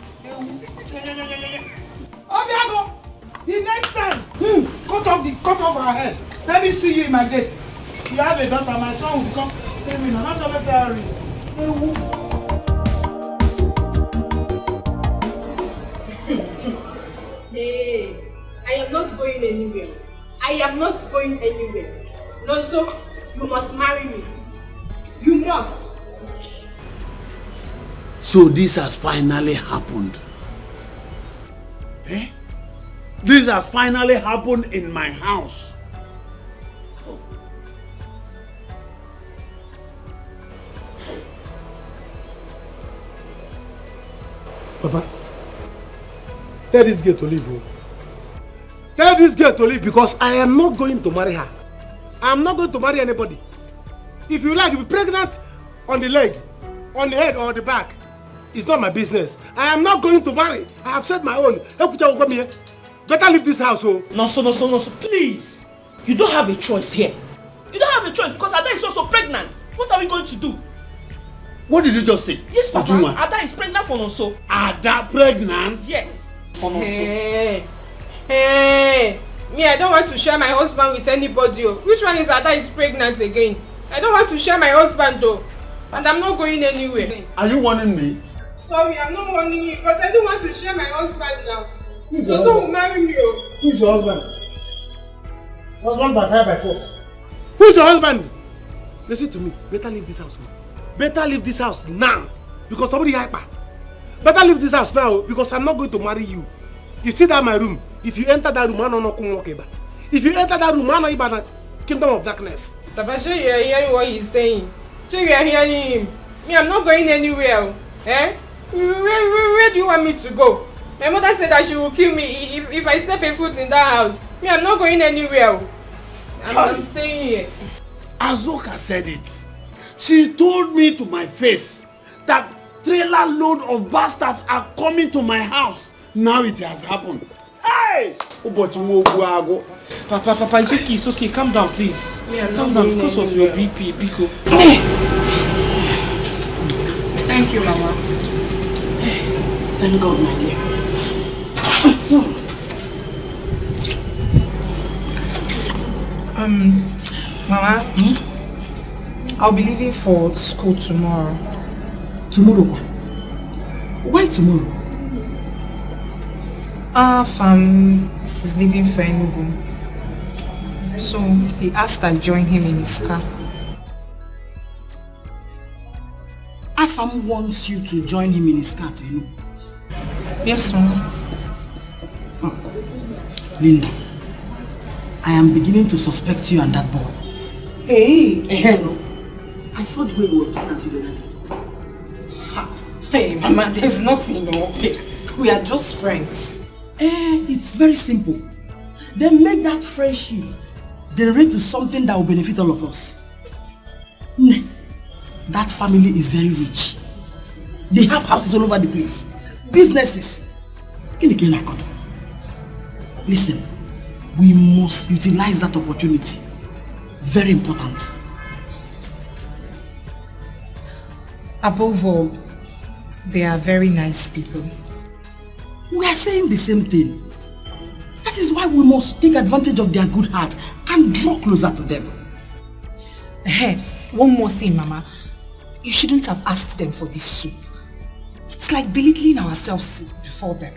Obiago! The next time, cut off her head. Let me see you in my gate. You have a daughter, my son will become criminal, not a terrorist. Hey, I am not going anywhere. I am not going anywhere. No, so you must marry me. You must. So this has finally happened. Eh? This has finally happened in my house. Papa, tell this girl to leave. Tell this girl to leave because I am not going to marry her. I am not going to marry anybody. If you like, be pregnant on the leg, on the head or the back. It's not my business. I am not going to marry. I have said my own. Better leave this house, oh. No, please. You don't have a choice here. You don't have a choice because Ada is also pregnant. What are we going to do? What did you just say? Yes, Papa. Ada is pregnant for Nonso. Ada pregnant? Yes. For Nonso. Hey, me, I don't want to share my husband with anybody. Which one is Ada is pregnant again? I don't want to share my husband though. And I'm not going anywhere. Are you warning me? Sorry, I'm not warning you, but I don't want to share my husband now. Nonso will marry me. Who's your husband? Husband by fire by force. Who's your husband? Listen to me. Better leave this house. Better leave this house now. Because somebody hyper. Better leave this house now because I'm not going to marry you. You see that my room? If you enter that room, I don't know. If you enter that room, I know about the kingdom of darkness. Papa, sure you are hearing what he's saying. Sure you are hearing him. Me, I'm not going anywhere. Eh? Where do you want me to go? My mother said that she will kill me if I step a foot in that house. Me, I'm not going anywhere. I'm staying here. Azoka said it. She told me to my face that trailer load of bastards are coming to my house. Now it has happened. Hey! Papa, it's okay. Calm down, please. Yeah, calm down because of your BP, Biko. Thank you, Mama. Thank God, my dear. Mama, I'll be leaving for school tomorrow. Tomorrow? Why tomorrow? Fam is leaving for Enugu. So he asked I join him in his car. Afam wants you to join him in his car to Enugu? Yes, Mama. Linda, I am beginning to suspect you and that boy. Hey, no. I saw the way he was looking at you the other day. Hey, Mama, there's nothing, no. We are just friends. It's very simple. Then make that friendship generate to something that will benefit all of us. That family is very rich. They have houses all over the place. Businesses. Listen, we must utilize that opportunity. Very important. Above all, they are very nice people. We are saying the same thing. That is why we must take advantage of their good heart and draw closer to them. Hey, one more thing, Mama. You shouldn't have asked them for this soup. It's like belittling ourselves before them.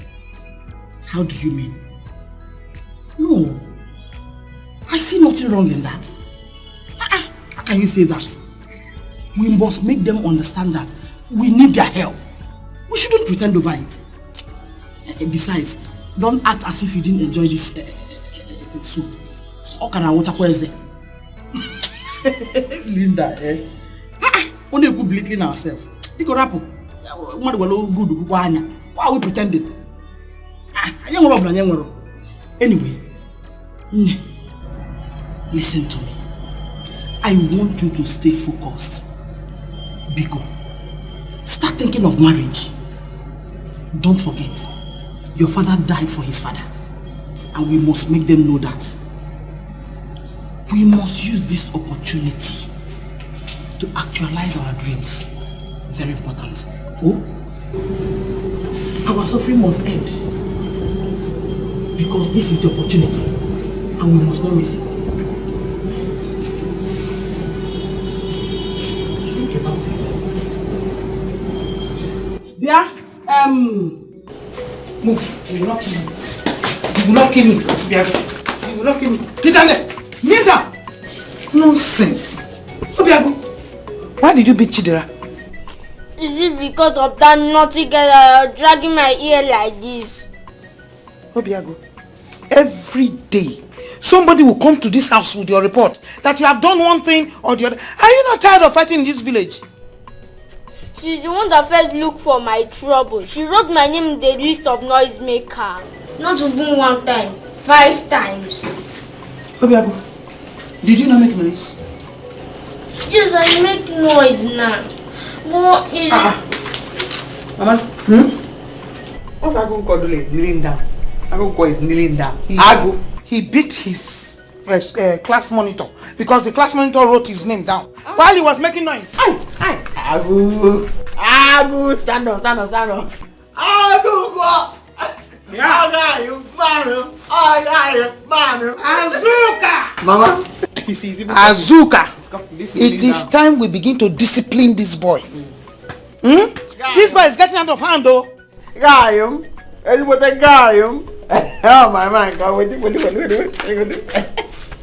How do you mean? No. I see nothing wrong in that. How can you say that? We must make them understand that we need their help. We shouldn't pretend over it. Besides, don't act as if you didn't enjoy this soup. How can I water there? Linda, only a good belittling ourselves. Why are we pretending? Anyway, listen to me. I want you to stay focused. Biko, start thinking of marriage. Don't forget, your father died for his father. And we must make them know that. We must use this opportunity to actualize our dreams. Very important. Oh, our suffering must end. Because this is the opportunity. And we must not miss it. Think about it. Yeah, move. You will not kill me. You will not kill me. You will not kill me. Get down there. Kneel down. Nonsense. Obiago, why did you beat Chidera? Is it because of that naughty girl dragging my ear like this? Obiago, every day somebody will come to this house with your report that you have done one thing or the other. Are you not tired of fighting in this village? She's the one that first looked for my trouble. She wrote my name in the list of noisemaker. Not even one time, 5 times. Obiago, did you not make noise? Yes, I make noise now. What is it? Mama, what's Agunko doing? Kneeling down. Agunko is kneeling down. He beat his class monitor because the class monitor wrote his name down while he was making noise. Agu, stand up. Agunko! Azuka! Mama, Azuka! It is time we begin to discipline this boy. This boy is getting out of hand, though. Oh my man,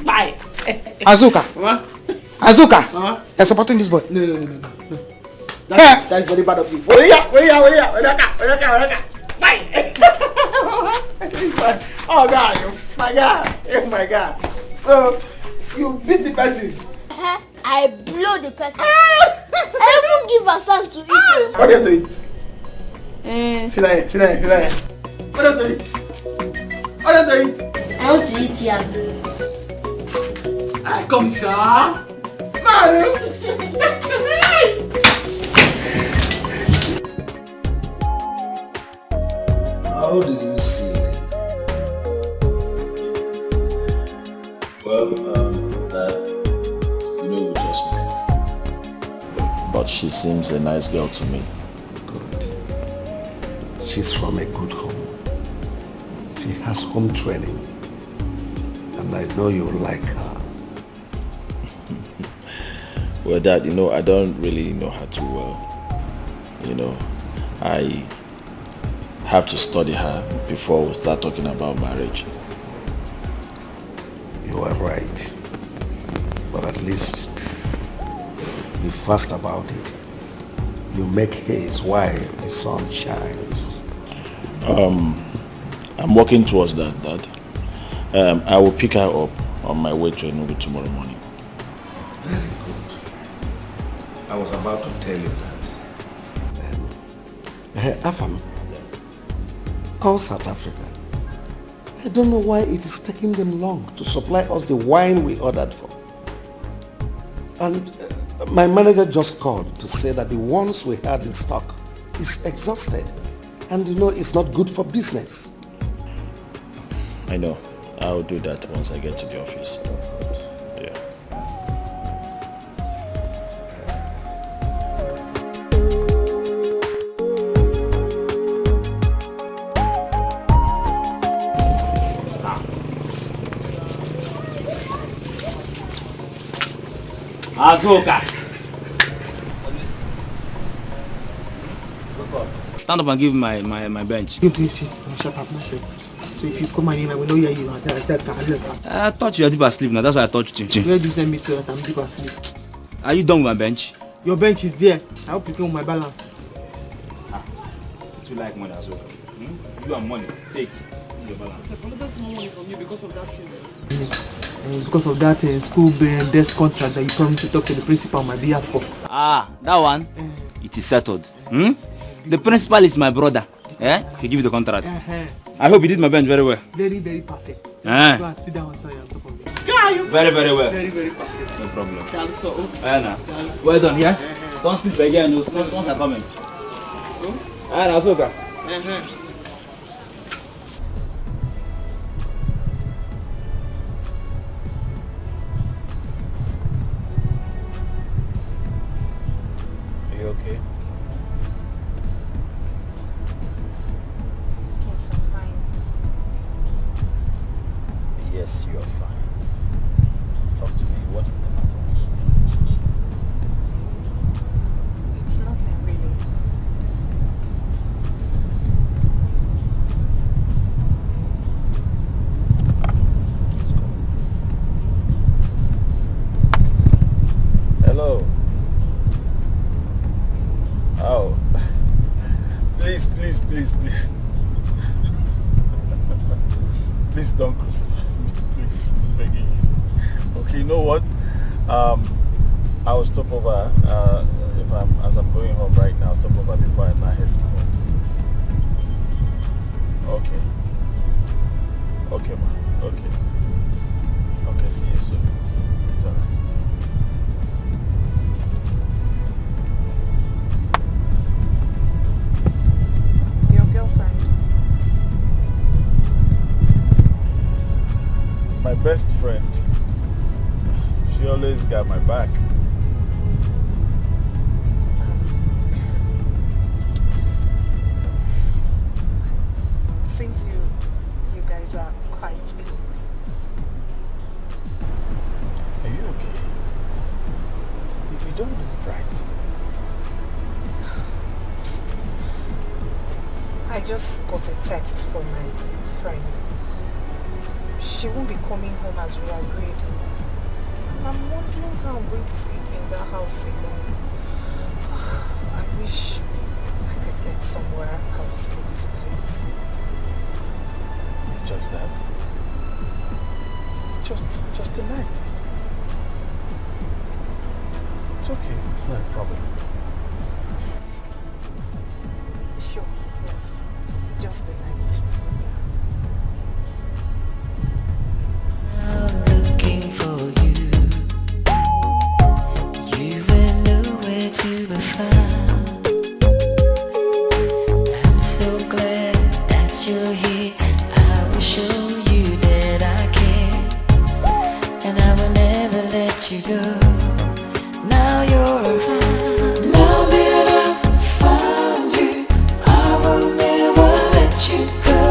Bye. Azuka. Azuka. You're supporting this boy. No. That's very bad of you. Bye. Oh God, oh my God. So you beat the person. I blow the person. I even give her some to eat. What do you do it? Sit down. What do you do it? I want to eat here. Come here. Mario. How did you see Linda? Well, Dad, we just met. But she seems a nice girl to me. Good. She's from a good home. She has home training. And I know you like her. Well, Dad, I don't really know her too well. I have to study her before we start talking about marriage. You are right. But at least be fast about it. You make haste while the sun shines. I'm working towards that, Dad. I will pick her up on my way to Enugu tomorrow morning. Very good. I was about to tell you that. Afam, call South Africa. I don't know why it is taking them long to supply us the wine we ordered for. And my manager just called to say that the ones we had in stock is exhausted. And you know, it's not good for business. I know. I'll do that once I get to the office. Yeah. Azuka. Stand up and give my bench. Shut up, myself. So if you come in, I will know where you are. I thought you were deep asleep now. That's why I touched you. Where do you send me to that I'm deep asleep? Are you done with my bench? Your bench is there. I hope you came with my balance. You like money, Azuka? You want money? Take your balance. Another small money from you because of that thing. Because of that school desk contract that you promised to talk to the principal on my behalf for. That one? It is settled. The principal is my brother. He give you the contract. I hope you did my bench very well. Very, very perfect. Go and sit down on top of it. Very, very well. Very, very perfect. No problem. Also. Well done, yeah? Don't sleep again. Those ones are coming. Azuka. Are you okay? Yes, I'm fine. Yes, you are fine. Talk to me. What is the matter? It's nothing really. Hello. Oh. Please. Please don't crucify me. Please. I'm begging you. Okay, you know what? I will stop over as I'm going home right now. I'll stop over before I head home. Okay, ma. Okay, see you soon. It's alright. Your girlfriend? My best friend. She always got my back. Seems you guys are quite close. Are you okay? You don't look right. I just got a text from my friend. She won't be coming home as we agreed. I'm wondering how I'm going to sleep in that house alone. I wish I could get somewhere else to meet. It's just that. Just a night. It's okay. It's not a problem. Sure, yes. Just a night. I'm looking for you. You were nowhere to be found. I'm so glad that you're here. I will show you that I care, and I will never let you go. Now you're around. Now that I've found you, I will never let you go.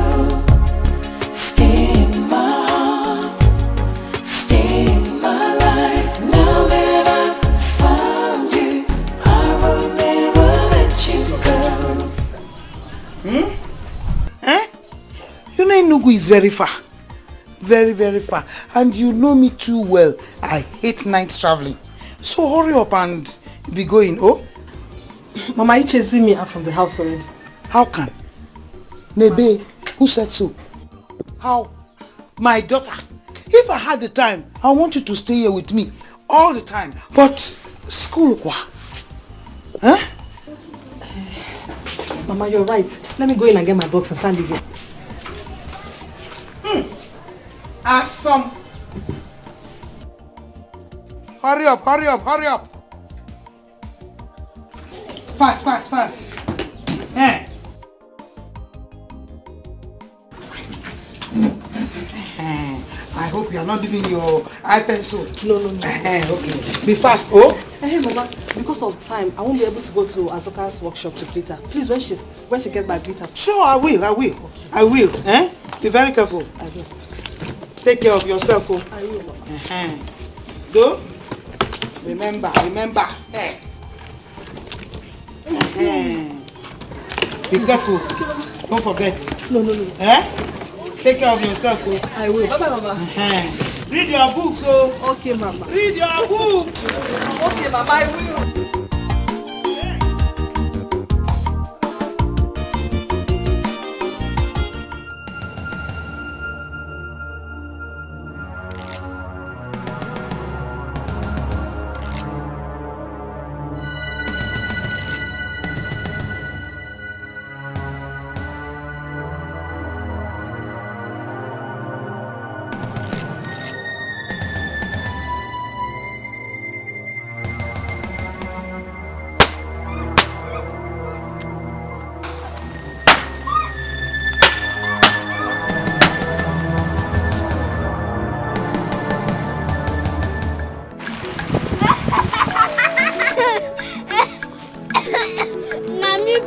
Stay in my heart, stay in my life. Now that I've found you, I will never let you go. You know Enugu is very far. Very, very far. And you know me too well. I hate night traveling. So hurry up and be going, oh? Mama, you chasing me out from the house already. How can? Nebe, who said so? How? My daughter. If I had the time, I want you to stay here with me all the time. But school, what? Huh? Mama, you're right. Let me go in and get my box and start leaving. Awesome. Hurry up, hurry up, hurry up. Fast, fast, fast. I hope you are not leaving your eye pencil. No. Okay. Be fast, oh. Hey, Mama, because of time, I won't be able to go to Azoka's workshop to greet her. Please, when she gets back, greet her. Sure, I will. Okay. I will. Be very careful. I will. Take care of yourself, oh. I will, Mama. Go. Remember. Be careful. Don't forget. No. Take care of yourself, oh. I will. Bye-bye, Mama. Read your books, oh. Okay, Mama. Read your books. Okay, Mama, I will.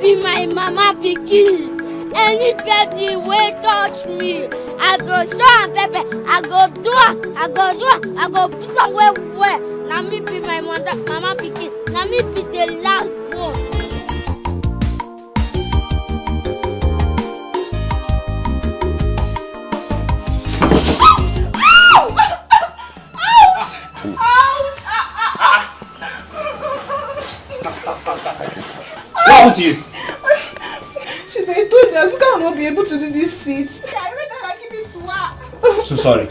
Be my mama pikin. Anybody will touch me, I go show am pepper. I go do am. I go put am well. Na me be my mama pikin. Na me be the last one. Stop. What happened to you? She told me Azuka will not be able to do these seats. I made her give it to her. So sorry.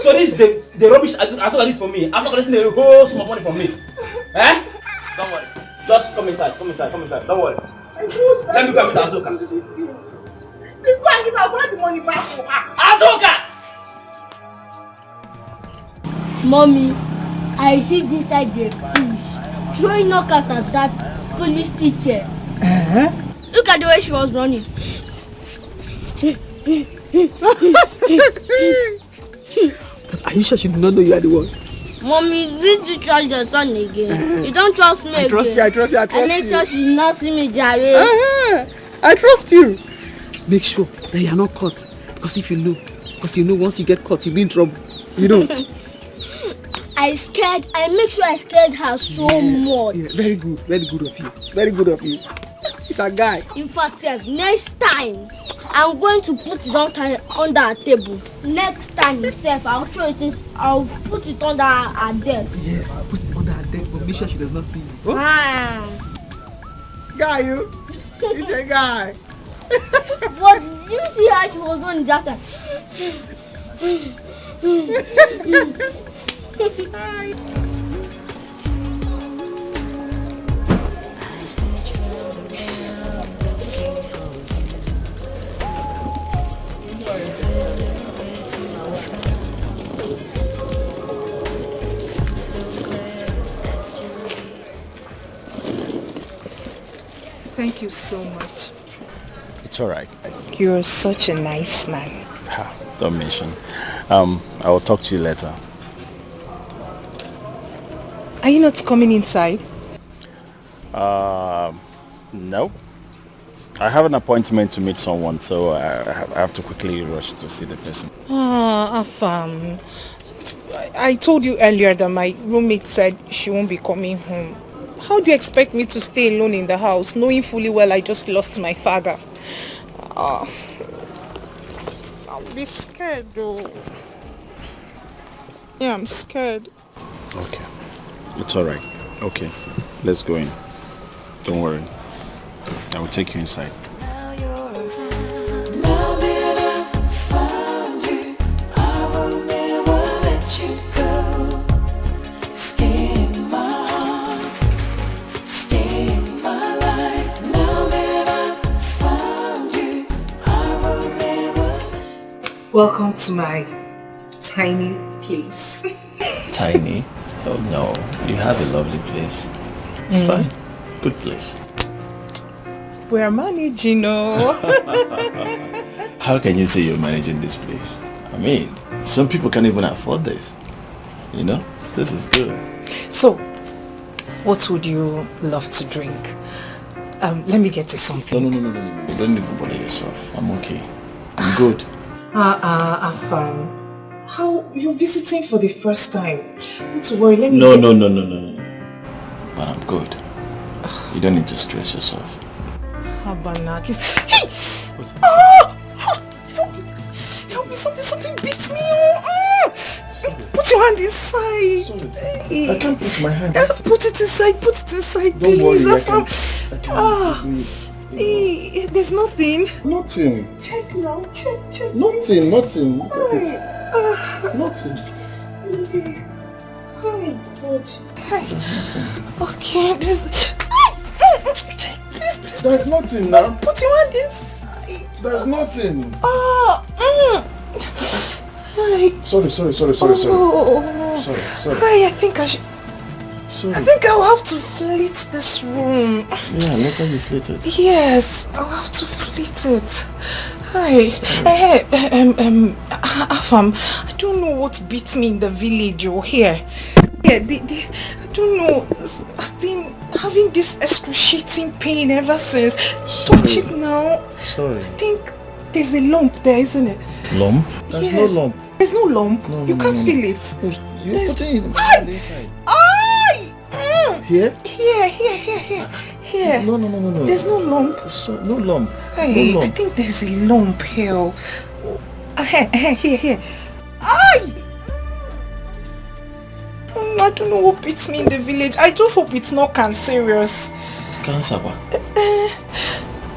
So this is the rubbish Azuka did for me. I'm not collecting the whole sum of money from me. Eh? Don't worry. Just come inside. Don't worry. Let me go with Azuka. Please go and give her. I'll collect the money back for her. Azuka! Mommy, I hid inside the bush, throwing knockout at that police teacher. Look at the way she was running. But are you sure she did not know you are the one? Mommy, did you trust your son again? You don't trust me again. I trust you. I make sure she not see me, Jare. I trust you. Make sure that you are not caught. Because if you know, once you get caught, you'll be in trouble. You know. I make sure I scared her so much. Yeah, very good of you. It's a guy. In fact, next time, I'm going to put it under a table. Next time, I'll throw it I'll put it under her desk. Yes, I'll put it under her desk, but make sure she does not see you. Oh? Guy, you. He's a guy. But did you see how she was running that time? Thank you so much. It's all right. You're such a nice man. Don't mention. I will talk to you later. Are you not coming inside? No. I have an appointment to meet someone, so I have to quickly rush to see the person. Afam. I told you earlier that my roommate said she won't be coming home. How do you expect me to stay alone in the house, knowing fully well I just lost my father? I'll be scared though. Yeah, I'm scared. Okay. It's alright. Okay. Let's go in. Don't worry. I will take you inside. Now that I've found you, I will never let you go. Stay in my heart, stay in my life. Now that I've Welcome to my tiny place. Tiny? Oh no, you have a lovely place. It's fine. Good place. We're managing, How can you say you're managing this place? I mean, some people can't even afford this. You know, this is good. So, what would you love to drink? Let me get you something. No. Don't even bother yourself. I'm okay. I'm good. Afam. How you're visiting for the first time? Not to worry, let me No. But I'm good. You don't need to stress yourself. How about now? At least. Hey! Help me! Something beats me! Put your hand inside. Sorry. I can't put my hand inside. Put it inside. Don't please. worry, I can There's nothing. Nothing. Check now. Check. Nothing. Nothing. Nothing. Oh my God. There's nothing. Okay, Please. There's nothing now. Put your hand inside. There's nothing. Sorry. Sorry. I think I should. Sorry. I think I'll have to flit this room. Yeah, later you flit it. Yes, I'll have to flit it. Hi. Afam, I don't know what beats me in the village or here. Yeah, I don't know. I've been having this excruciating pain ever since. Touch it now. Sorry. I think there's a lump there, isn't it? Lump? There's no lump. There's no lump. No, you can't feel it. You're putting it inside. Here? Here. No. There's no lump. No lump. Hey, No I lump. think there's a lump here. Here. Ay! I don't know what beats me in the village. I just hope it's not cancerous. Cancer?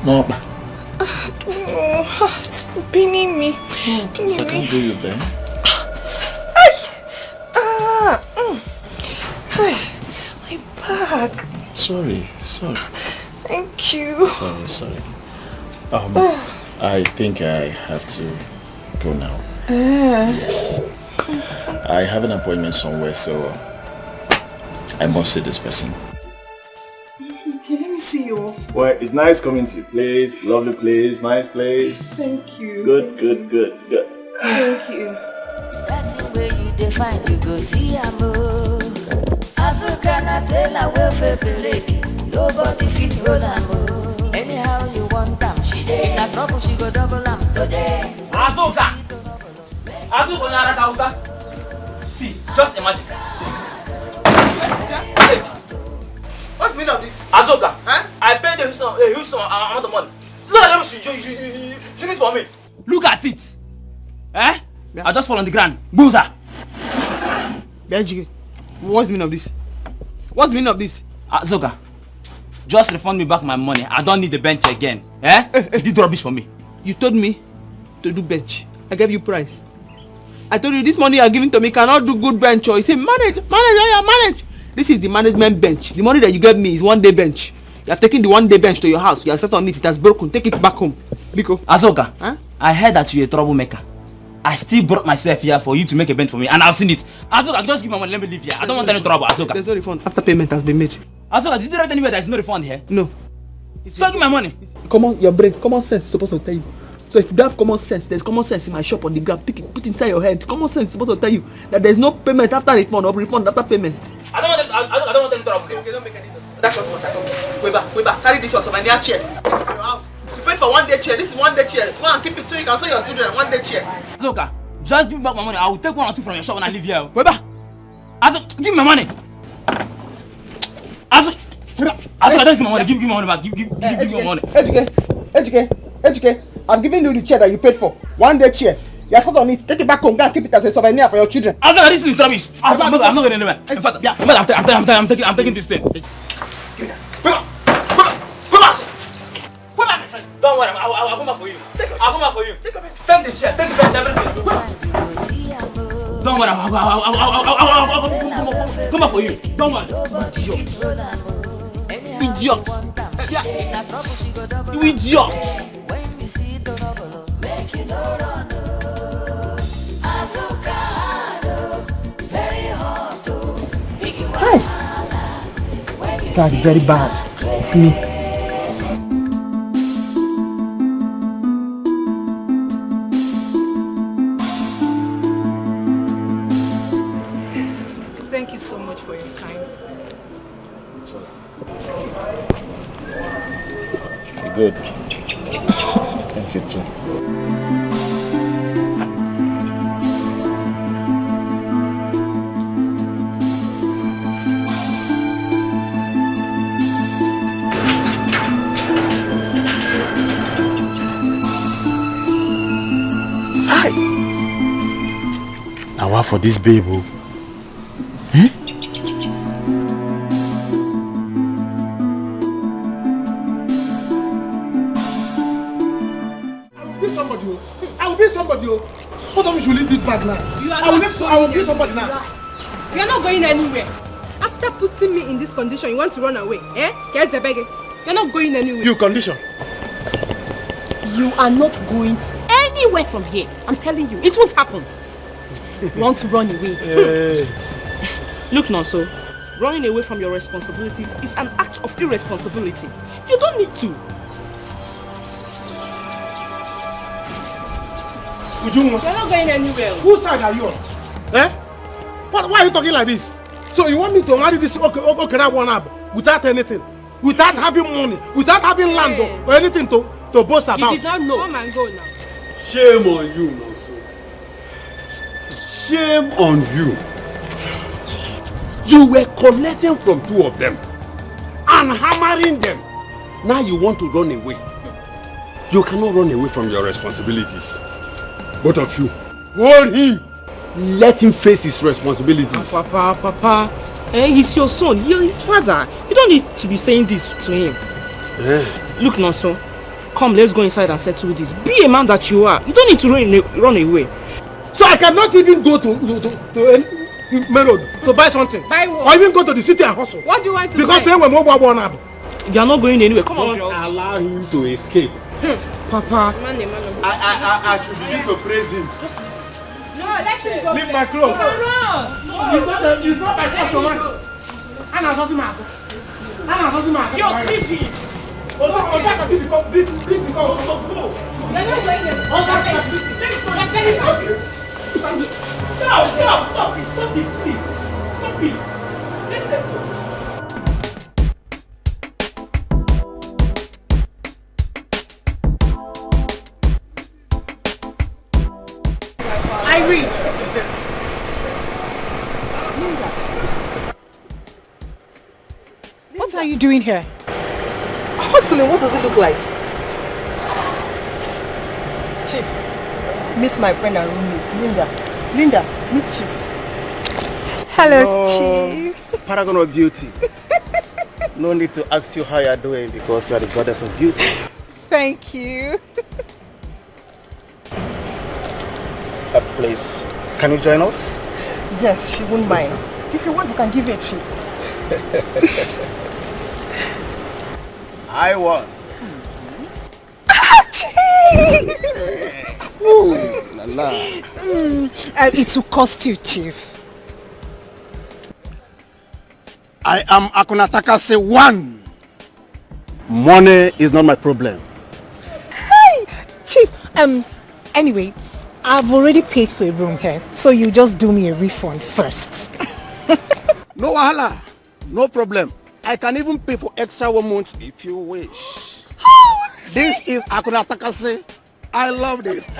No. I don't know. It's paining me. Cancer can't do you then. My back. Sorry. Thank you. Sorry. I think I have to go now. Yes. I have an appointment somewhere, so I must see this person. Okay, let me see you off. Well, it's nice coming to your place. Lovely place, nice place. Thank you. Good. Thank you. That's the way you define you go see a move. Azuka na tell a welfare lady. Nobody fit hold am. Anyhow you want them, she dey. Na trouble she go double am today. Azuka na Hausa. See, just imagine. What's the meaning of this? Azuka, I paid a huge amount of money. Look at them, you do this for me. Look at it. I just fall on the ground. Boozer. Benji, what's the meaning of this? What's the meaning of this? Azuka, just refund me back my money. I don't need the bench again. You did rubbish for me. You told me to do bench. I gave you price. I told you this money you are giving to me cannot do good bench. Or you say manage. This is the management bench. The money that you gave me is 1 day bench. You have taken the 1 day bench to your house. You have sat on it. It has broken. Take it back home. Biko. Azuka, I heard that you're a troublemaker. I still brought myself here for you to make a bench for me, and I've seen it. Azuka, just give me money. Let me leave here. I don't want any trouble, Azuka. There's no refund after payment has been made. Azuka, did you write anywhere there's no refund here? No. So give my money. Your brain, common sense is supposed to tell you. So if you don't have common sense, there's common sense in my shop on the ground. Take it, put it inside your head. Common sense is supposed to tell you that there's no payment after refund or refund after payment. I don't want any trouble. Okay, don't make any sense. That's what I come. Weber, carry this your souvenir chair. Take it to your house. You paid for 1 day chair. This is 1 day chair. Go and keep it so you can sell your children 1 day chair. Azuka, just give me back my money. I will take 1 or 2 from your shop when I leave here. Weber, Azuka, give me my money. Azuka, don't give me my money. Give me my money back. Give me my money. Educate. I'm giving you the chair that you paid for. 1 day chair. You are sat on it. Take it back home. Go and keep it as a souvenir for your children. Azuka, this is rubbish. I'm not going anywhere. In fact, I'm taking this thing. Don't worry, I'll come back for you. I'll come back for you. Take the chair, take the bench, everything. Don't worry, I'll come back for you. Don't worry. Idiot. You idiot. fact, very bad to me. Thank you so much for your time. You're good. Thank you too. Now what for this babe? I will be somebody. What time you should leave this bag now? I will be somebody now. You are not going anywhere. After putting me in this condition, you want to run away, eh? Here's the begging. You're not going anywhere. You condition. You are not going anywhere from here. I'm telling you, it won't happen. You want to run away? Hey. Look, Nonso, running away from your responsibilities is an act of irresponsibility. You don't need to. You're not going anywhere. Whose side are you on? Eh? Why are you talking like this? So you want me to marry this okay that one up without anything? Without having money? Without having land or anything to boast about? You did not know. Come and go now. Shame on you, Nonso. Shame on you. You were collecting from two of them and hammering them. Now you want to run away. You cannot run away from your responsibilities. Both of you, hold him. Let him face his responsibilities. Papa, he's your son. You're his father. You don't need to be saying this to him. Look, Nonso, come, let's go inside and settle this. Be a man that you are. You don't need to run away. So I cannot even go to main road to buy something. Buy what? Or even go to the city and hustle. What do you want to because buy? Because when we up. You are not going anywhere. Come on, don't allow him to escape. Papa. I should begin to praise him. Just leave. No, let him go. Leave my clothes. No. It's not my customer. Anna You're sleeping. You're not going Stop this, please. Stop it. Let's settle. Irene. What are you doing here? Hudson, what does it look like? Chief, meet my friend and roommate, Linda. Linda, meet Chief. Hello, Chief. Paragon of beauty. No need to ask you how you are doing because you are the goddess of beauty. Thank you. Please, can you join us? Yes, she won't mind. If you want, we can give you a treat. I want. Ooh, la la. It will cost you, Chief. I am Akunatakase 1. Money is not my problem. Hey, Chief. Anyway, I've already paid for a room here, so you just do me a refund first. No wahala, no problem. I can even pay for extra 1 month if you wish. Oh, this is Akunatakase. I love this.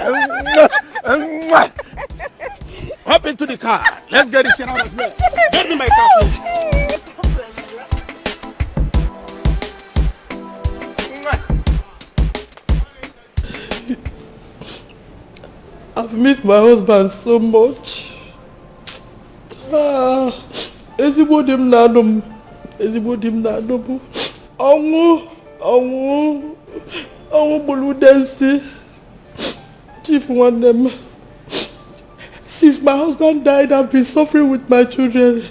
Hop into the car. Let's get this shit out of here. Get me my car, please. I've missed my husband so much. Ezigbo di m na-anụ m. Ọnwụ gburu Desi. Chief nwanne m. Since my husband died, I've been suffering with my children.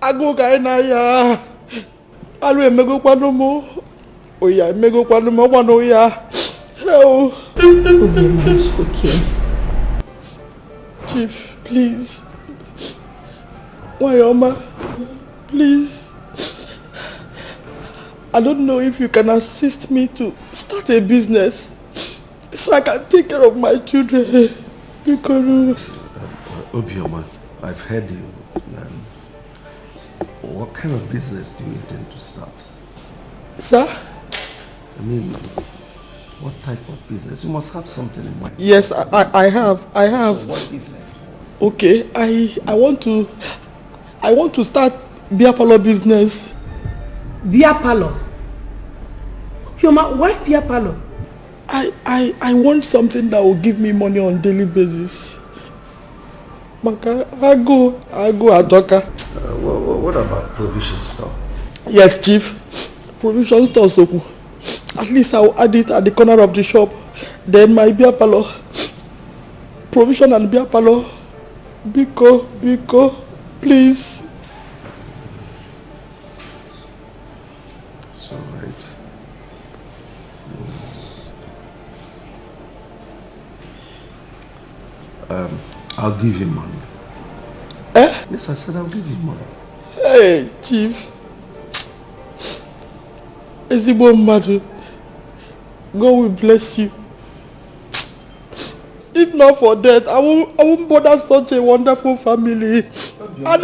Agụụ ga na ya. Alụ emegokwanụ m. Oya emegokwanụ m ọgwa na oya. Hell. Okay. Chief, please. Wayoma, please. I don't know if you can assist me to start a business so I can take care of my children. Obioma, I've heard you. What kind of business do you intend to start? Sir? I mean, what type of business? You must have something in mind. Yes, I have. So what business? Okay, I want to start beer parlor business. Beer parlor? Obioma, why beer parlor? I want something that will give me money on daily basis. Maka, I go Adoka. What about provision store? Yes, Chief. Provision store, Soku. At least I'll add it at the corner of the shop. Then my beer parlor. Provision and beer parlor. Biko, please. It's alright. I'll give you money. Yes, I said I'll give you money. Hey, Chief. Ezibo Madu, God will bless you. If not for that, I won't bother such a wonderful family. You are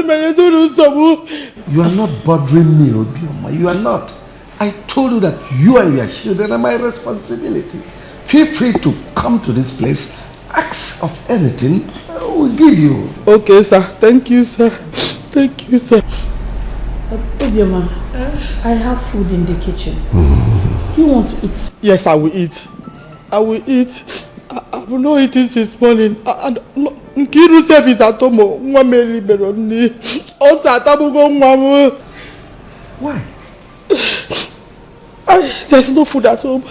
not bothering me, Obioma. You are not. I told you that you are your children and my responsibility. Feel free to come to this place. Ask of anything, I will give you. Okay, sir. Thank you, sir. Thank you, sir. Obioma, I have food in the kitchen. Do you want to eat? Yes, I will eat. I will eat. I will not eat it this morning. Nkiru self is at home. Why? There's no food at home.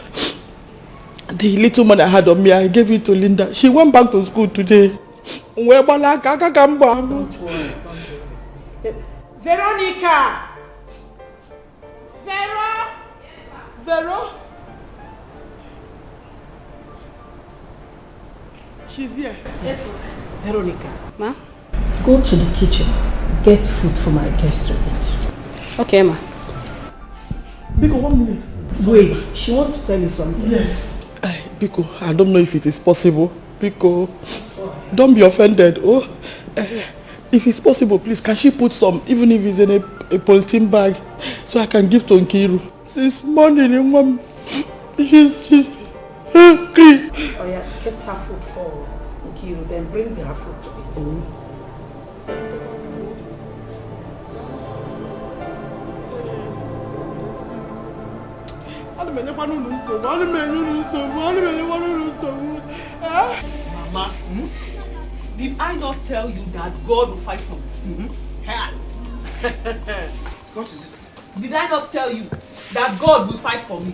The little money I had on me, I gave it to Linda. She went back to school today. Don't worry. Veronica! Vero? She's here. Yes, Veronica. Ma? Go to the kitchen. Get food for my guests to eat. Okay, ma. Biko, 1 minute. Wait, she wants to tell you something. Yes. Biko, I don't know if it is possible. Biko, don't be offended. Oh, if it's possible, please, can she put some, even if it's in a polythene bag, so I can give to Nkiru? Since morning, Mom, she's hungry. Oh yeah, get her food for Nkiru, then bring her food to eat. Mama, did I not tell you that God will fight for me? What is it? Did I not tell you that God will fight for me?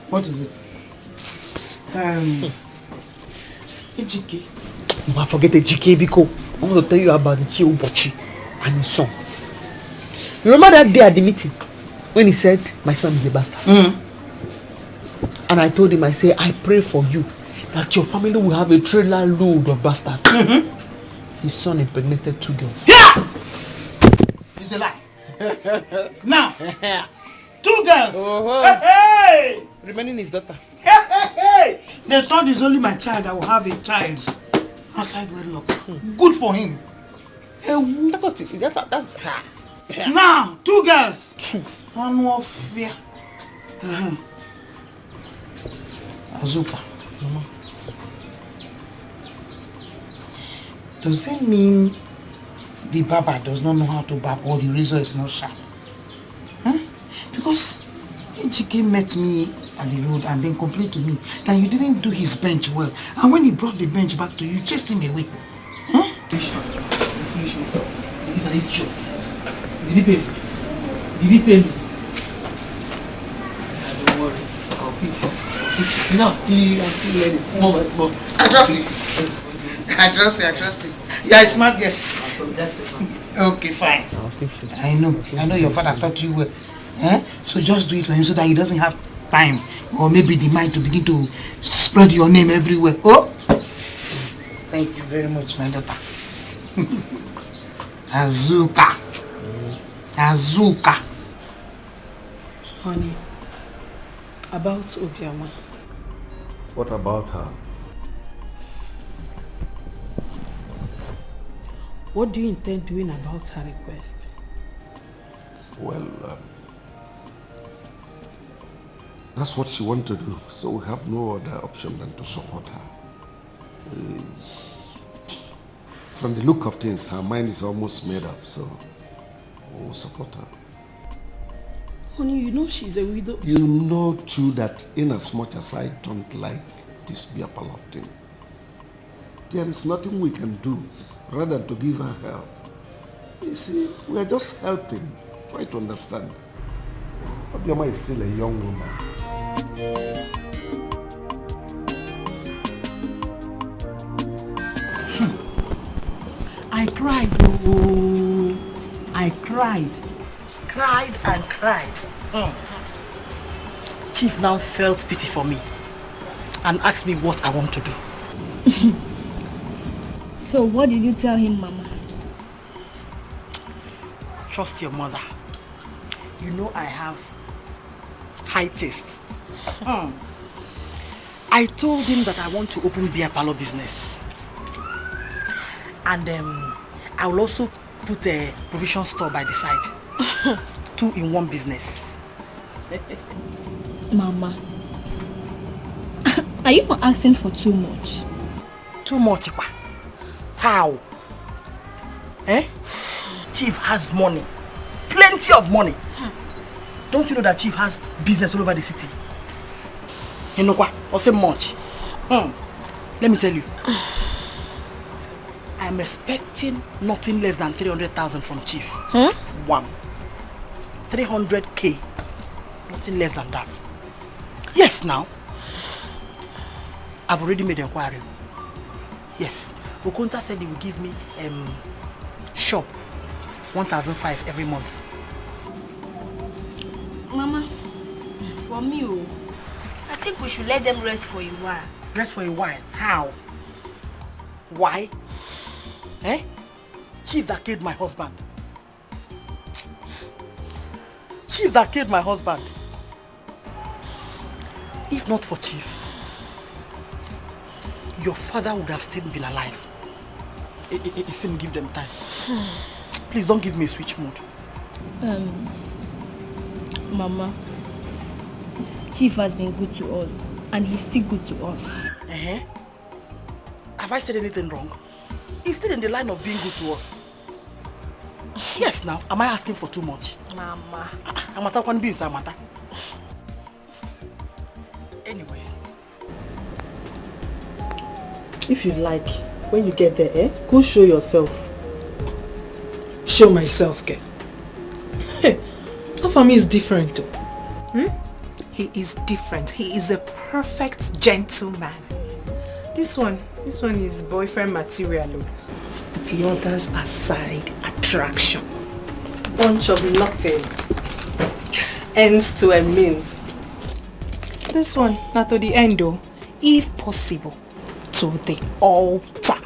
What is it? Ejike. Mama, forget Ejike, Biko. I want to tell you about the Chiobochi and his son. Remember that day at the meeting when he said my son is a bastard? And I told him, I say, I pray for you that your family will have a trailer load of bastards. His son impregnated 2 girls. Yeah! It's a lie. Now, 2 girls. Hey! Remaining his daughter. Hey! They thought it's only my child that will have a child outside wedlock. Good for him. That's what that's Now, 2 girls. 2. No fear. Azuka. Mama. Does it mean the barber does not know how to barb or the razor is not sharp? Because Ejike met me at the road and then complained to me that you didn't do his bench well. And when he brought the bench back to you, you chased him away. He's an idiot. Did he pay me? Did he pay me? Don't worry. I'll fix it. You know, I'm still learning. More by small. I trust you. I trust you. Yeah, a smart girl. Okay, fine. I'll fix it. I know your father taught you well. So just do it for him so that he doesn't have time or maybe the mind to begin to spread your name everywhere. Oh, thank you very much, my daughter. Azuka. Honey, about Obiama. What about her? What do you intend doing about her request? Well, that's what she wants to do, so we have no other option than to support her. From the look of things, her mind is almost made up, so we'll support her. Honey, you know she's a widow. You know too that in as much as I don't like this beer parlor thing, there is nothing we can do rather than to give her help. You see, we are just helping. Try to understand. Obiama is still a young woman. I cried, oh, I cried. Cried and cried. Chief now felt pity for me and asked me what I want to do. So what did you tell him, Mama? Trust your mother. You know I have high taste. I told him that I want to open beer parlor business. And I will also put a provision store by the side. 2 in 1 business. Mama, are you not asking for too much? Too much? How? Eh? Chief has money. Plenty of money. Don't you know that Chief has business all over the city? You know what? Or say much. Let me tell you. I'm expecting nothing less than 300,000 from Chief. 1. 300K. Nothing less than that. Yes, now. I've already made an inquiry. Yes. Okonta said he will give me shop 1,500 every month. Mama, for me, I think we should let them rest for a while. Rest for a while? How? Why? Eh? Chief that killed my husband. Chief that killed my husband. If not for Chief, your father would have still been alive. It seemed give them time. Please don't give me a switch mode. Mama, Chief has been good to us and he's still good to us. Have I said anything wrong? He's still in the line of being good to us. Yes, now, am I asking for too much? Mama. Amata can be Amata. Anyway. If you like, when you get there, go show yourself. Show myself, girl. Hey, Afami is different too. He is different. He is a perfect gentleman. This one is boyfriend material. The others are side attraction. Bunch of nothing. Ends to a means. This one, not to the end though. If possible, to the altar.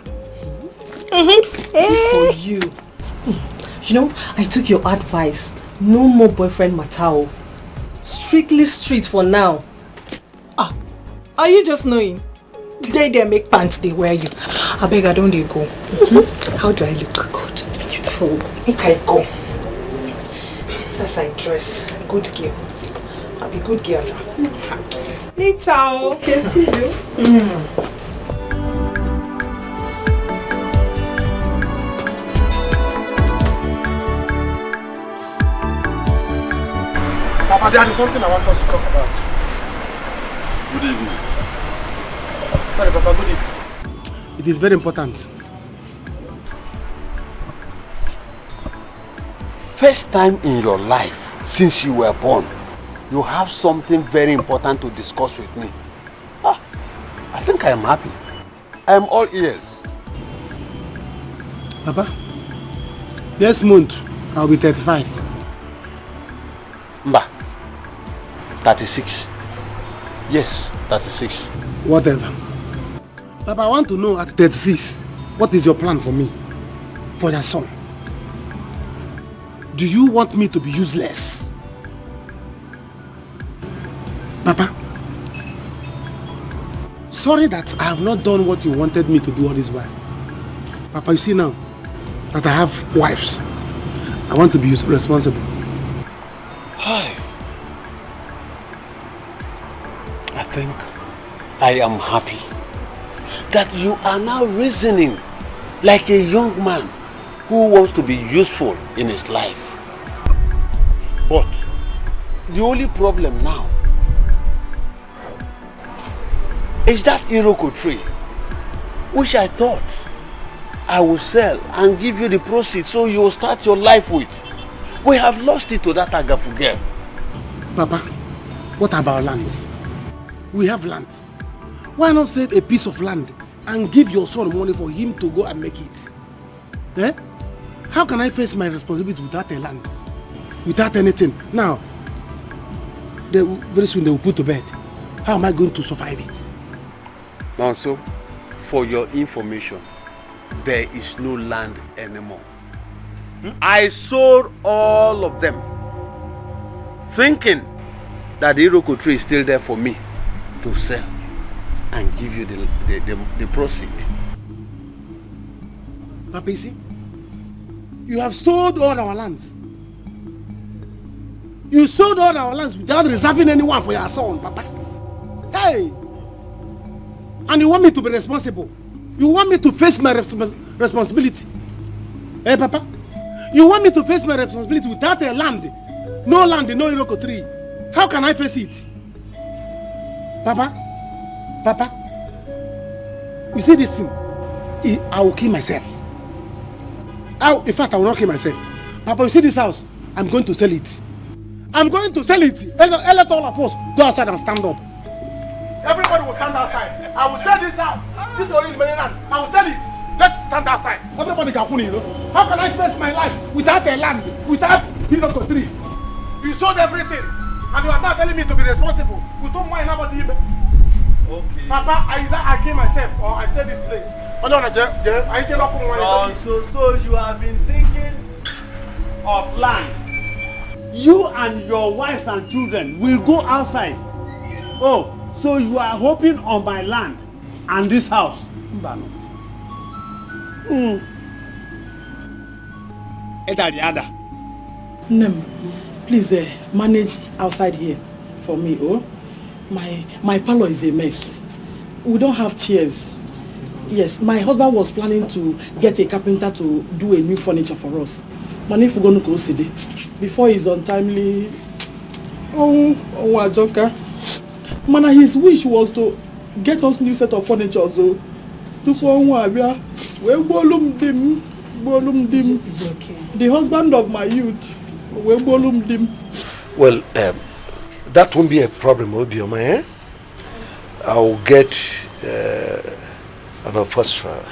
For you. You know, I took your advice. No more boyfriend Matao. Strictly street for now. Are you just knowing? They make pants, they wear you. I beg, I don't they go. How do I look? Good, beautiful. Make I go. As I dress, good girl. I'll be good girl. Later. Okay, see you. Papa, there is something I want us to talk about. Good evening. Sorry, Papa, good evening. It is very important. First time in your life since you were born, you have something very important to discuss with me. I think I am happy. I am all ears. Papa, next month I'll be 35. Mba, 36. Yes, 36. Whatever. Papa, I want to know at 36, what is your plan for me? For your son? Do you want me to be useless? sorry that I have not done what you wanted me to do all this while. Papa, you see now that I have wives, I want to be responsible. Hi. I think I am happy that you are now reasoning like a young man who wants to be useful in his life. But the only problem now is that Iroko tree, which I thought I would sell and give you the proceeds so you will start your life with. We have lost it to that Agafu girl. Papa, what about lands? We have land. Why not save a piece of land and give your son money for him to go and make it? Eh? How can I face my responsibility without a land? Without anything? Now, very soon they will put to bed. How am I going to survive it? Now, so, for your information, there is no land anymore. I sold all of them, thinking that the Iroko tree is still there for me to sell and give you the proceed. Papa, you see, you have sold all our lands. You sold all our lands without reserving anyone for your son, Papa. Hey! And you want me to be responsible? You want me to face my responsibility? Hey, Papa? You want me to face my responsibility without a land? No land, no Iroko tree. How can I face it? Papa? Papa? You see this thing? I will kill myself. In fact, I will not kill myself. Papa, you see this house? I'm going to sell it. I'm going to sell it. Let all of us go outside and stand up. Everybody will stand outside. I will sell this house. This is already many land. I will sell it. Let's stand outside. Everybody can put it, you know. How can I spend my life without a land, without Iroko tree? You sold everything, and you are now telling me to be responsible. We don't mind about the okay. Papa, either I kill myself or I sell this place. So you have been thinking of land. You and your wives and children will go outside. Oh, so you are hoping on my land and this house. Nem, please manage outside here for me. Oh, my parlor is a mess. We don't have chairs. Yes, my husband was planning to get a carpenter to do a new furniture for us. Man, if we're going to go see before he's untimely. Oh, Ajoka. Man, his wish was to get us new set of furniture. So, the husband of my youth. Well, that won't be a problem, Obioma, eh? I'll get an orchestra.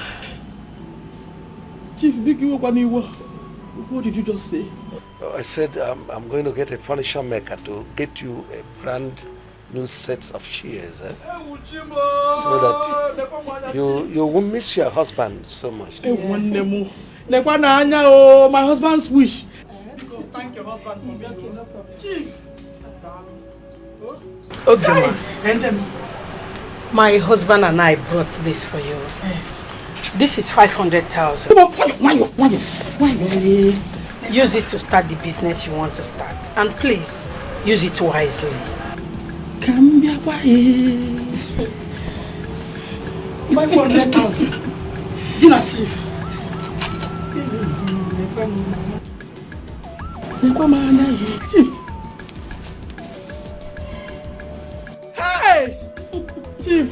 Chief Biggie, what did you just say? I said I'm going to get a furniture maker to get you a brand new set of chairs, eh? So that you won't miss your husband so much. My husband's wish. Thank your husband for me. Chief. Okay, and my husband and I brought this for you. This is 500,000. Use it to start the business you want to start, and please use it wisely. 500,000. Dinner, Chief. Chief. Hey! Chief!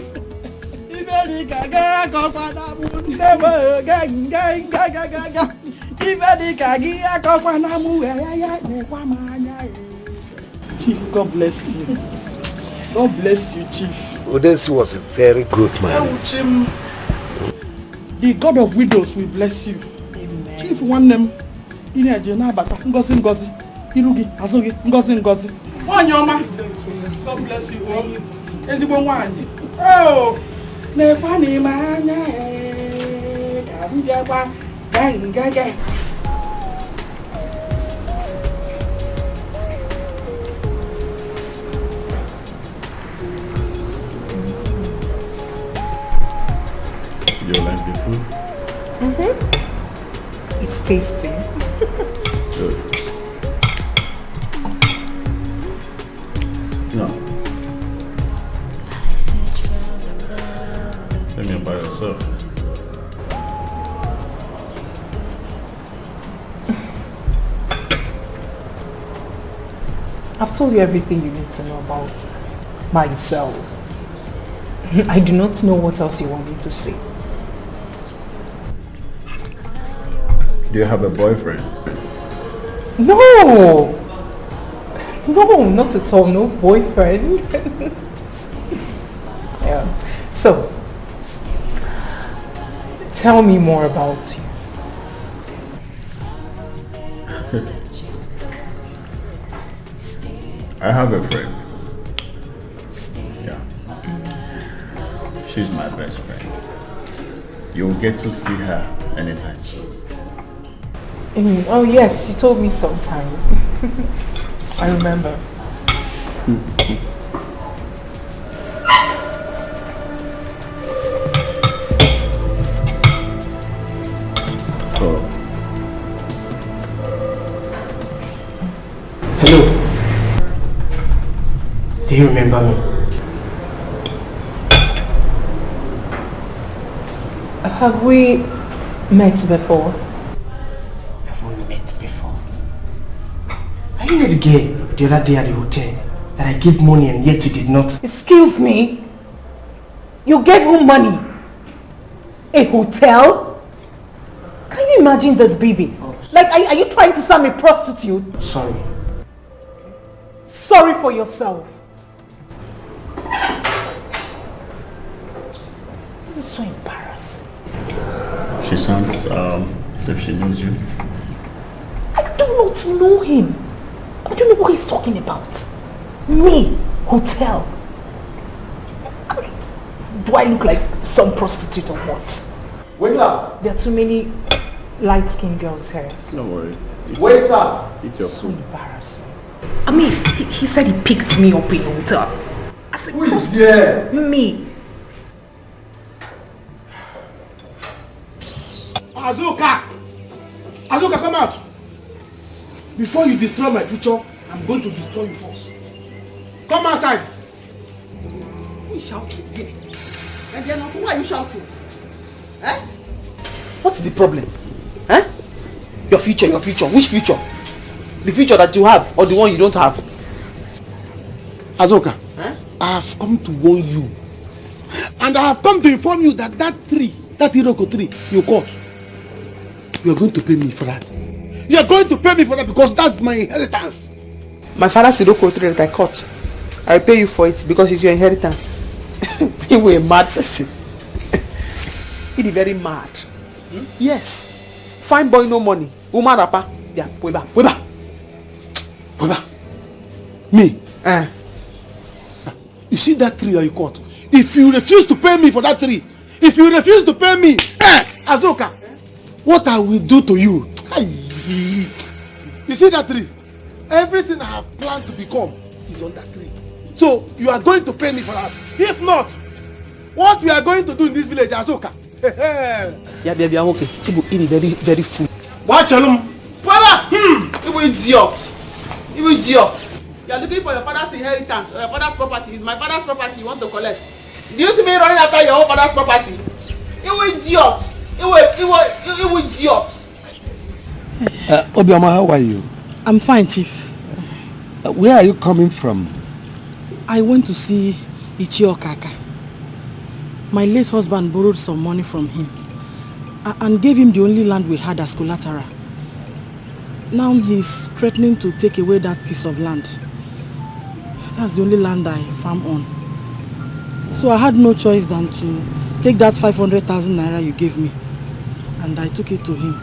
Chief, God bless you. God bless you, Chief. Odensi was a very good man. The God of widows will bless you. Amen. Chief, one name. Ini Edo nabata ngozi ngozi irugi azogi ngozi ngozi. Nwanyi ọma. God bless you all. Ezigbo nwanyi. Oh. Nekwa ni manya ka mbia kwa gangaga. Do you like the food? Mm-hmm. It's tasty. Good. No. Let me by yourself. I've told you everything you need to know about myself. I do not know what else you want me to say. Do you have a boyfriend? No! No, not at all. No boyfriend. Yeah. So, tell me more about you. I have a friend. Yeah. She's my best friend. You'll get to see her anytime soon. Oh yes, you told me sometime. I remember. Oh. Hello. Do you remember me? Have we met before? Have we met before? Are you not the girl the other day at the hotel that I gave money and yet you did not? Excuse me? You gave who money? A hotel? Can you imagine this, baby? Like, are you trying to sell me a prostitute? Sorry. Sorry for yourself. This is so embarrassing. She sounds as if she knows you. I do not know him. I don't know what he's talking about. Me, hotel. I mean, do I look like some prostitute or what? Waiter! There are too many light-skinned girls here. Don't worry. Waiter! Eat your So food. embarrassing. I mean, he said he picked me up in a hotel. I said, who is there? Me. Azuka! Azuka, come out! Before you destroy my future, I'm going to destroy you first. Come outside! Who is shouting there? And then why are you shouting? Eh? What's the problem? Eh? Your future, your future. Which future? The future that you have or the one you don't have? Azuka, Eh? I have come to warn you. And I have come to inform you that that Iroko tree you caught, you are going to pay me for that. You are going to pay me for that because that's my inheritance. My father's Iroko tree that I caught. I'll pay you for it because it's your inheritance. You were a mad person. He is very mad. Yes. Fine boy, no money. Woman rapper. Yeah, weba. Me? You see that tree that you caught? If you refuse to pay me for that tree, Azuka, what I will do to you? You see that tree? Everything I have planned to become is on that tree. So you are going to pay me for that. If not, what we are going to do in this village, Azuka? Yeah, baby, I'm okay. People eat very, very food. Watch him. Father! You idiot! You idiot! You are looking for your father's inheritance or your father's property. It's my father's property you want to collect. Do you see me running after your own father's property? You idiot! You idiot! Obioma, how are you? I'm fine, Chief. Where are you coming from? I went to see Ichio Kaka. My late husband borrowed some money from him and gave him the only land we had as collateral. Now he's threatening to take away that piece of land. That's the only land I farm on. So I had no choice than to take that 500,000 naira you gave me, and I took it to him.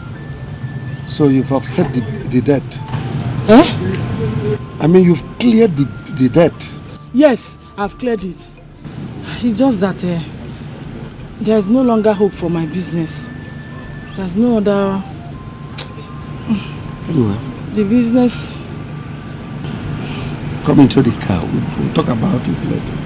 So you've offset the debt? Eh? I mean, you've cleared the debt? Yes, I've cleared it. It's just that there's no longer hope for my business. There's no other... Anyway. The business... Come into the car. We'll talk about it later.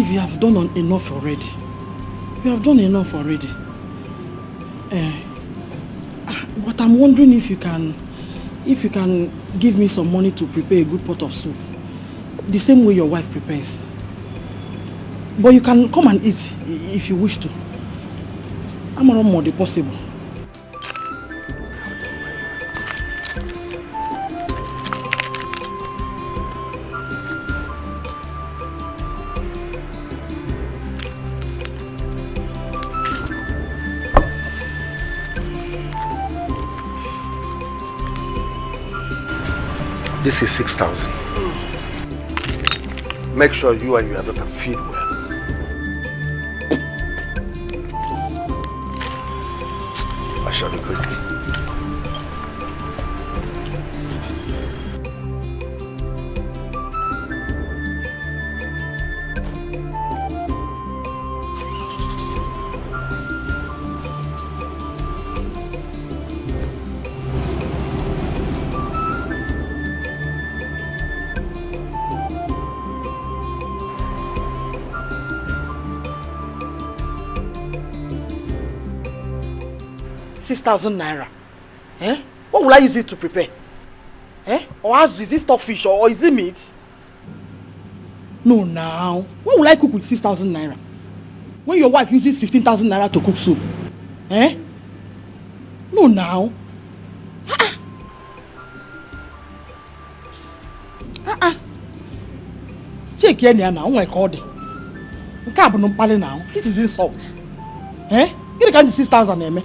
believe you have done enough already. You have done enough already. But I'm wondering if you can give me some money to prepare a good pot of soup. The same way your wife prepares. But you can come and eat if you wish to. I'm around more than possible. This is 6,000. Make sure you and your daughter feed well. I shall be quickly. ₦6,000. Eh? What will I use it to prepare? Eh? Or is it stockfish or is it meat? No, now. What will I cook with 6,000 naira? When your wife uses 15,000 naira to cook soup? Eh? No, now. Check here now. Oh my God. Now. This is insult. Eh? You can't 6,000 naira.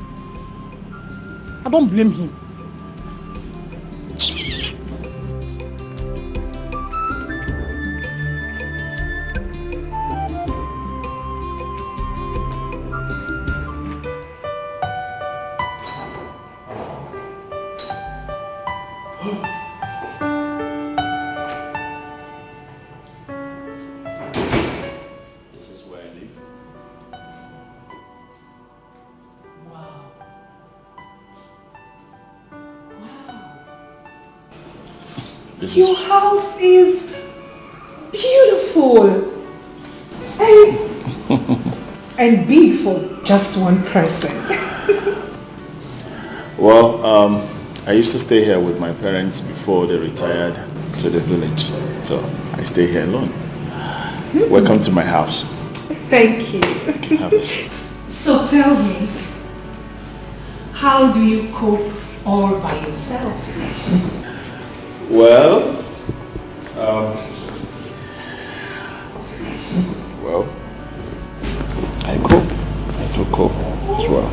I don't blame him. Your house is beautiful and big for just one person. Well, I used to stay here with my parents before they retired to the village. So I stay here alone. Welcome to my house. Thank you. Have a seat. So tell me, how do you cope all by yourself? Well, I cope. I do cope as well.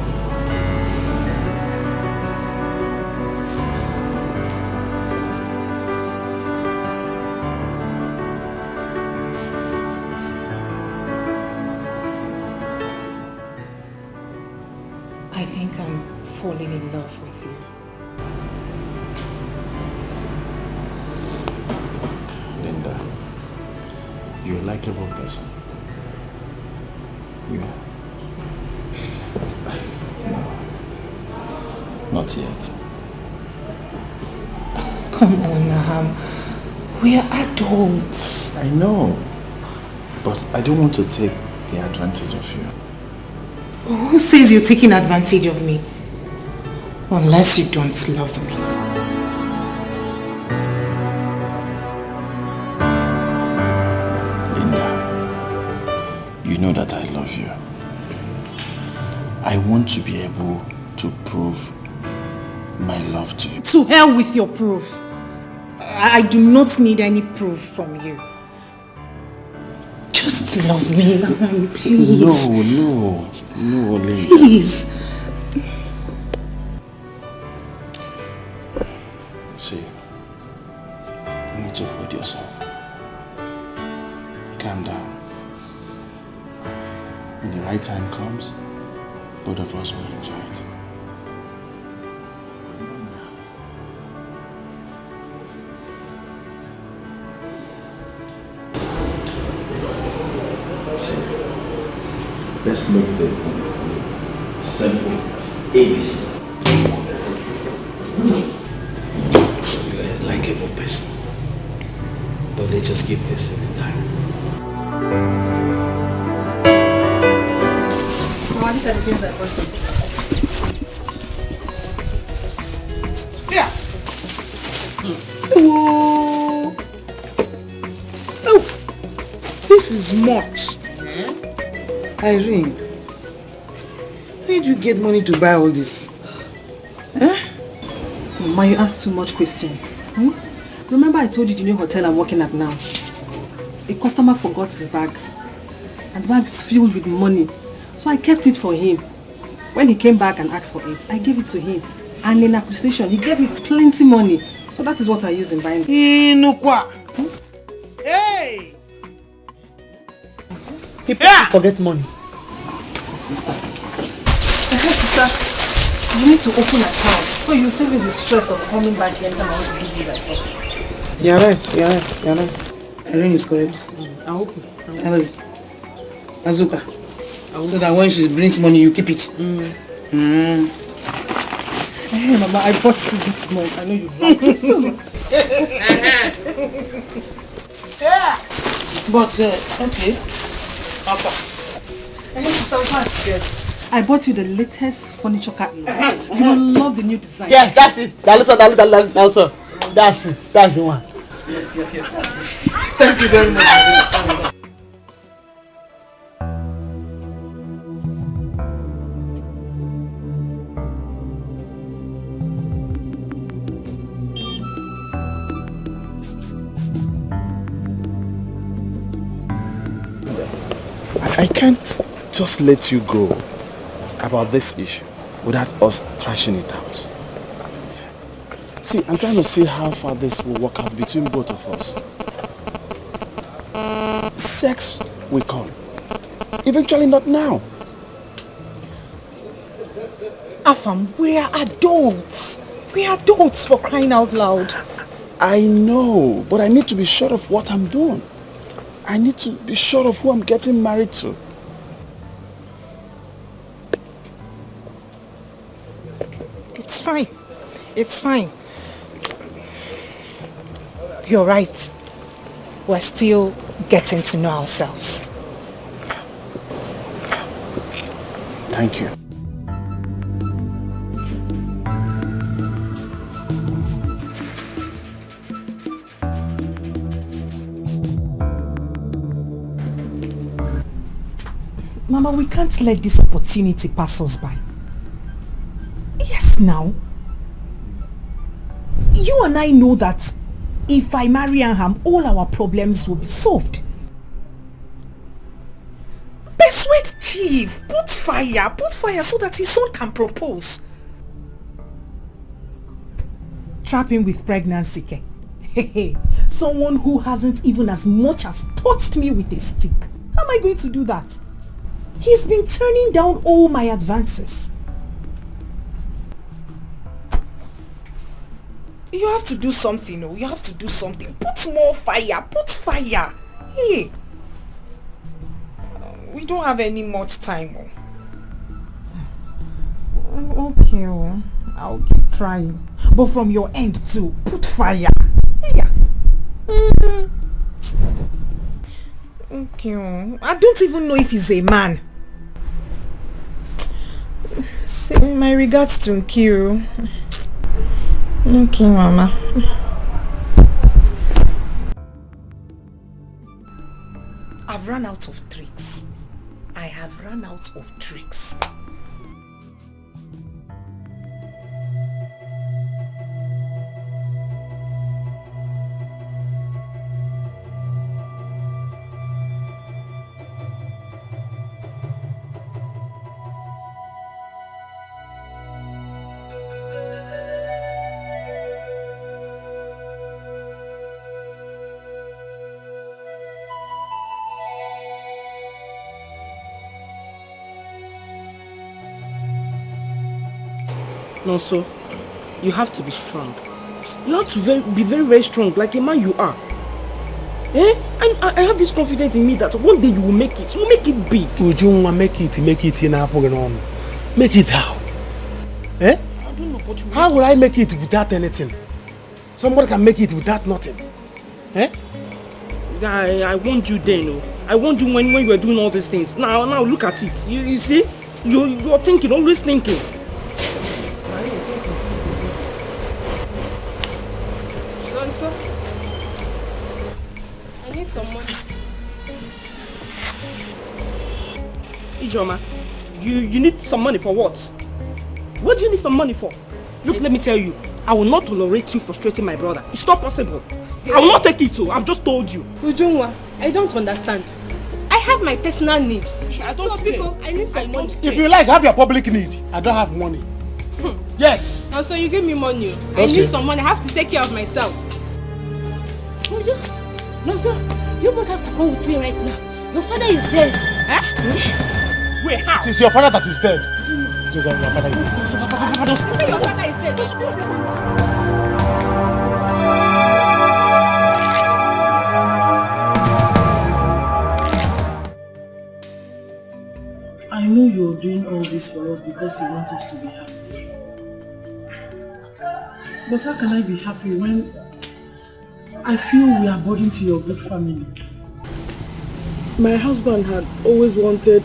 I think I'm falling in love with you. Linda, you're a likable person. You are. No, not yet. Come on, we are adults. I know, but I don't want to take the advantage of you. Who says you're taking advantage of me? Unless you don't love me. You know that I love you. I want to be able to prove my love to you. To hell with your proof. I do not need any proof from you. Just love me, please. No, Linda. Please. See, you need to hold yourself. Calm down. When the right time comes, both of us will enjoy it. See, let's make this thing simple as ABC. You're a likable person, but let's just give this a time. these are the things I brought you. Yeah. Oh. Oh. This is much. Irene, where do you get money to buy all this? Huh? Mama, you ask too much questions. Remember I told you the new hotel I'm working at now? A customer forgot his bag. And the bag is filled with money. So I kept it for him. When he came back and asked for it, I gave it to him. And in appreciation, he gave me plenty money. So that is what I use in buying it. Hey! People forget money. Sister. Sister, you need to open an account. So you save me the stress of coming back here and I want to give you that stuff. You're right. Irene is correct. I hope. Hello. Azuka. So that when she brings money, you keep it. Hey, Mama, I bought you this month. I know you like it so much. But, okay. I bought you the latest furniture catalog. You will love the new design. Yes, that's it. That's it. That's the one. Yes. Thank you very much. I can't just let you go about this issue without us thrashing it out. See, I'm trying to see how far this will work out between both of us. Sex will come. Eventually not now. Afam, we are adults. We are adults, for crying out loud. I know, but I need to be sure of what I'm doing. I need to be sure of who I'm getting married to. It's fine. It's fine. You're right. We're still getting to know ourselves. Thank you. Mama, we can't let this opportunity pass us by. Yes, now. You and I know that if I marry Aham, all our problems will be solved. Persuade Chief, put fire so that his son can propose. Trap him with pregnancy. Someone who hasn't even as much as touched me with a stick. How am I going to do that? He's been turning down all my advances. You have to do something, oh. You have to do something. Put more fire. Put fire. Hey. We don't have any much time, oh. Okay, oh. I'll keep trying. But from your end too, put fire. Yeah. Okay, oh. I don't even know if he's a man. Say my regards to Nkiru. Okay, Mama. I've run out of tricks. I have run out of tricks. No, so you have to be strong. You have to be very, very strong, like a man you are. And I have this confidence in me that one day you will make it. You will make it big. Would you want to make it in Apoganon? Make it how? I don't know, but how will I make it without anything? Somebody can make it without nothing. I want you then, no. I want you when you were doing all these things. Now look at it. You see? You're thinking, always thinking. Godson, I need some money. Ijoma, you need some money for what? What do you need some money for? Look, let me tell you, I will not tolerate you frustrating my brother. It's not possible. I will not take it so. I've just told you. Ujungwa, I don't understand. I have my personal needs. I don't care. I need some money. If you like, have your public need. I don't have money. Yes. Now, so you give me money. Okay. I need some money. I have to take care of myself. No, sir. You both have to go with me right now. Your father is dead. Huh? Yes. Wait, how? It is your father that is dead. Your father is dead. Your father is dead. I know you're doing all this for us because you want us to be happy. But how can I be happy when I feel we are burden to your good family? My husband had always wanted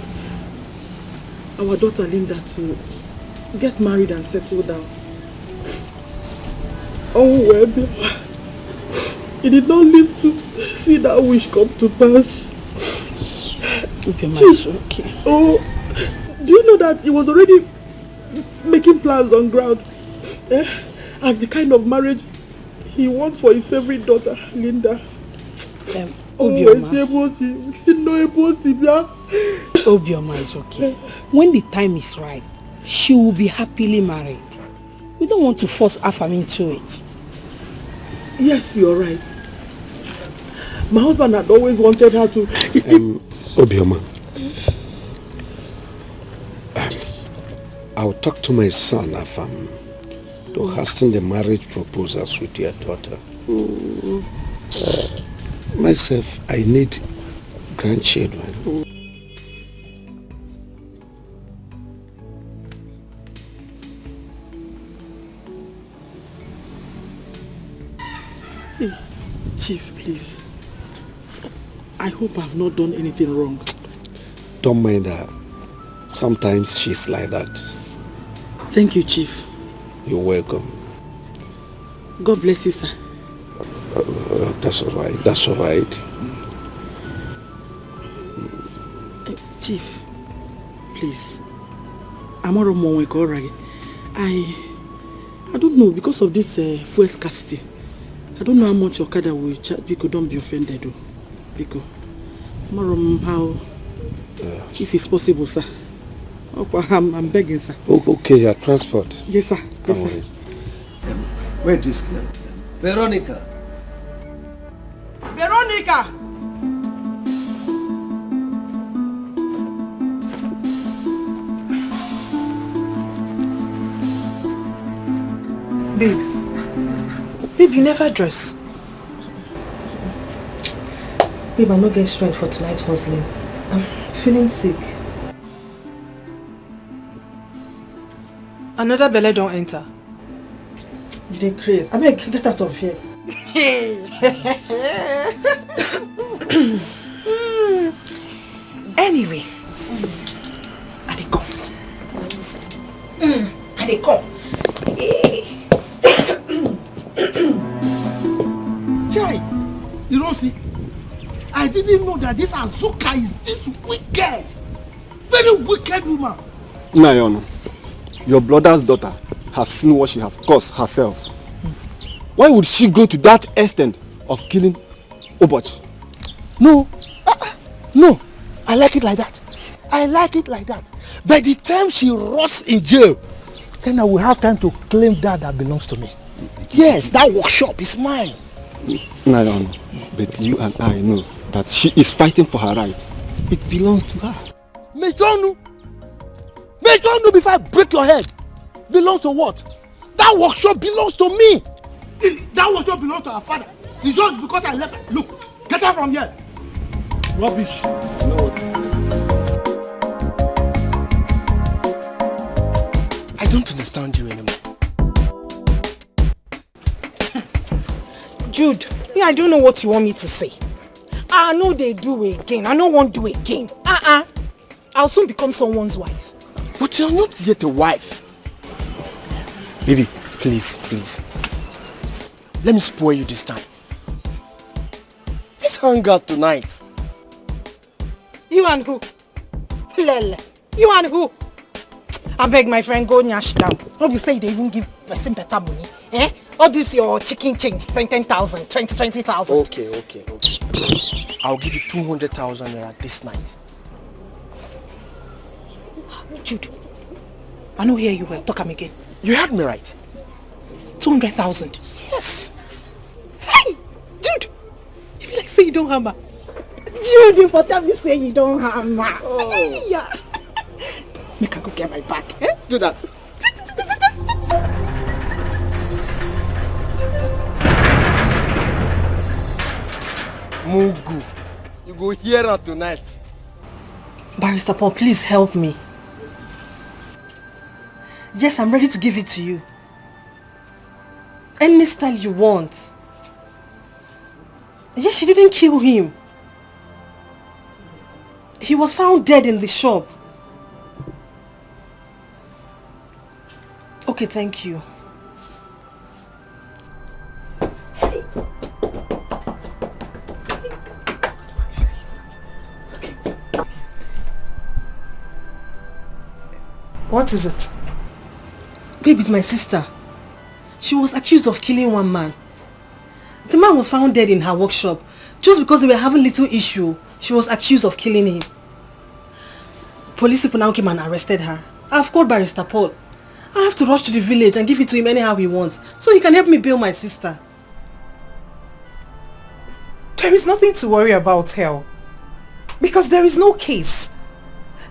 our daughter Linda to get married and settle down. Oh well, he did not live to see that wish come to pass. Okay, it's okay. Oh, do you know that he was already making plans on ground as the kind of marriage he wants for his favorite daughter, Linda? Obioma is okay. When the time is right, she will be happily married. We don't want to force Afam into it. Yes, you're right. My husband had always wanted her to... Obioma, I'll talk to my son, Afam, to hasten the marriage proposals with your daughter. Myself, I need grandchildren. Hey, Chief, please. I hope I've not done anything wrong. Don't mind her. Sometimes she's like that. Thank you, Chief. You're welcome. God bless you, sir. That's all right. That's all right. Chief, please. I don't know, because of this fuel scarcity. I don't know how much Okada will charge. Because don't be offended, though. Because how, if it's possible, sir. I'm begging, sir. Okay, your transport. Yes, sir. Yes, sir. Wait, this girl. Veronica. Veronica! Babe, you never dress. Babe, I'm not getting strength for tonight's hustling. I'm feeling sick. Another belly don't enter. They crazy. I mean, get out of here. Anyway, I dey come. I dey come. Chai, you don't see? I didn't know that this Azuka is this wicked. Very wicked woman. Nayon, your brother's daughter have seen what she have caused herself. Why would she go to that extent of killing Oboch? No, no, I like it like that. I like it like that. By the time she rots in jail, then I will have time to claim that belongs to me. Yes, that workshop is mine. Nayon, but you and I know that she is fighting for her right. It belongs to her. Mejonu before I break your head. Belongs to what? That workshop belongs to me. That workshop belongs to her father. It's just because I left her. Look, get her from here. Rubbish. No. I don't understand you anymore. Jude, me, I don't know what you want me to say. I know they do again. I don't want to do again. I'll soon become someone's wife. But you're not yet a wife. Baby, please, please. Let me spoil you this time. Let's hang out tonight. You and who? Lele. You and who? I beg my friend, go nyash down. Hope you say they even give person better money. Eh? All this your chicken change, 10,000, 20,000. Okay. I'll give you 200,000 naira this night. Jude, I know hear you well. Talk am again. You heard me right. 200,000. Yes. Hey, Jude, you be like say you don't hammer. Jude, you for tell me say you don't hammer. Oh. Hey, yeah. Make I go get my bag. Eh? Do that. Mugu, you go hear her tonight. Barrister Paul, please help me. Yes, I'm ready to give it to you. Any style you want. Yes, she didn't kill him. He was found dead in the shop. Okay, thank you. What is it? Babe, it's my sister. She was accused of killing one man. The man was found dead in her workshop. Just because they were having little issue, she was accused of killing him. Police people now came and arrested her. I've called Barrister Paul. I have to rush to the village and give it to him anyhow he wants, so he can help me bail my sister. There is nothing to worry about, Hell. Because there is no case.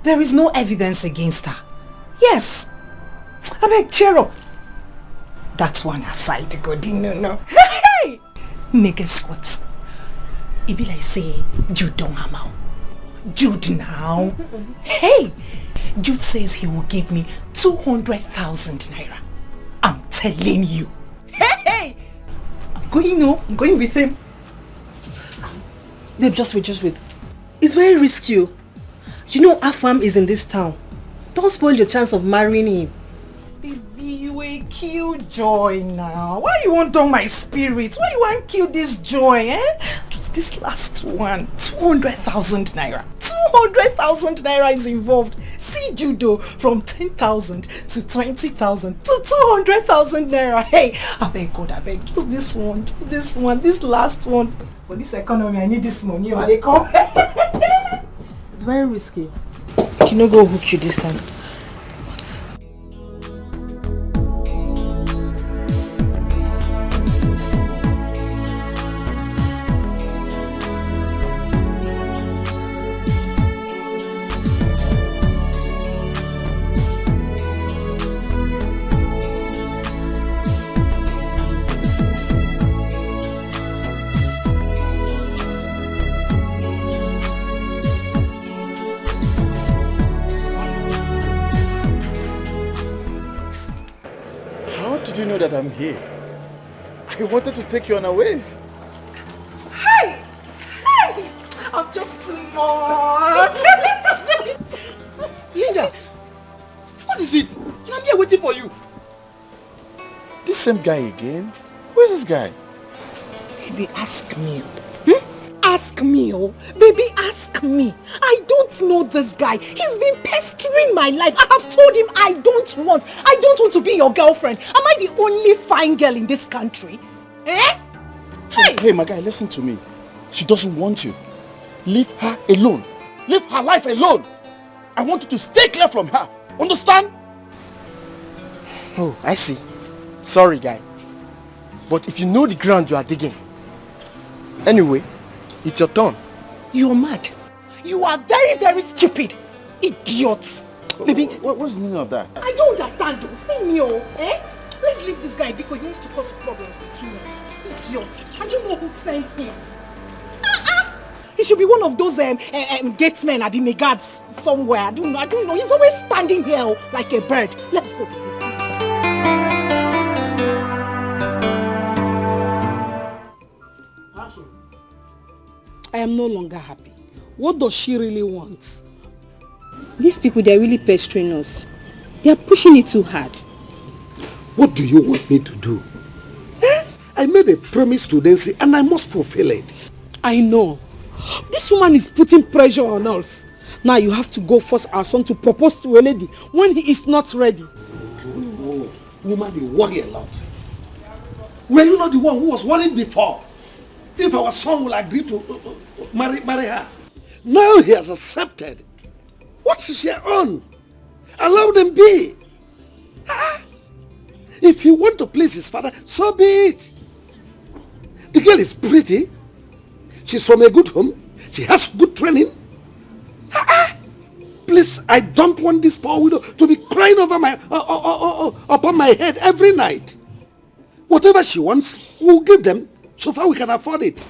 There is no evidence against her. Yes. I beg, cheer up. That one aside, Godino, no. Hey! Niggas, what? It be like say, Jude don't hammer. Jude now. Hey! Jude says he will give me 200,000 naira. I'm telling you. Hey! I'm going with him. Babe, just wait. It's very risky. You know Afam is in this town. Don't spoil your chance of marrying him. Baby, you a cute joy now. Why you want on my spirit? Why you want kill this joy, eh? Just this last one. 200,000 naira. 200,000 naira is involved. See judo from 10,000 to 20,000 to 200,000 naira. Hey, I beg God, just this one, this last one. For this economy, I need this money. Or they come. It's very risky. You no go hook you this time. You know that I'm here. I wanted to take you unawares. Hey! I'm just too much. Linda, what is it? I'm here waiting for you. This same guy again? Who is this guy? Baby, ask me. Ask me, oh. Baby, ask me. I don't know this guy. He's been pestering my life. I have told him I don't want to be your girlfriend. Am I the only fine girl in this country? Eh? Hey, my guy, listen to me. She doesn't want you. Leave her alone. Leave her life alone. I want you to stay clear from her. Understand? Oh, I see. Sorry, guy. But if you know the ground you are digging. Anyway, it's your turn. You're mad. You are very, very stupid. Idiot. Baby. What's the meaning of that? I don't understand you. See me, oh. Eh? Let's leave this guy because he wants to cause problems between us. Idiot. I don't know who sent him. He should be one of those gatesmen, Abime guards somewhere. I don't know. He's always standing here like a bird. Let's go. I am no longer happy. What does she really want? These people, they're really pestering us. They are pushing it too hard. What do you want me to do? I made a promise to Nancy and I must fulfill it. I know. This woman is putting pressure on us. Now you have to go force our son to propose to a lady when he is not ready. Oh, woman, you worry a lot. Were you not the one who was worried before? If our son will agree to marry her. Now he has accepted. What's she on? Allow them be. If he wants to please his father, so be it. The girl is pretty. She's from a good home. She has good training. Please, I don't want this poor widow to be crying over upon my head every night. Whatever she wants, we'll give them, so far we can afford it.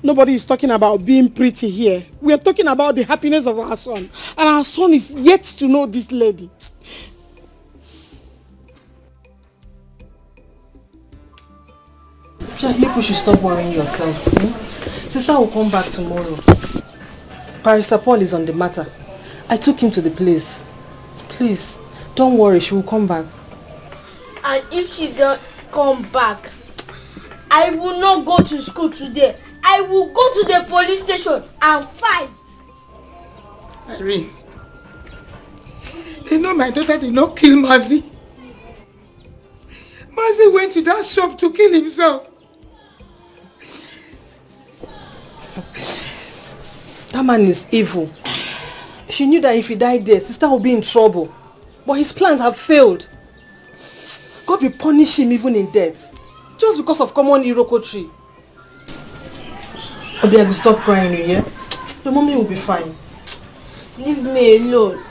Nobody is talking about being pretty here. We are talking about the happiness of our son. And our son is yet to know this lady. You should stop worrying yourself. Sister will come back tomorrow. Barrister Paul is on the matter. I took him to the place. Please, don't worry, she will come back. And if she don't come back, I will not go to school today. I will go to the police station and fight. Irene, you know my daughter did not kill Mazi. Mazi went to that shop to kill himself. That man is evil. She knew that if he died there, sister would be in trouble. But his plans have failed. God will punish him even in death. Just because of common Iroko tree. Obi, I will stop crying, yeah? Your mommy will be fine. Leave me alone.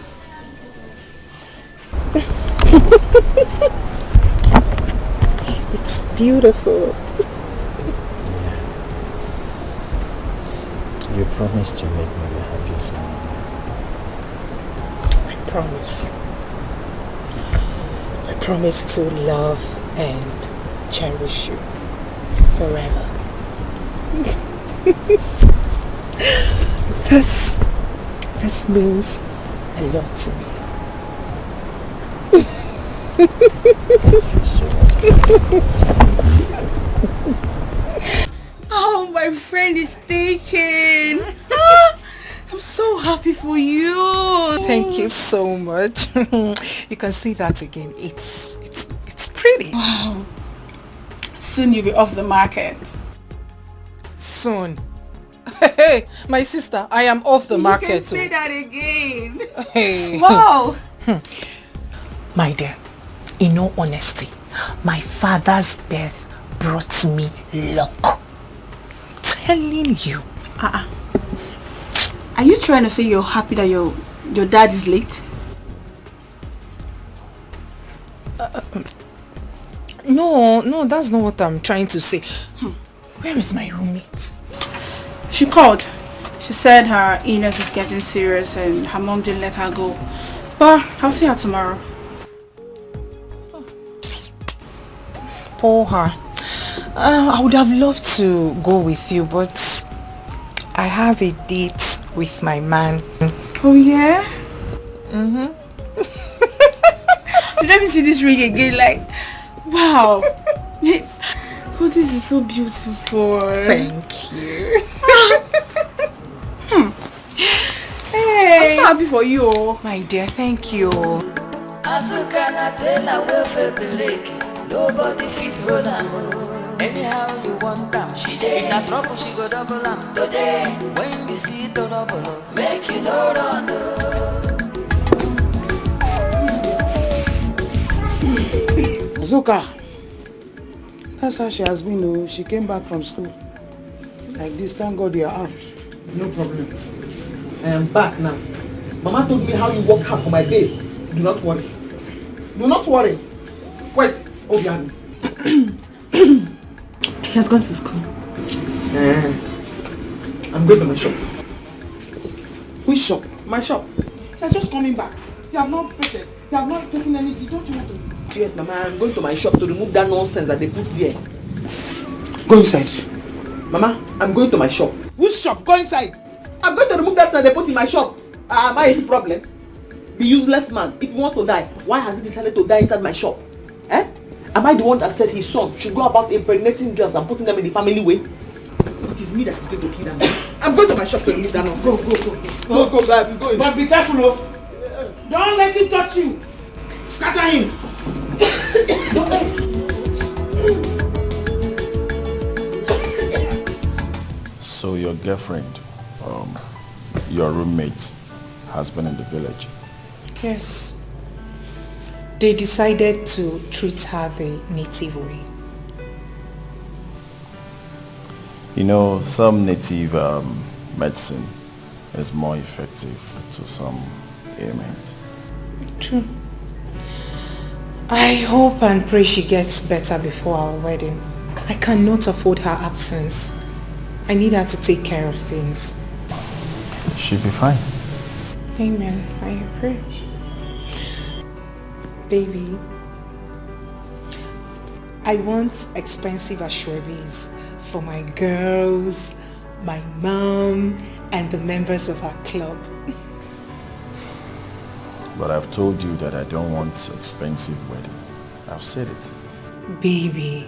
It's beautiful. You promised to make me the happiest man. I promise. I promise to love and cherish you forever. This means a lot to me. Oh, my friend is taken. I'm so happy for you. Thank you so much. You can see that again. It's pretty. Wow. Soon you'll be off the market. Soon. Hey, my sister, I am off the market. You can say that again. Hey. Wow. My dear, in all honesty, my father's death brought me luck. Telling you. Are you trying to say you're happy that your dad is late? No, that's not what I'm trying to say. Where is my roommate? She called. She said her illness is getting serious and her mom didn't let her go. But I'll see her tomorrow. Poor her. I would have loved to go with you, but I have a date with my man. Oh yeah? Let me see this ring again. Like, wow. Oh, this is so beautiful. Thank you. Hey, I'm so happy for you. My dear, thank you. Nobody fit hold am. Anyhow you want them. She dey. If na trouble she go double am. Today, when you see the trouble, make you no run. Azuka, that's how she has been. Oh, she came back from school. Like this, thank God you are out. No problem. I am back now. Mama told me how you work hard for my babe. Do not worry. Do not worry. Wait. Obiani. He has gone to school. I'm going to my shop. Which shop? My shop. You're just coming back. You have not paid. You have not taken anything. Don't you want to? Yes, Mama. I'm going to my shop to remove that nonsense that they put there. Go inside. Mama, I'm going to my shop. Which shop? Go inside. I'm going to remove that thing they put in my shop. My is the problem. the useless man, if he wants to die, why has he decided to die inside my shop? Eh? Am I the one that said his son should go about impregnating girls and putting them in the family way? It is me that is going to kill them. I'm going to my shop to remove that nonsense. Go, babe, go. But be careful, oh. Don't let him touch you. Scatter him. So your girlfriend, your roommate, has been in the village? Yes. They decided to treat her the native way. You know, some native medicine is more effective to some ailment. True. I hope and pray she gets better before our wedding. I cannot afford her absence. I need her to take care of things. She'll be fine. Amen. I pray. Baby, I want expensive ashwebis for my girls, my mom, and the members of our club. But I've told you that I don't want expensive wedding. I've said it. Baby,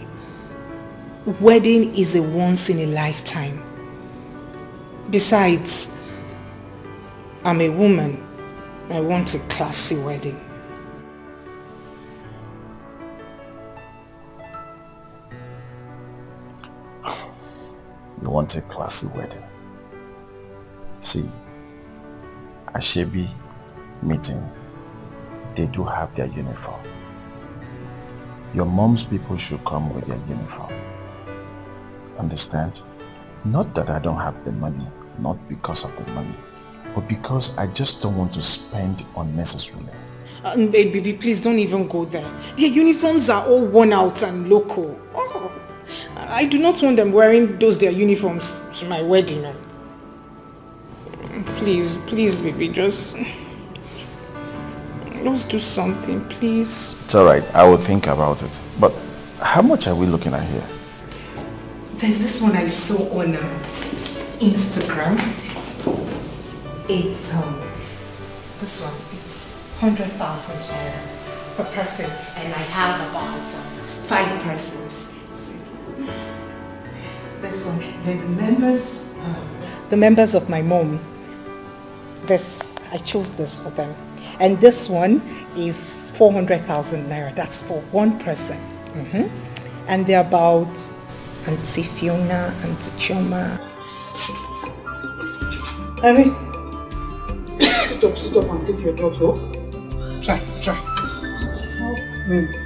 wedding is a once in a lifetime. Besides, I'm a woman. I want a classy wedding. You want a classy wedding. See, Ashebi meeting, they do have their uniform. Your mom's people should come with their uniform. Understand? Not that I don't have the money, not because of the money, but because I just don't want to spend unnecessarily. Baby, please don't even go there. Their uniforms are all worn out and local. Oh, I do not want them wearing their uniforms to my wedding. Please, baby, just do something, please. It's alright, I will think about it. But how much are we looking at here? There's this one I saw on Instagram. It's this one. It's 100,000 naira per person, and I have about 5 persons. This one, the members of my mom. I chose this for them. And this one is 400,000 naira. That's for one person. And they're about Auntie Fiona, Auntie Choma. Harry, sit up and take your drugs, oh? Try.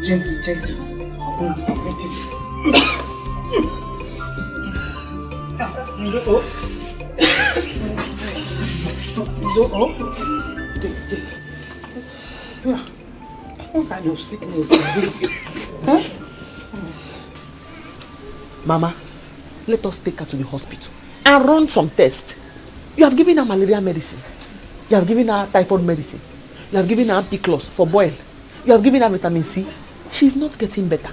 Gently. Yeah. What kind of sickness is this? Huh? Mama, let us take her to the hospital and run some tests. You have given her malaria medicine. You have given her typhoid medicine. You have given her ampiclos for boil. You have given her vitamin C. She's not getting better.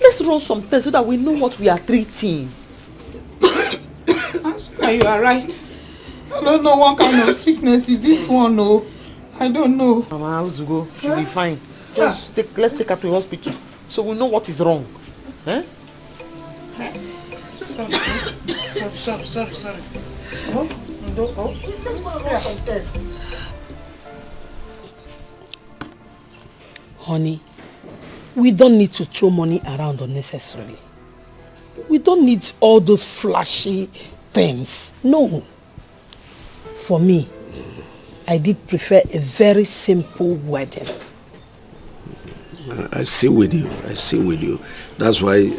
Let's run some tests so that we know what we are treating. You are right. I don't know what kind of sickness is this one, no. I don't know. Mama, how's to go? She'll be fine. Let's take her to the hospital so we know what is wrong. Eh? Sorry. Oh. Let's go and run some tests. Honey, we don't need to throw money around unnecessarily. We don't need all those flashy things. No. For me, I did prefer a very simple wedding. I see with you. That's why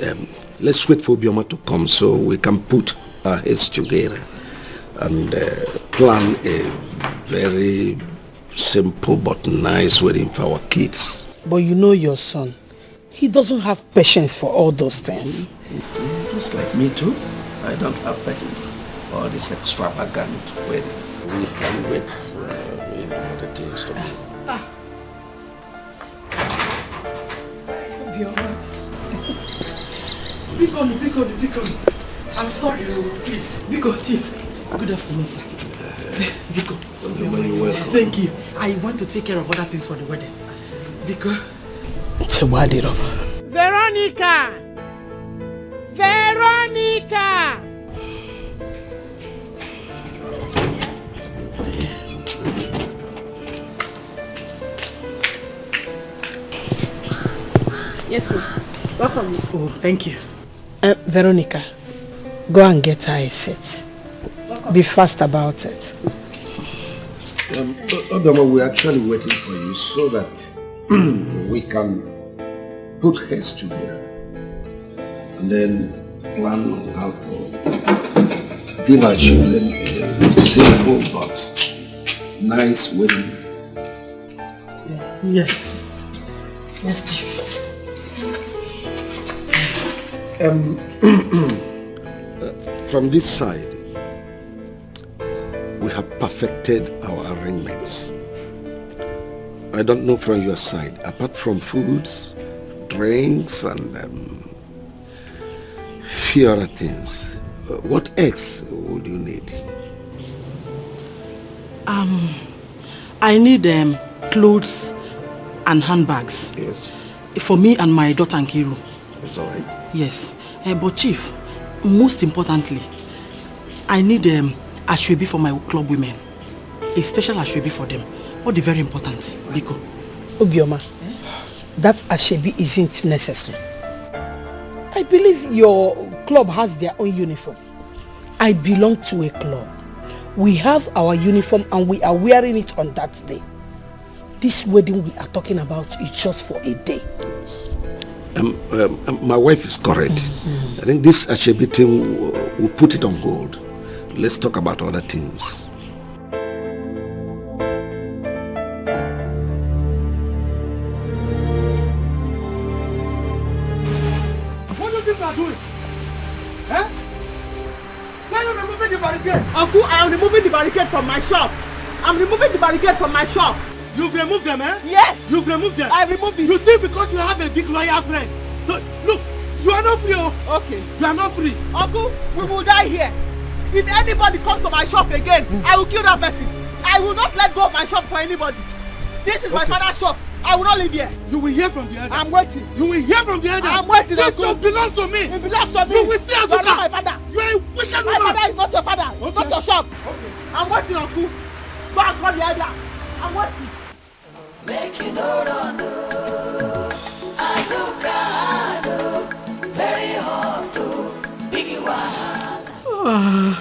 let's wait for Bioma to come so we can put our heads together and plan a very simple but nice wedding for our kids. But you know your son. He doesn't have patience for all those things. Just like me too. I don't have patience for this extravagant wedding. We can wait for the things to be. Biko. I'm sorry, please. Biko, Chief. Good afternoon, sir. Biko. You're welcome. Thank you. I want to take care of other things for the wedding. Because... Veronica! Veronica! Yes, ma'am. Welcome. Oh, thank you. Veronica, go and get her a seat. Be fast about it. Odama, we're actually waiting for you so that we can put heads together and then plan on how to give our children a simple but nice wedding. Yes. Yes, Chief. From this side, we have perfected our arrangements. I don't know from your side, apart from foods, drinks, and few other things, what else would you need? I need clothes and handbags. Yes. For me and my daughter Nkiru. That's all right. Yes. But Chief, most importantly, I need ashwebi for my club women. A special ashwebi for them. What is very important, Biko? Obioma, that ashwebi isn't necessary. I believe your club has their own uniform. I belong to a club. We have our uniform and we are wearing it on that day. This wedding we are talking about is just for a day. My wife is correct. I think this ashwebi thing, we'll put it on hold. Let's talk about other things. What do you think you are doing? Eh? Why are you removing the barricade? Uncle, I am removing the barricade from my shop. I'm removing the barricade from my shop. You've removed them, eh? Yes. You've removed them. I removed it. You see, because you have a big loyal friend. So, look, you are not free, oh. Okay. You are not free. Uncle, we will die here. If anybody comes to my shop again, I will kill that person. I will not let go of my shop for anybody. This is my father's shop. I will not live here. You will hear from the elders. I'm waiting. You will hear from the elders. I'm waiting. This shop belongs to me. It belongs to me. You will see Azuka. You are not my father. You are a wicked woman. My father is not your father. Okay. It's not your shop. Okay. I'm waiting, Uncle. Go and call the elders. I'm waiting. Make you no run, Azuka, very hot, biggie wahala.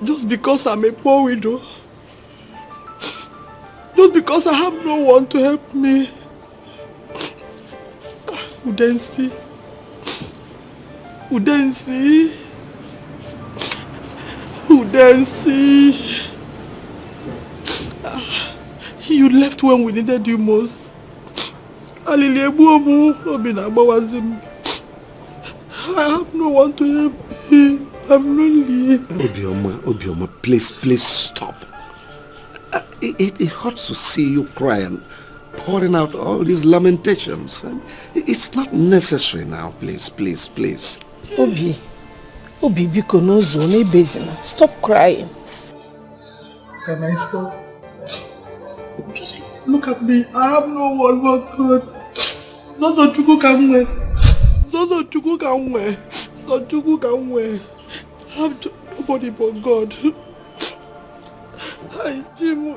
Just because I'm a poor widow, just because I have no one to help me, Udensi, you left when we needed you most. I have no one to help me. I'm lonely. Obioma, please stop. It hurts to see you cry and pouring out all these lamentations. It's not necessary now, please. Obi, biko no zone bezina. Stop crying. Can I stop? Just look at me. I have no one but God. Zozo Chuku can wear. I have nobody but God. Hi, Jim.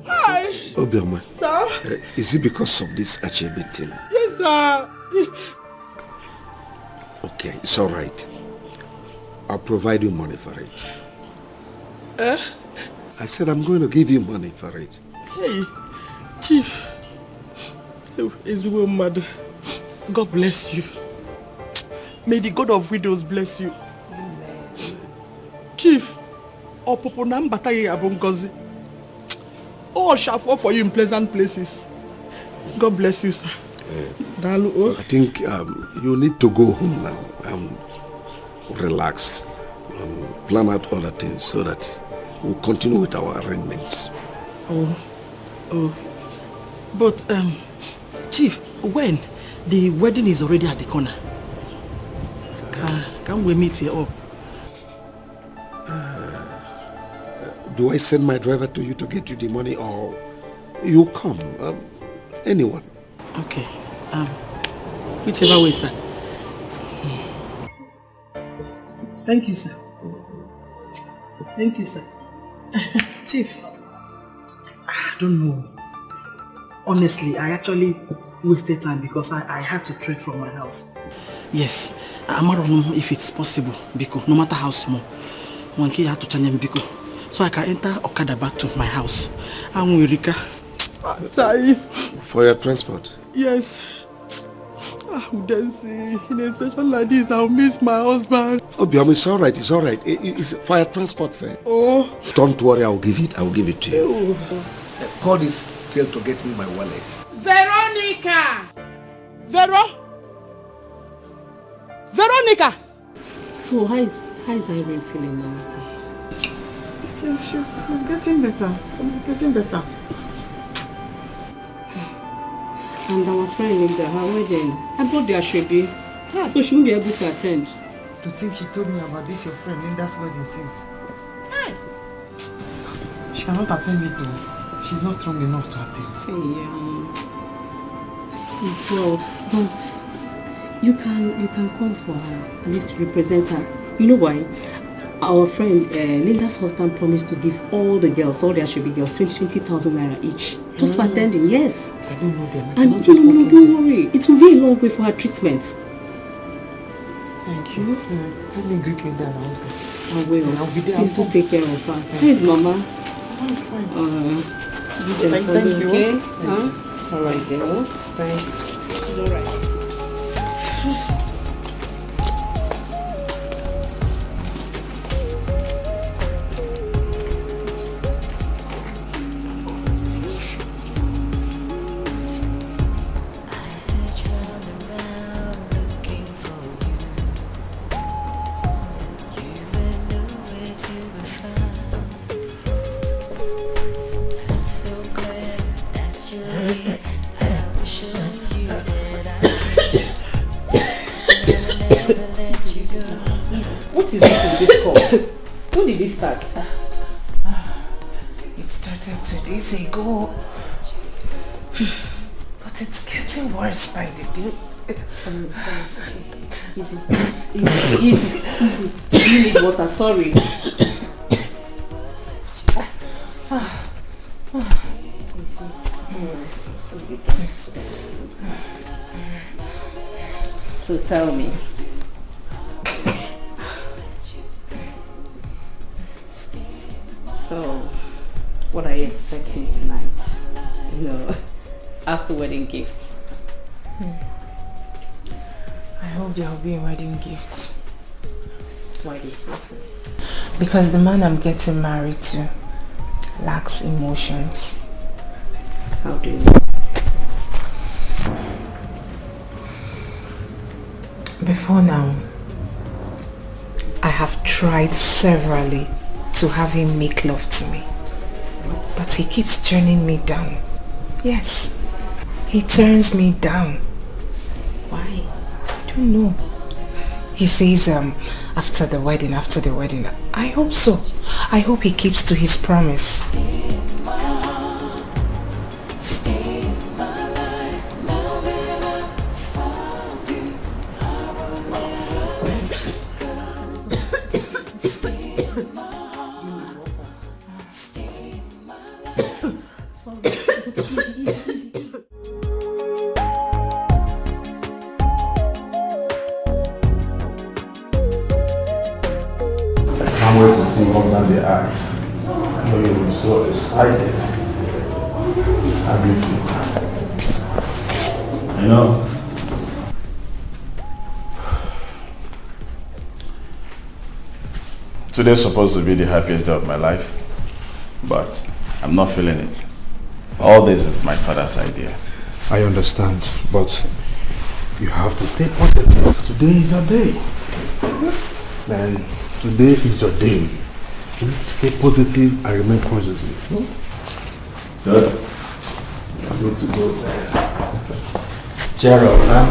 Hi. Obioma. Sir? Is it because of this ashwebi thing? Yes, sir. Okay, it's all right. I'll provide you money for it. I said I'm going to give you money for it. Hey, Chief. Is the woman mad? God bless you. May the God of widows bless you. Chief, all shall fall for you in pleasant places. God bless you, sir. I think you need to go home now and relax and plan out other things so that we'll continue with our arrangements. But Chief, when the wedding is already at the corner, Can we meet here up? Do I send my driver to you to get you the money, or you come? Anyone? Okay. Whichever way, sir. Thank you, sir. Thank you, sir. Chief, I don't know. Honestly, I actually wasted time because I had to trek from my house. Yes, I'm not know if it's possible because no matter how small, one kid had to change me because so I can enter Okada back to my house. I'm with Rika. For your transport? Yes. Dancing in a situation like this, I'll miss my husband. Obiam, it's alright, it's alright. It's for your transport fare. Oh. Don't worry, I'll give it to you. Call this girl to get me my wallet. Veronica! Veronica! So how is Irene feeling now? Yes, she's getting better. Getting better. And our friend Linda, her wedding, I brought the Ashwebi, so she won't be able to attend. To think she told me about this, your friend Linda's wedding since. She cannot attend it though. She's not strong enough to attend. Yeah. It's well, but you can come for her, at least represent her. You know why? Our friend Linda's husband promised to give all the girls, all the Ashwebi girls, 20,000 naira each. Just for attending, yes. I don't know them. And no, don't worry. It will be a long way for her treatment. Thank you. Let me greet Linda and her husband. I will. I'll be there. Please do take care of her. Please, Mama. Mama is fine. Thank you. Okay? All right, then. Thank you. It's all right. What is this in this call? When did it start? It started 2 days ago. But it's getting worse by the day. Sorry. Easy. You need water, sorry. So tell me. So, what are you expecting tonight? You know, after wedding gifts. I hope there will be wedding gifts. Why do you say so? Because the man I'm getting married to lacks emotions. How do you know? Before now, I have tried severally to have him make love to me. But he keeps turning me down. Yes, he turns me down. Why? I don't know. He says after the wedding. I hope so. I hope he keeps to his promise. Wait to see what down the act. I know you will be so excited. How do you feel? I know. Today's supposed to be the happiest day of my life, but I'm not feeling it. All this is my father's idea. I understand, but you have to stay positive. Today is your day. Man, today is your day. You need to stay positive and remain positive. Good. Good to go there. Cheer up, man.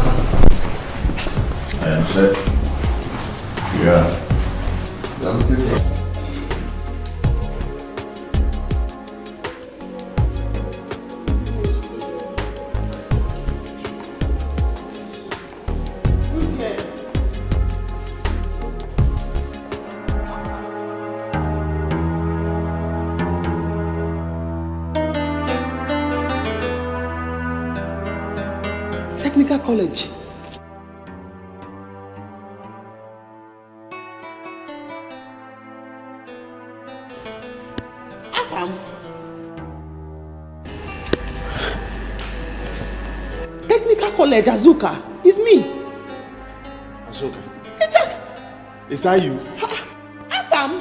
I am set. Yeah. Let's take it. Technical College. Technical College, Azuka. It's me. Azuka. Is that you? Afam.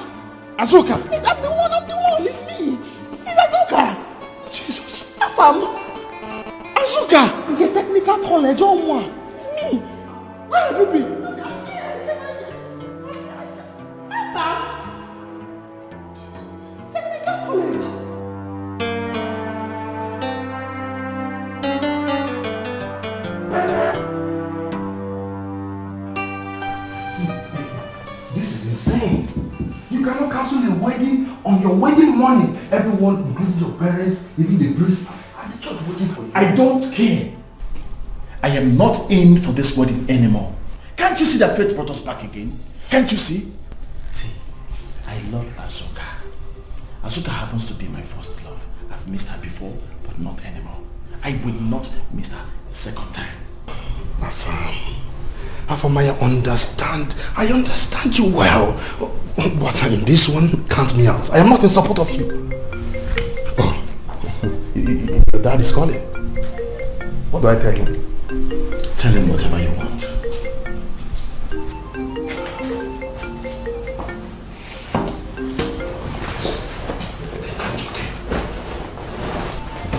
Azuka. I'm the one. It's me. It's Azuka. Jesus. Afam. Azuka. The Technical College, oh moi. It's me. Where have you been? Technical College. This is insane. You cannot cancel a wedding on your wedding morning. Everyone, including your parents, even the priest, and the church waiting for you. I don't care. I am not in for this wedding anymore. Can't you see that fate brought us back again? Can't you see? See, I love Azuka. Azuka happens to be my first love. I've missed her before, but not anymore. I will not miss her second time. Afam, I understand you well. But in this one, count me out. I am not in support of you. Oh, your dad is calling. What do I tell him? Tell him whatever you want.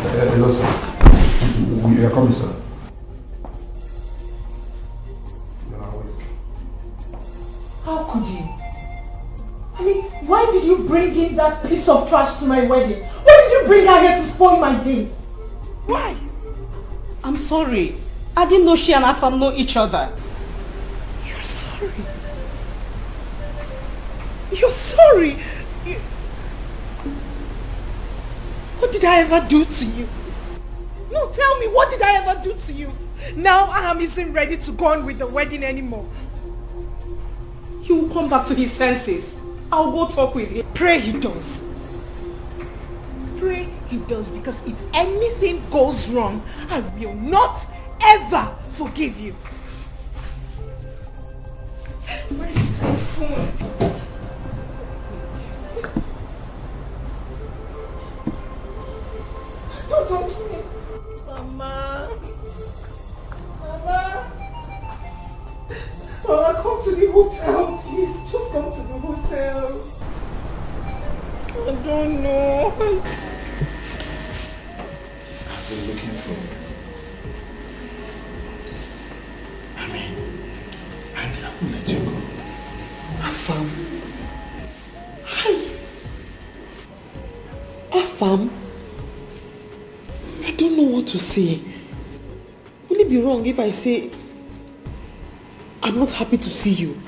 Hello, sir. You are coming, sir. How could you? I mean, why did you bring in that piece of trash to my wedding? Why did you bring her here to spoil my day? Why? I'm sorry. I didn't know she and Afam know each other. You're sorry. You're sorry. What did I ever do to you? No, tell me, what did I ever do to you? Now Aham isn't ready to go on with the wedding anymore. He will come back to his senses. I'll go talk with him. Pray he does. Pray he does, because if anything goes wrong, I will not ever forgive you. Where is my phone? Don't touch me. Mama. Mama. Mama, come to the hotel, please. Just come to the hotel. I don't know. I've been looking for you. I won't let you go. Afam. Hi. Afam. I don't know what to say. Will it be wrong if I say I'm not happy to see you,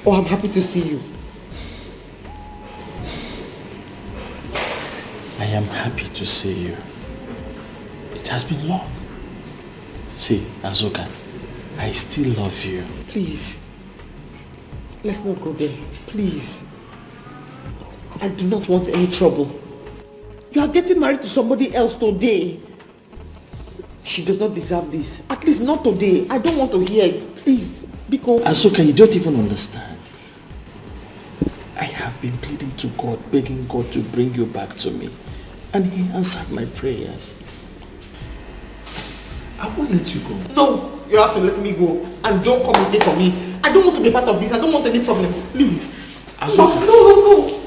or I'm happy to see you? I am happy to see you. It has been long. See, Azuka, I still love you. Please, let's not go there. Please. I do not want any trouble. You are getting married to somebody else today. She does not deserve this. At least not today. I don't want to hear it. Please, because... Azuka, you don't even understand. I have been pleading to God, begging God to bring you back to me. And he answered my prayers. I won't let you go. No, you have to let me go. And don't come again for me. I don't want to be part of this. I don't want any problems. Please. Azuka. No.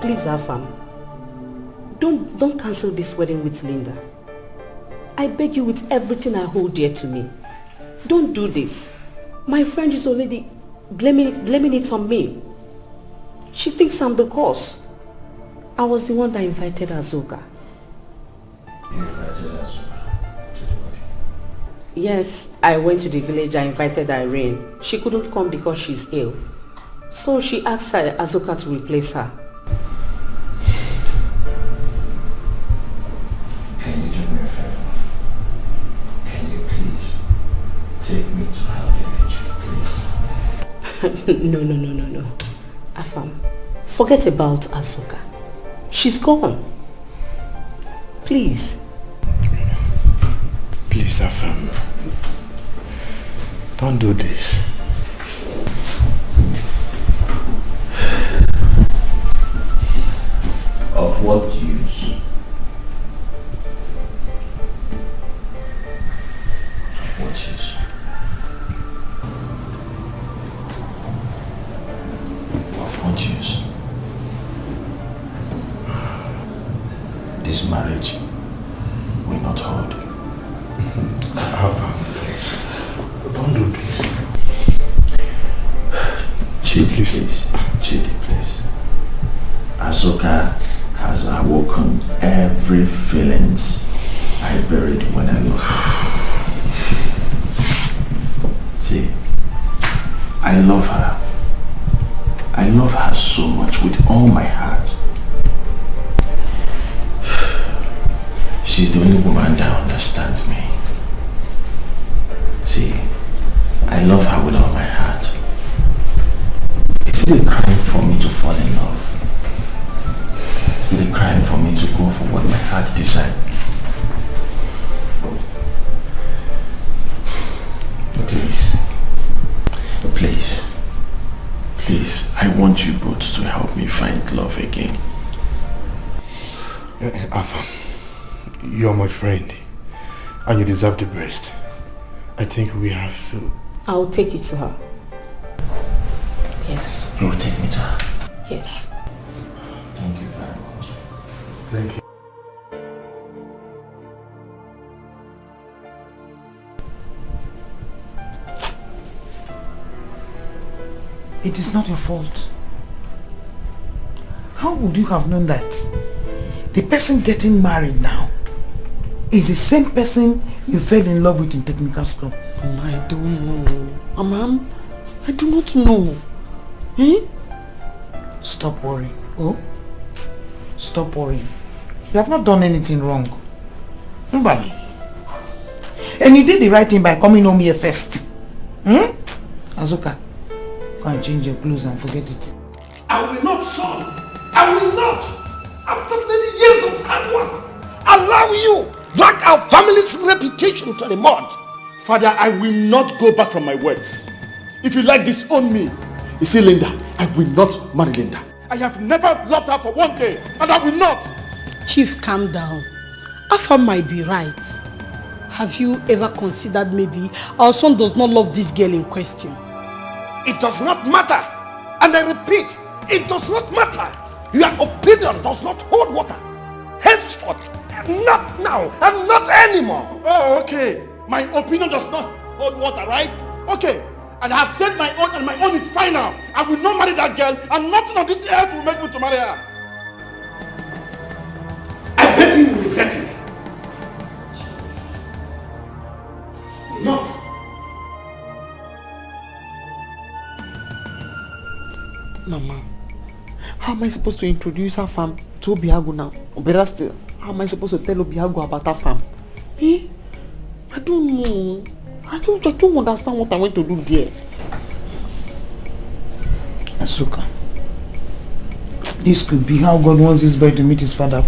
Please, Afam, don't cancel this wedding with Linda. I beg you with everything I hold dear to me. Don't do this. My friend is already blaming it on me. She thinks I'm the cause. I was the one that invited Azoka. You invited Azoka to the wedding? Yes, I went to the village. I invited Irene. She couldn't come because she's ill. So she asked Azoka to replace her. Can you do me a favor? Can you please take me to her village, please? No. Afam, forget about Azoka. She's gone. Please. Please, Afam. Don't do this. Of what use? Of what use? Of what use? This marriage will not hold. Alpha, don't do this. Chidi, please. Chidi, please. Azoka has awoken every feelings I buried when I lost her. See, I love her. I love her so much with all my heart. She's the only woman that understands me. See, I love her with all my heart. It's still crying for me to fall in love. It's still crying for me to go for what my heart decides. Please, I want you both to help me find love again. Alpha, you're my friend and you deserve the best. I think we have to... I'll take you to her. Yes. You will take me to her? Yes. Thank you very much. Thank you. It is not your fault. How would you have known that the person getting married now is the same person you fell in love with in technical school? I don't know. Ma'am, I do not know. Eh? Stop worrying. Oh? Stop worrying. You have not done anything wrong. Nobody. And you did the right thing by coming home here first. Azoka, go and change your clothes and forget it. I will not, son. I will not. After many years of hard work, allow you drag our family's reputation to the mud. Father, I will not go back from my words. If you like disown me, you see Linda, I will not marry Linda. I have never loved her for one day, and I will not. Chief, calm down. Afa might be right. Have you ever considered maybe our son does not love this girl in question? It does not matter. And I repeat, it does not matter. Your opinion does not hold water. Henceforth, not now, and not anymore. Oh, okay. My opinion does not hold water, right? Okay. And I have said my own, and my own is final. I will not marry that girl, and nothing on this earth will make me to marry her. I bet you will regret it. No. Mama, how am I supposed to introduce her farm to Obiago now? Or better still, how am I supposed to tell Obiago about her farm? Eh? I don't know. I don't understand what I want to do there. Azoka, this could be how God wants this boy to meet his father.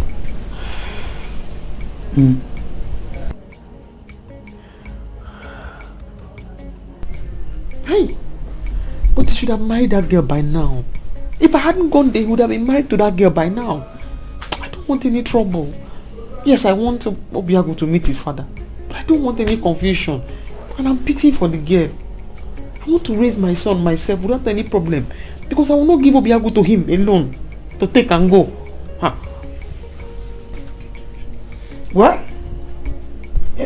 Hey, but he should have married that girl by now. If I hadn't gone there, he would have been married to that girl by now. I don't want any trouble. Yes, I want Obiago to meet his father, but I don't want any confusion. And I'm pitying for the girl. I want to raise my son myself without any problem, because I will not give Obiago to him alone to take and go. Huh. Well,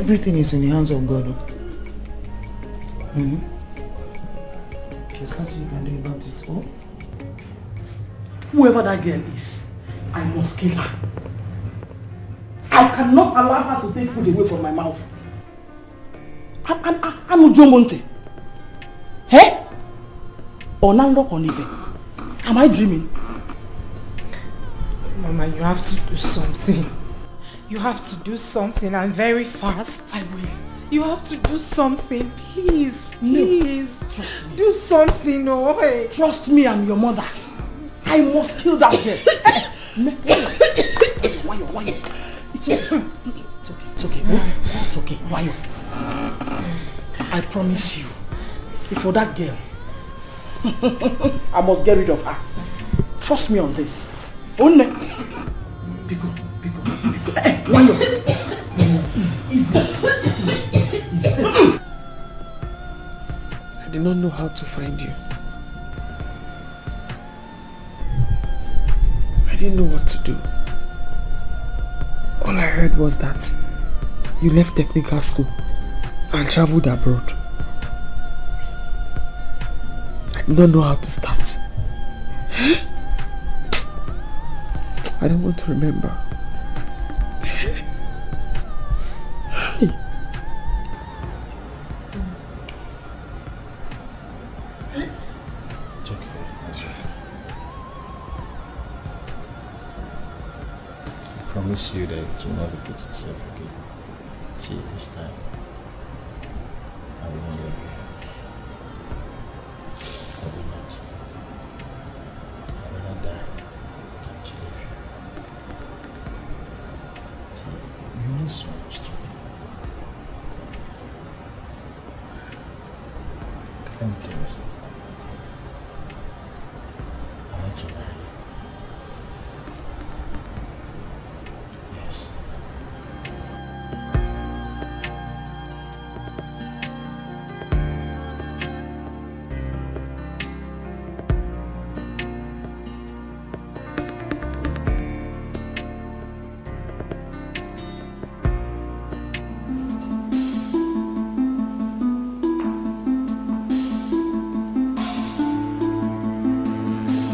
Everything is in the hands of God. There's nothing you can do about it. Oh? Whoever that girl is, I must kill her. I cannot allow her to take food away from my mouth. I'm Ujo Monte. Hey? Onando Konive. Am I dreaming? Mama, you have to do something. You have to do something, and very fast. I will. You have to do something, please. Please. No, trust me. Do something, oh hey. Trust me, I'm your mother. I must kill that girl. Why? It's okay. It's okay. Oh, it's okay. Why? I promise you, if for that girl, I must get rid of her. Trust me on this. Only. Pico. Why? Easy. I did not know how to find you. I didn't know what to do. All I heard was that you left technical school and traveled abroad. I don't know how to start. I don't want to remember. It's okay. I promise you that it will not repeat itself again. See, this time I will not leave you. I will not. I will not die than to leave you. See, you mean so much to me. Let me tell you something. I want to marry you. Yes.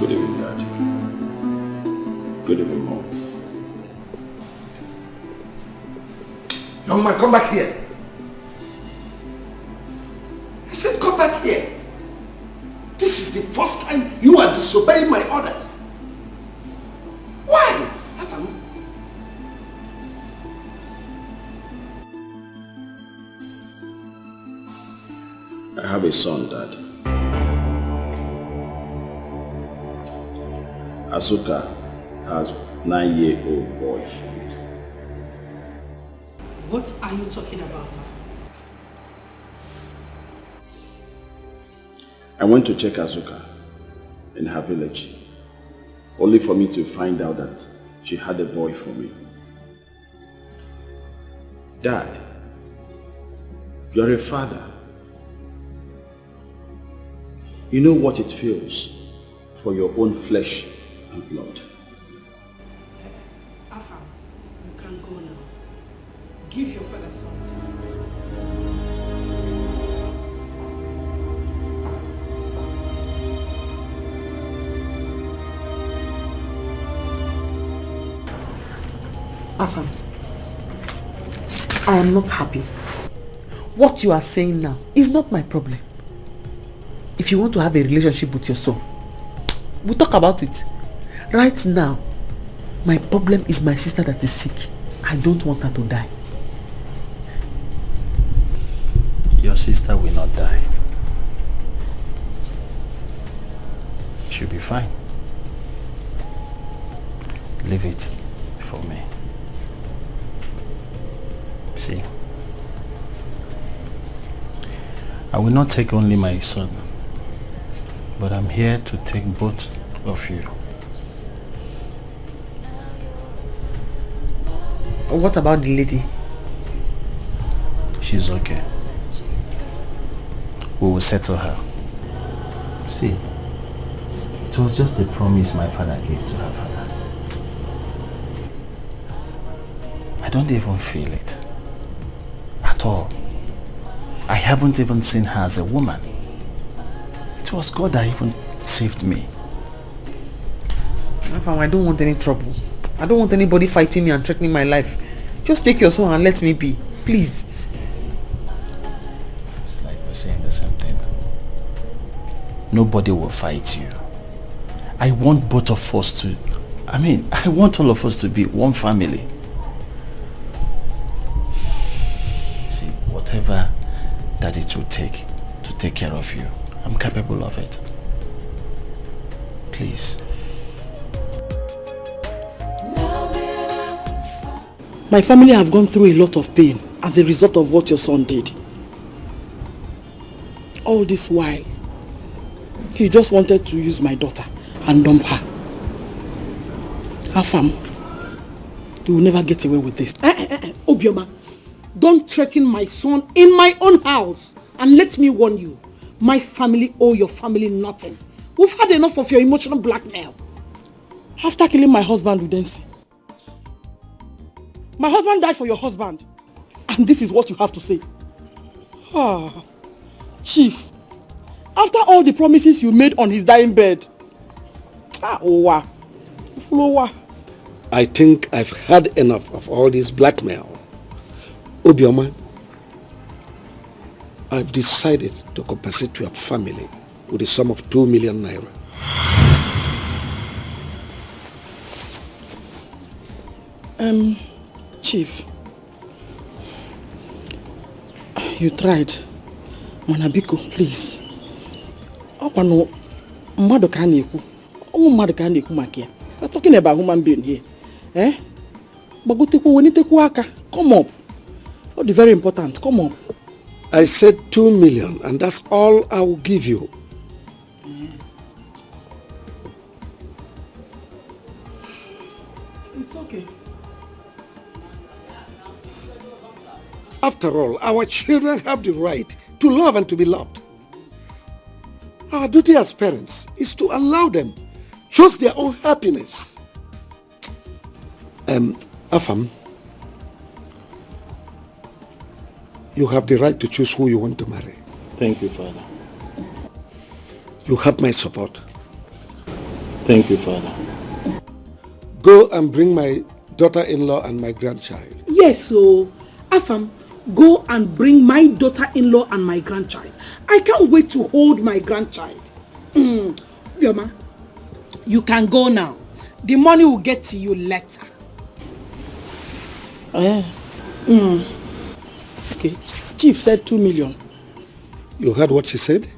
Good evening, Dad. Good evening, Mom. Young man, come back here. I said come back here. This is the first time you are disobeying my orders. Why? I have a son, Dad. Asuka has 9-year-old boy. What are you talking about? I went to check Asuka in her village, only for me to find out that she had a boy for me. Dad, you're a father. You know what it feels for your own flesh and blood. Afam, you can go now. Give your father something. Afam, I am not happy. What you are saying now is not my problem. If you want to have a relationship with your son, we'll talk about it. Right now, my problem is my sister that is sick. I don't want her to die. Your sister will not die. She'll be fine. Leave it for me. See, I will not take only my son, but I'm here to take both of you. What about the lady? She's okay. We will settle her. See, it was just a promise my father gave to her father. I don't even feel it. at all. I haven't even seen her as a woman. It was God that even saved me. I don't want any trouble. I don't want anybody fighting me and threatening my life. Just take your son and let me be. Please. It's like we're saying the same thing. Nobody will fight you. I want both of us to... I want all of us to be one family. See, whatever that it will take to take care of you, I'm capable of it. Please. My family have gone through a lot of pain as a result of what your son did. All this while, he just wanted to use my daughter and dump her. Afam, you will never get away with this. Obioma, don't threaten my son in my own house. And let me warn you, my family owe your family nothing. We've had enough of your emotional blackmail. After killing my husband with Densi, my husband died for your husband. And this is what you have to say. Chief, after all the promises you made on his dying bed. I think I've had enough of all this blackmail. Obioma, I've decided to compensate your family with a sum of 2 million naira. Chief, you tried. Manabiko, please. We're talking about human being here. Come up. Oh, the very important. Come up. I said 2 million, and that's all I will give you. It's okay. After all, our children have the right to love and to be loved. Our duty as parents is to allow them choose their own happiness. Afam, you have the right to choose who you want to marry. Thank you, Father. You have my support. Thank you, Father. Go and bring my daughter-in-law and my grandchild. Yes, so Afam, go and bring my daughter-in-law and my grandchild. I can't wait to hold my grandchild. Yoma, you can go now. The money will get to you later. Okay, Chief said 2 million. You heard what she said?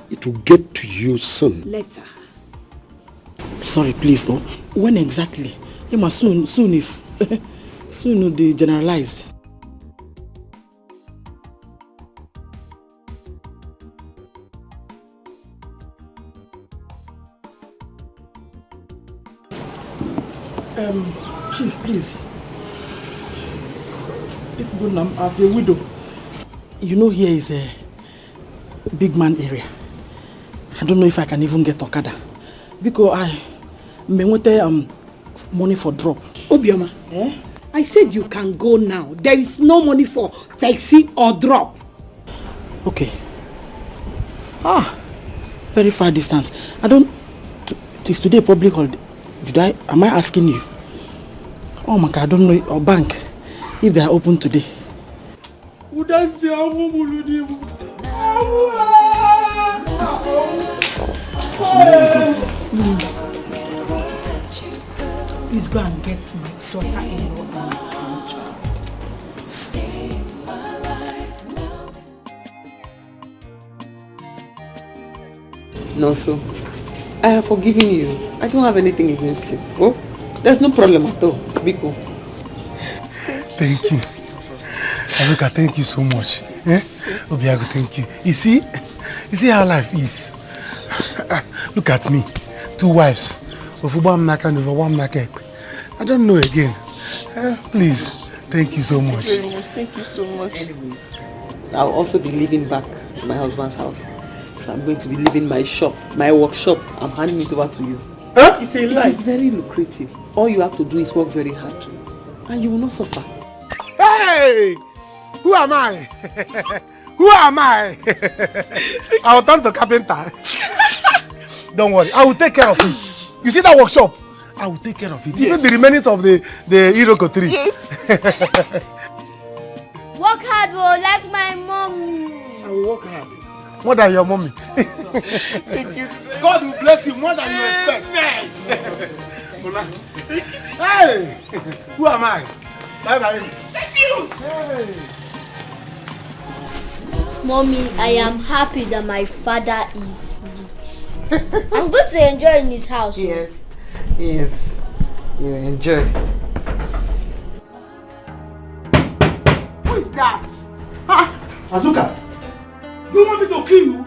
It will get to you soon. Later. Sorry, please. Oh, when exactly? Soon is soon will be generalized. Chief, please. If Gunam as a widow, you know here is a big man area. I don't know if I can even get Okada. Because I may want money for drop. Obioma, I said you can go now. There is no money for taxi or drop. Okay. Very far distance. I don't... Is today public holiday? Am I asking you? Oh my God, I don't know. Or bank, if they are open today. Please go and get my daughter-in-law and my grandchild. No, so I have forgiven you. I don't have anything against you. Oh, there's no problem at all. Be cool. Thank you. Azuka, thank you so much. Obiago, thank you. You see how life is. Look at me. 2 wives. Of one market and over one market. I don't know again. Please, thank you so much. Thank you so much. Anyways, I'll also be leaving back to my husband's house. So I'm going to be leaving my shop, my workshop. I'm handing it over to you. Huh? You say it is very lucrative. All you have to do is work very hard. And you will not suffer. Hey! Who am I? Who am I? I will turn to carpenter. Don't worry, I will take care of it. You see that workshop? I will take care of it. Yes. Even the remnants of the Iroko tree. Yes. Work hard, bro, like my mom. I will work hard. More than your mommy. Thank you. God will bless you more than you expect. Hey! Who am I? Bye bye. Thank you. Hey. Mommy, I am happy that my father is rich. I'm going to enjoy in his house. Yes. Yes. You enjoy. Who is that? Ha! Azuka, do you want me to kill you?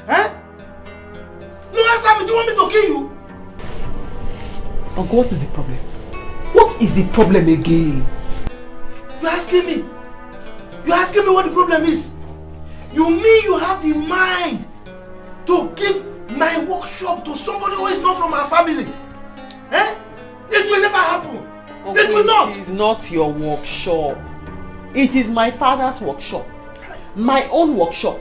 Eh? No, answer me. Do you want me to kill you? Uncle, what is the problem? What is the problem again? You're asking me? You're asking me what the problem is? You mean you have the mind to give my workshop to somebody who is not from our family? Eh? It will never happen. Uncle, it will not. It is not your workshop. It is my father's workshop. My own workshop.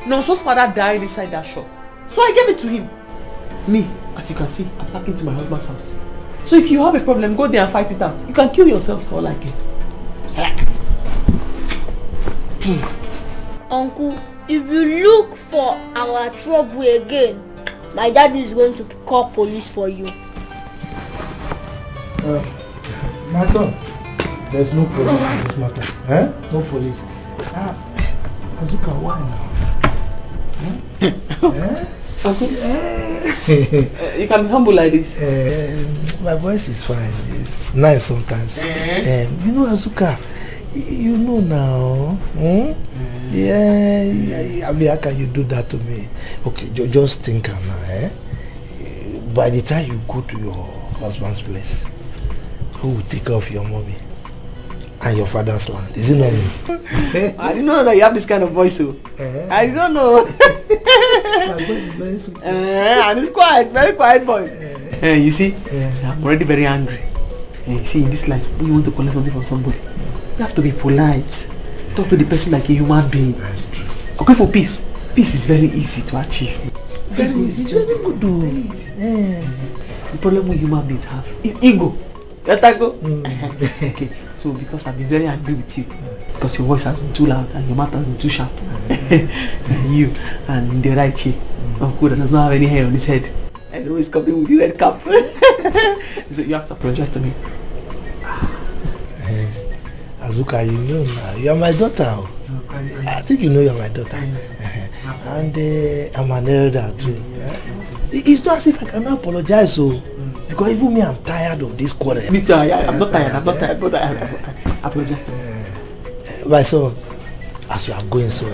Nonso's father died inside that shop. So I gave it to him. Me, as you can see, I'm packing to my husband's house. So if you have a problem, go there and fight it out. You can kill yourselves for all I care. Uncle, if you look for our trouble again, my dad is going to call police for you. My son, there's no police in this matter. Eh? No police. Azuka, why now? Uncle, you can be humble like this. My voice is fine. It's nice sometimes. You know, Azuka, you know now. Yeah, I mean, how can you do that to me? Okay, just think now. By the time you go to your husband's place, who will take care of your mommy and your father's land? Is it not me? I didn't know that you have this kind of voice, so. I don't know. My voice is very sweet. And it's quiet, very quiet voice. You see, I'm already very angry. You see, in this life, when you want to collect something from somebody, you have to be polite. Talk to the person like a human being. That's true. Okay, for peace. Peace is very easy to achieve. Very easy. Just good to The problem we human beings have is ego. Okay, so because I've been very angry with you, because your voice has been too loud and your mouth has been too sharp, you and the right cheek, Uncle does not have any hair on his head, and he's always coming with the red cap. So you have to apologize to me. Azuka, you know now, you are my daughter. I think you know you are my daughter. And I'm an elder too. It's not as if I cannot apologize, so because even me, I'm tired of this quarrel. Me too, I'm not tired, but I apologize to you. My son, as you are going, so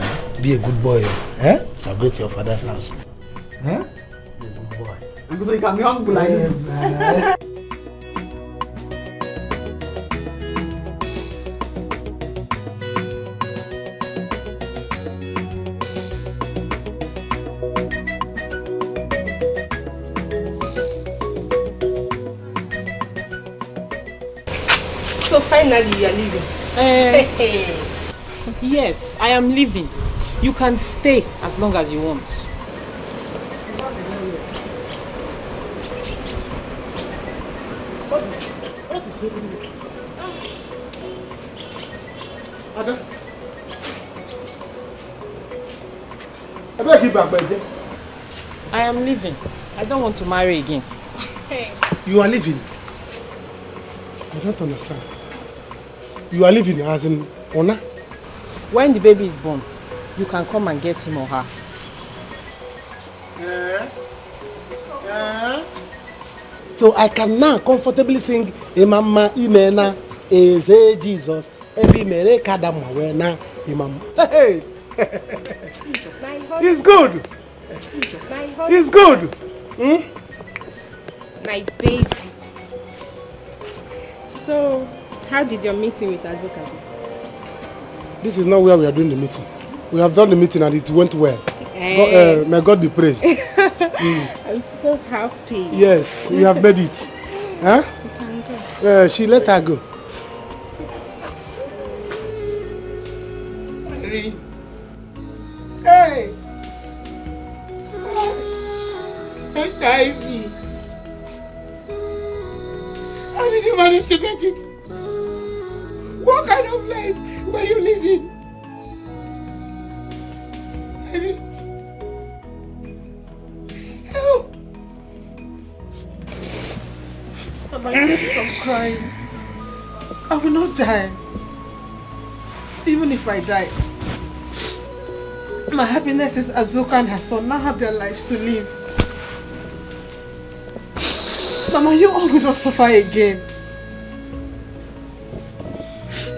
be a good boy. So go to your father's house. Be a good boy. Because you can be humble like this. So finally you are leaving. Yes, I am leaving. You can stay as long as you want. What is happening? Ada? I better keep back, Benji. I am leaving. I don't want to marry again. You are leaving? I don't understand. You are leaving as in Ona? When the baby is born, you can come and get him or her. So I can now comfortably sing Imama Imena Eze Jesus Ebi Mere Kadama Wena Imam. Hey! It's good! It's good! My baby. So, how did your meeting with Azuka go? This is not where we are doing the meeting. We have done the meeting and it went well. May God be praised. I'm so happy. Yes, we have made it. Huh? You can go. She let her go. HIV. How did you manage to get it? What kind of life were you living? Help! Mama, stop crying. I will not die. Even if I die, my happiness is Azuka and her son now have their lives to live. Mama, you all will not suffer again.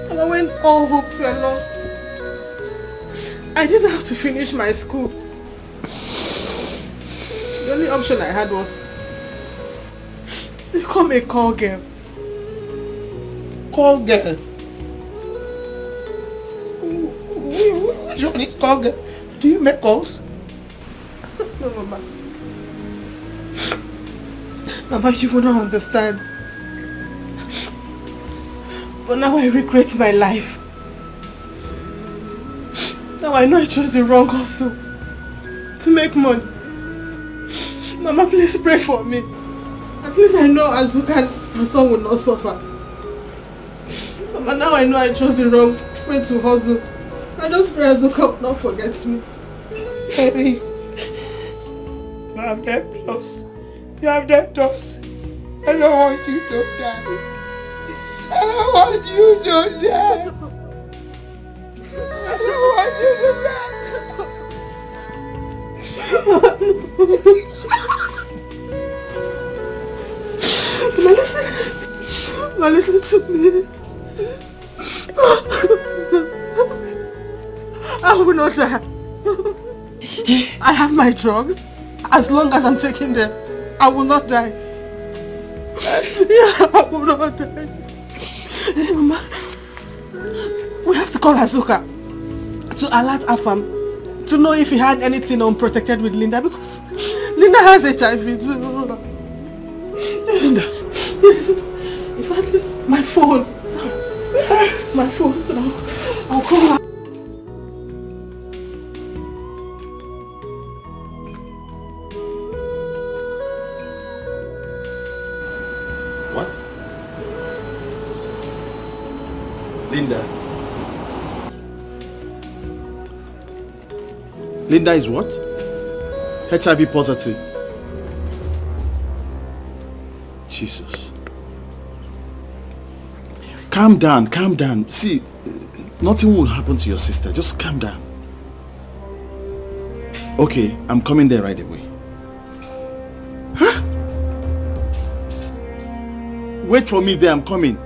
Mama, when all hopes were lost, I didn't have to finish my school. The only option I had was to become a call girl. Call girl? Which one is call girl? Do you make calls? No, Mama. Mama, you will not understand. But now I regret my life. Now I know I chose the wrong hustle to make money. Mama, please pray for me. At least I know Azuka and her son will not suffer. Mama, now I know I chose the wrong way to hustle. I just pray Azuka will not forget me. Baby, you have debtors. You have debtors. I don't want you to die. I don't want you to die. I don't want you to die. Mama, listen to me. I will not die. I have my drugs. As long as I'm taking them, I will not die. Yeah, I will not die. Hey, Mama, we have to call Azuka to alert Afam to know if he had anything unprotected with Linda, because Linda has HIV too. Linda? If I lose my phone, so I'll call her. What? Linda? Linda is what? HIV positive. Jesus. Calm down, calm down. See, nothing will happen to your sister. Just calm down. Okay, I'm coming there right away. Huh? Wait for me there, I'm coming.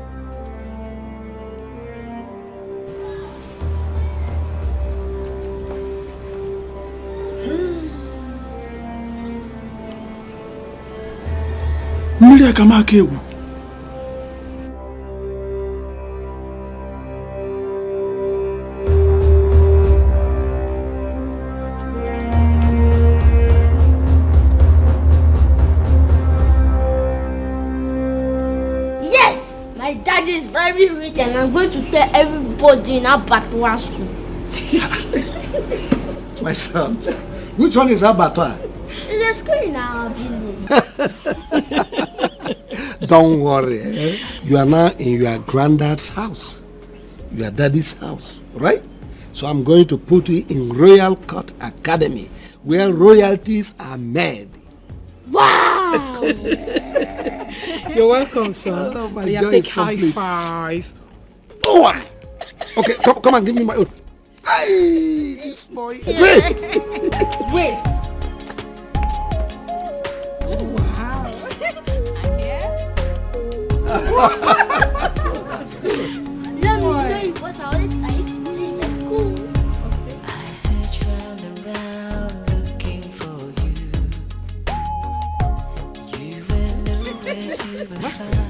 Mmiri akamaka egwu. Yes, my dad is very rich and I'm going to tell everybody in our Abattoir school. My son, which one is Abattoir? It's a school in our village. Don't worry, eh? You are now in your granddad's house, your daddy's house, right? So I'm going to put you in Royal Court Academy, where royalties are made. Wow! You're welcome, son. Oh, my Yeah, joy take is high complete. five. Oh, okay, come and give me my own. Aye, this boy. Great. Wait. That's good. Let me show you what I used to do in my school. I search round and round looking for you. You were nowhere to be found.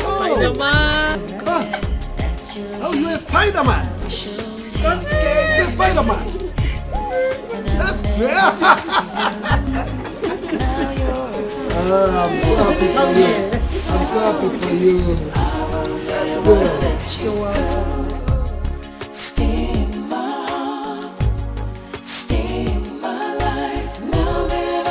Spider-Man. Oh, you're a Spider-Man. You're a Spider-Man. That's great. I'm so happy for you. I'm so happy for you. That's good. You're welcome. Stay in my heart, stay in my life. Now that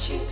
she